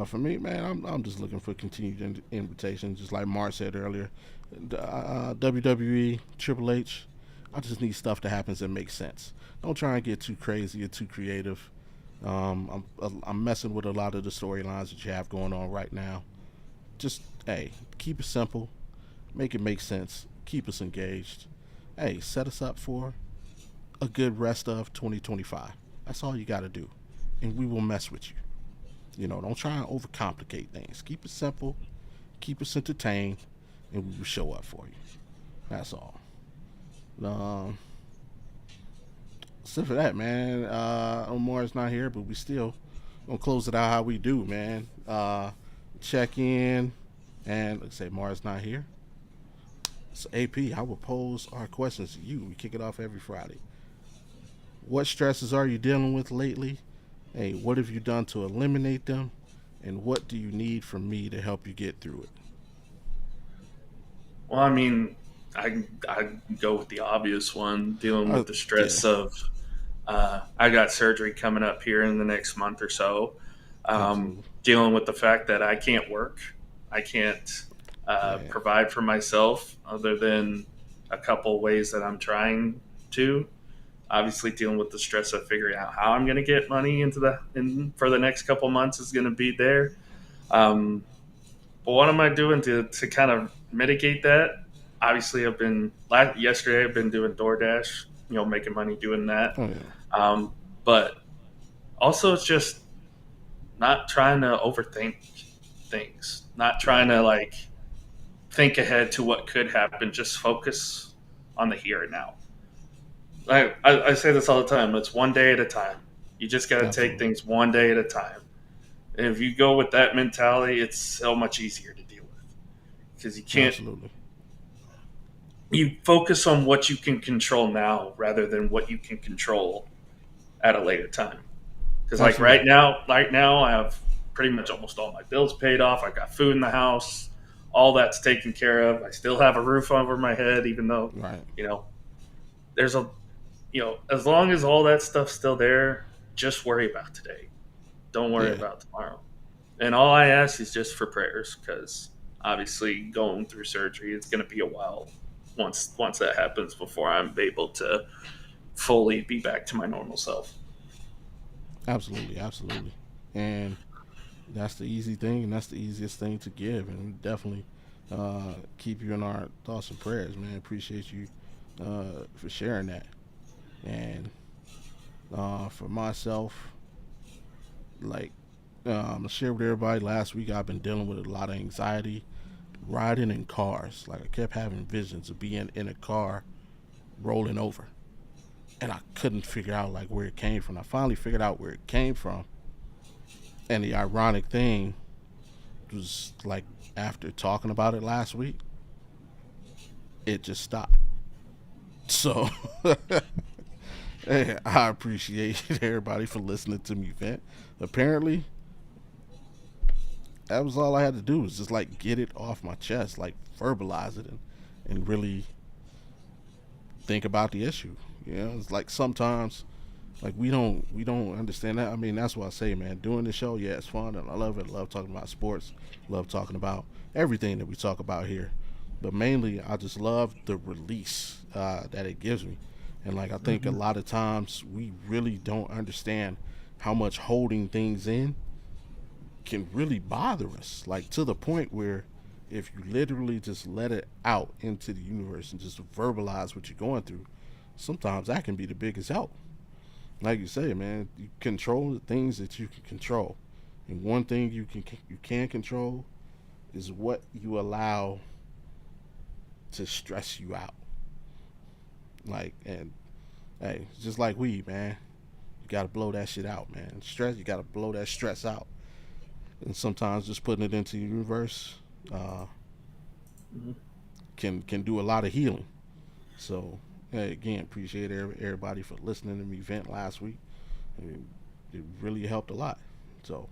Speaker 1: For me, man, I'm just looking for continued invitation, just like Mark said earlier. WWE, Triple H, I just need stuff that happens that makes sense. Don't try and get too crazy or too creative. I'm messing with a lot of the storylines that you have going on right now. Just, hey, keep it simple, make it make sense, keep us engaged. Hey, set us up for a good rest of 2025. That's all you got to do, and we will mess with you. Don't try and overcomplicate things. Keep it simple, keep us entertained, and we will show up for you. That's all. Except for that, man. Omar's not here, but we still gonna close it out how we do, man. Check in, and let's say Mars not here. So AP, I will pose our questions to you. We kick it off every Friday. What stresses are you dealing with lately? Hey, what have you done to eliminate them? And what do you need from me to help you get through it?
Speaker 3: Well, I mean, I go with the obvious one, dealing with the stress of I got surgery coming up here in the next month or so. Dealing with the fact that I can't work. I can't provide for myself other than a couple ways that I'm trying to. Obviously, dealing with the stress of figuring out how I'm going to get money for the next couple months is going to be there. But what am I doing to kind of mitigate that? Obviously, yesterday I've been doing DoorDash, making money doing that.
Speaker 1: Oh, yeah.
Speaker 3: But also it's just not trying to overthink things, not trying to think ahead to what could happen. Just focus on the here and now. I say this all the time. It's one day at a time. You just got to take things one day at a time. And if you go with that mentality, it's so much easier to deal with. because
Speaker 1: Absolutely.
Speaker 3: you focus on what you can control now rather than what you can control at a later time. Because like
Speaker 1: Absolutely.
Speaker 3: right now, I have pretty much almost all my bills paid off. I got food in the house, all that's taken care of. I still have a roof over my head, even though
Speaker 1: Right.
Speaker 3: you know there's a as long as all that stuff's still there, just worry about today. Don't worry
Speaker 1: Yeah.
Speaker 3: about tomorrow. And all I ask is just for prayers, because obviously going through surgery, it's going to be a while once that happens before I'm able to fully be back to my normal self.
Speaker 1: Absolutely. Absolutely. And that's the easy thing, and that's the easiest thing to give. And we definitely keep you in our thoughts and prayers, man. Appreciate you for sharing that. And for myself, like I'm gonna share with everybody. Last week, I've been dealing with a lot of anxiety riding in cars. Like I kept having visions of being in a car rolling over, and I couldn't figure out like where it came from. I finally figured out where it came from, and the ironic thing was like after talking about it last week, it just stopped. So hey, I appreciate everybody for listening to me vent. Apparently, that was all I had to do was just like get it off my chest, like verbalize it and really think about the issue. You know, it's like sometimes like we don't understand that. I mean, that's what I say, man. Doing the show, yeah, it's fun and I love it. I love talking about sports. Love talking about everything that we talk about here. But mainly, I just love the release that it gives me. And like I think a
Speaker 3: Mm-hmm.
Speaker 1: lot of times we really don't understand how much holding things in can really bother us. Like to the point where if you literally just let it out into the universe and just verbalize what you're going through, sometimes that can be the biggest help. Like you say, man, you control the things that you can control, and one thing you can control is what you allow to stress you out. Like, and hey, it's just like weed, man. You gotta blow that shit out, man. Stress, you gotta blow that stress out, and sometimes just putting it into the universe uh,
Speaker 3: Mm-hmm.
Speaker 1: can do a lot of healing. So, hey, again, appreciate everybody for listening to me vent last week. I mean, it really helped a lot. So,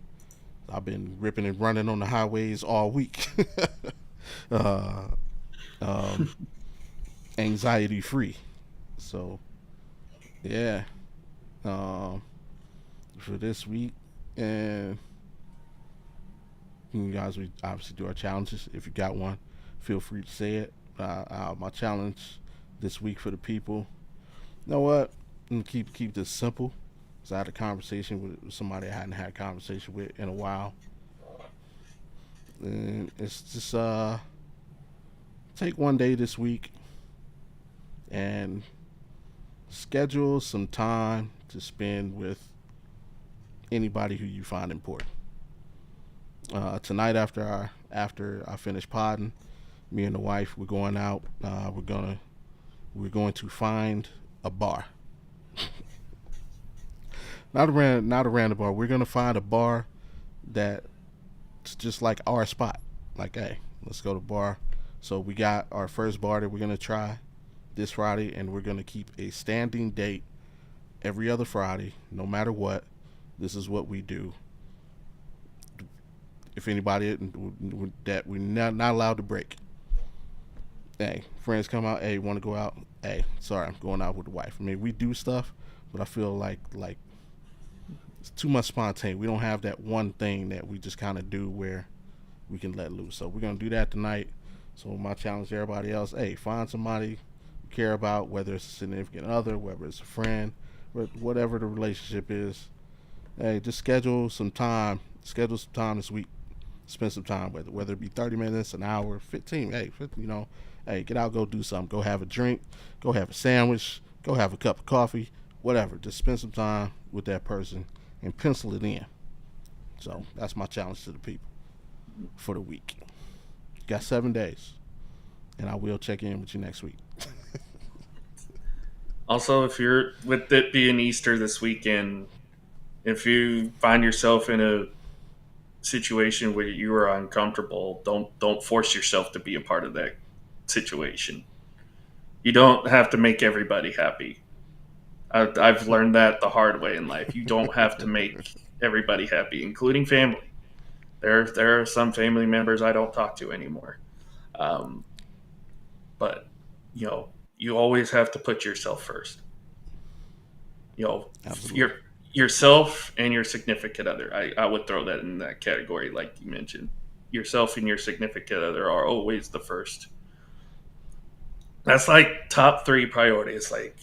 Speaker 1: I've been ripping and running on the highways all week. uh, um, Anxiety free. So yeah, um, for this week, and you guys, we obviously do our challenges. If you got one, feel free to say it. My challenge this week for the people. You know what? I'm gonna keep this simple. Cause I had a conversation with somebody I hadn't had a conversation with in a while, and it's just take one day this week and schedule some time to spend with anybody who you find important. Tonight after I finish podding, me and the wife we're going out. We're going to find a bar, not a random bar. We're gonna find a bar that's just like our spot. Like, hey, let's go to the bar. So we got our first bar that we're gonna try this Friday, and we're gonna keep a standing date every other Friday, no matter what. This is what we do. If anybody that we're not allowed to break. Hey, friends come out. Hey, want to go out? Hey, sorry, I'm going out with the wife. I mean, we do stuff, but I feel like it's too much spontaneity. We don't have that one thing that we just kind of do where we can let loose. So we're gonna do that tonight. So my challenge to everybody else: hey, find somebody you care about, whether it's a significant other, whether it's a friend, whatever the relationship is. Hey, just schedule some time. Schedule some time this week. Spend some time with it, whether it be 30 minutes, an hour, 15. Hey, 50, hey, get out, go do something. Go have a drink. Go have a sandwich. Go have a cup of coffee. Whatever. Just spend some time with that person and pencil it in. So that's my challenge to the people for the week. You got 7 days, and I will check in with you next week.
Speaker 3: Also, if you're with it being Easter this weekend, if you find yourself in a situation where you are uncomfortable, don't force yourself to be a part of that situation. You don't have to make everybody happy. I've learned that the hard way in life. You don't have to make everybody happy, including family. There are some family members I don't talk to anymore. Um, but you always have to put yourself first. You know,
Speaker 1: Absolutely.
Speaker 3: your yourself and your significant other. I would throw that in that category, like you mentioned. Yourself and your significant other are always the first. That's like top three priorities. Like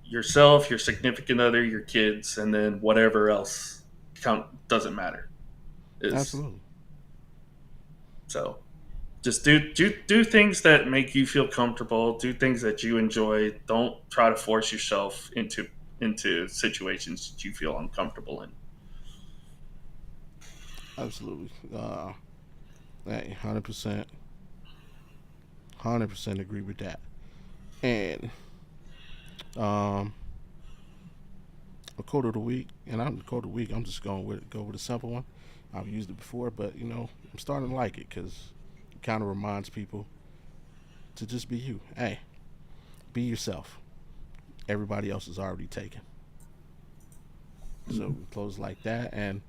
Speaker 3: yourself, your significant other, your kids, and then whatever else count doesn't matter. Is
Speaker 1: Absolutely.
Speaker 3: so just do things that make you feel comfortable. Do things that you enjoy. Don't try to force yourself into situations that you feel uncomfortable in.
Speaker 1: Absolutely. Hey, 100%, 100% agree with that. And um, a quote of the week, and I'm the quote of the week. I'm just going with go with a simple one. I've used it before, but I'm starting to like it because it kind of reminds people to just be you. Hey, be yourself. Everybody else is already taken. So we close like that, and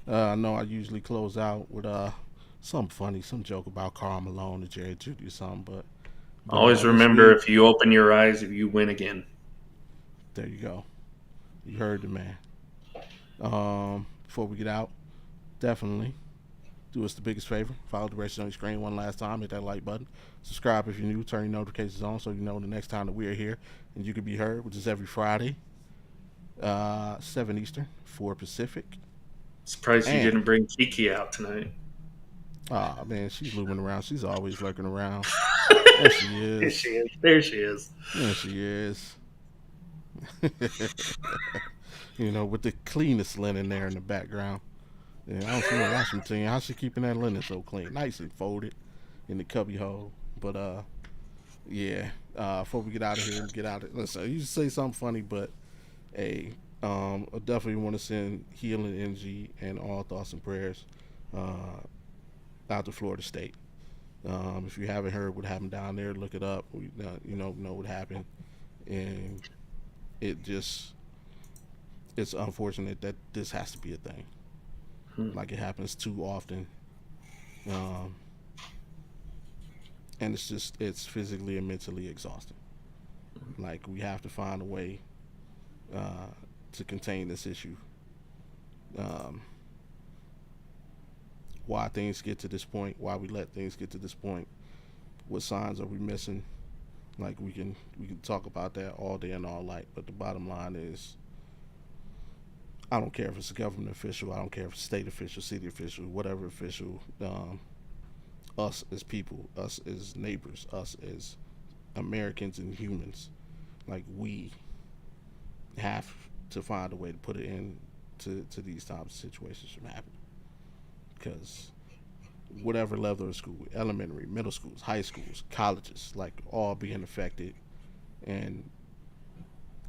Speaker 1: I know I usually close out with something funny, some joke about Carl Malone or Jerry Judy or something, but
Speaker 3: Always
Speaker 1: this
Speaker 3: remember,
Speaker 1: week,
Speaker 3: if you open your eyes, if you win again.
Speaker 1: there you go. You heard the man. Before we get out, definitely do us the biggest favor. Follow the directions on your screen one last time. Hit that like button. Subscribe if you're new. Turn your notifications on so you know the next time that we are here and you can be heard, which is every Friday, 7 Eastern, 4 Pacific.
Speaker 3: Surprised you
Speaker 1: And
Speaker 3: didn't bring Kiki out tonight.
Speaker 1: man, she's looming around. She's always lurking around. There she
Speaker 3: There she
Speaker 1: is.
Speaker 3: is. There she is.
Speaker 1: There she is. With the cleanest linen there in the background. Yeah, I don't see no washing machine. How's she keeping that linen so clean? Nice and folded in the cubby hole. But yeah. Before we get out of here and get out of it, listen, you say something funny, but hey, I definitely want to send healing energy and all thoughts and prayers uh, out to Florida State. If you haven't heard what happened down there, look it up. Know what happened, and it just it's unfortunate that this has to be a thing.
Speaker 3: Hmm.
Speaker 1: Like it happens too often, um, and it's physically and mentally exhausting. Like we have to find a way uh, to contain this issue. Um, why things get to this point? Why we let things get to this point? What signs are we missing? Like we can talk about that all day and all night, but the bottom line is I don't care if it's a government official, I don't care if it's a state official, city official, whatever official. Us as people, us as neighbors, us as Americans and humans, like we have to find a way to put it in to these types of situations from happening. Because whatever level of school, elementary, middle schools, high schools, colleges, like all being affected, and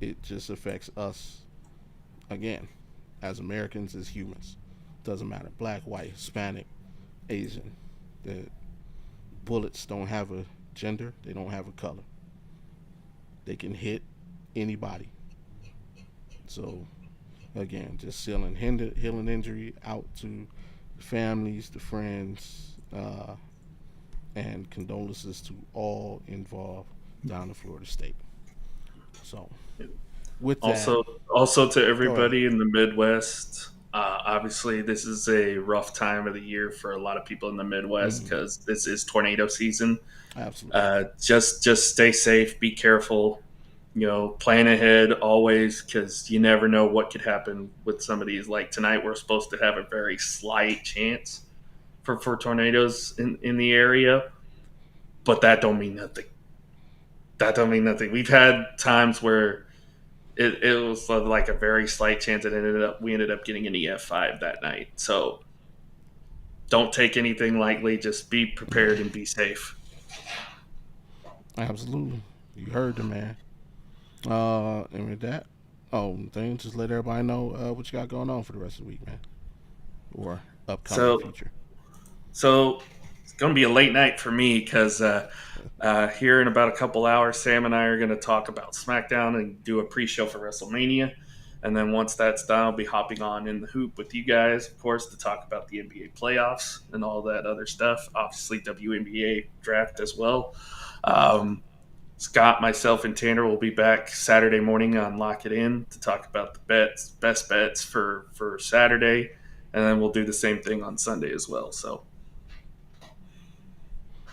Speaker 1: it just affects us again as Americans, as humans. Doesn't matter, black, white, Hispanic, Asian. The bullets don't have a gender, they don't have a color. They can hit anybody. So again, just healing injury out to the families, the friends, and condolences to all involved down in Florida State. So with that,
Speaker 3: Also, also to
Speaker 1: go ahead.
Speaker 3: everybody in the Midwest. Obviously, this is a rough time of the year for a lot of people in the Midwest
Speaker 1: Mm,
Speaker 3: because this is tornado season.
Speaker 1: absolutely.
Speaker 3: Just stay safe, be careful. Plan ahead always because you never know what could happen with some of these. Like tonight, we're supposed to have a very slight chance for tornadoes in the area, but that don't mean nothing. That don't mean nothing. We've had times where it was like a very slight chance, and we ended up getting an EF5 that night. So don't take anything lightly. Just be prepared and be safe.
Speaker 1: Absolutely. You heard the man. And with that, just let everybody know what you got going on for the rest of the week, man. Or upcoming
Speaker 3: So
Speaker 1: future.
Speaker 3: so it's going to be a late night for me because here in about a couple hours, Sam and I are going to talk about SmackDown and do a pre-show for WrestleMania. And then once that's done, I'll be hopping on in the hoop with you guys, of course, to talk about the NBA playoffs and all that other stuff. Obviously, WNBA draft as well. Um, Scott, myself, and Tanner will be back Saturday morning on Lock It In to talk about the best bets for Saturday, and then we'll do the same thing on Sunday as well. So,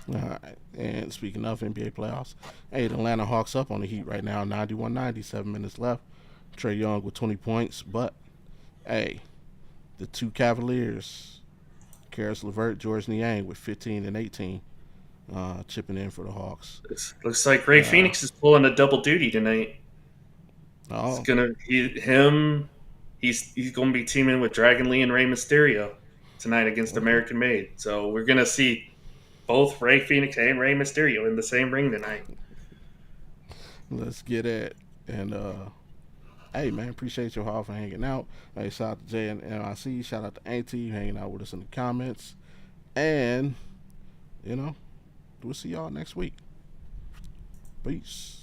Speaker 1: All right. And speaking of NBA playoffs, hey, the Atlanta Hawks up on the Heat right now, 91-90, 7 minutes left. Trey Young with 20 points, but hey, the two Cavaliers, Karis LeVert, George Niang with 15 and 18, chipping in for the Hawks.
Speaker 3: it looks like Ray
Speaker 1: Uh,
Speaker 3: Phoenix is pulling a double duty tonight. It's
Speaker 1: oh,
Speaker 3: gonna him. He's going to be teaming with Dragon Lee and Rey Mysterio tonight against
Speaker 1: okay.
Speaker 3: American Made. So we're gonna see both Ray Phoenix and Rey Mysterio in the same ring tonight.
Speaker 1: Let's get it. And hey man, appreciate your all for hanging out. Hey, shout out to Jay and NIC. Shout out to Auntie hanging out with us in the comments. And you know, we'll see y'all next week. Peace.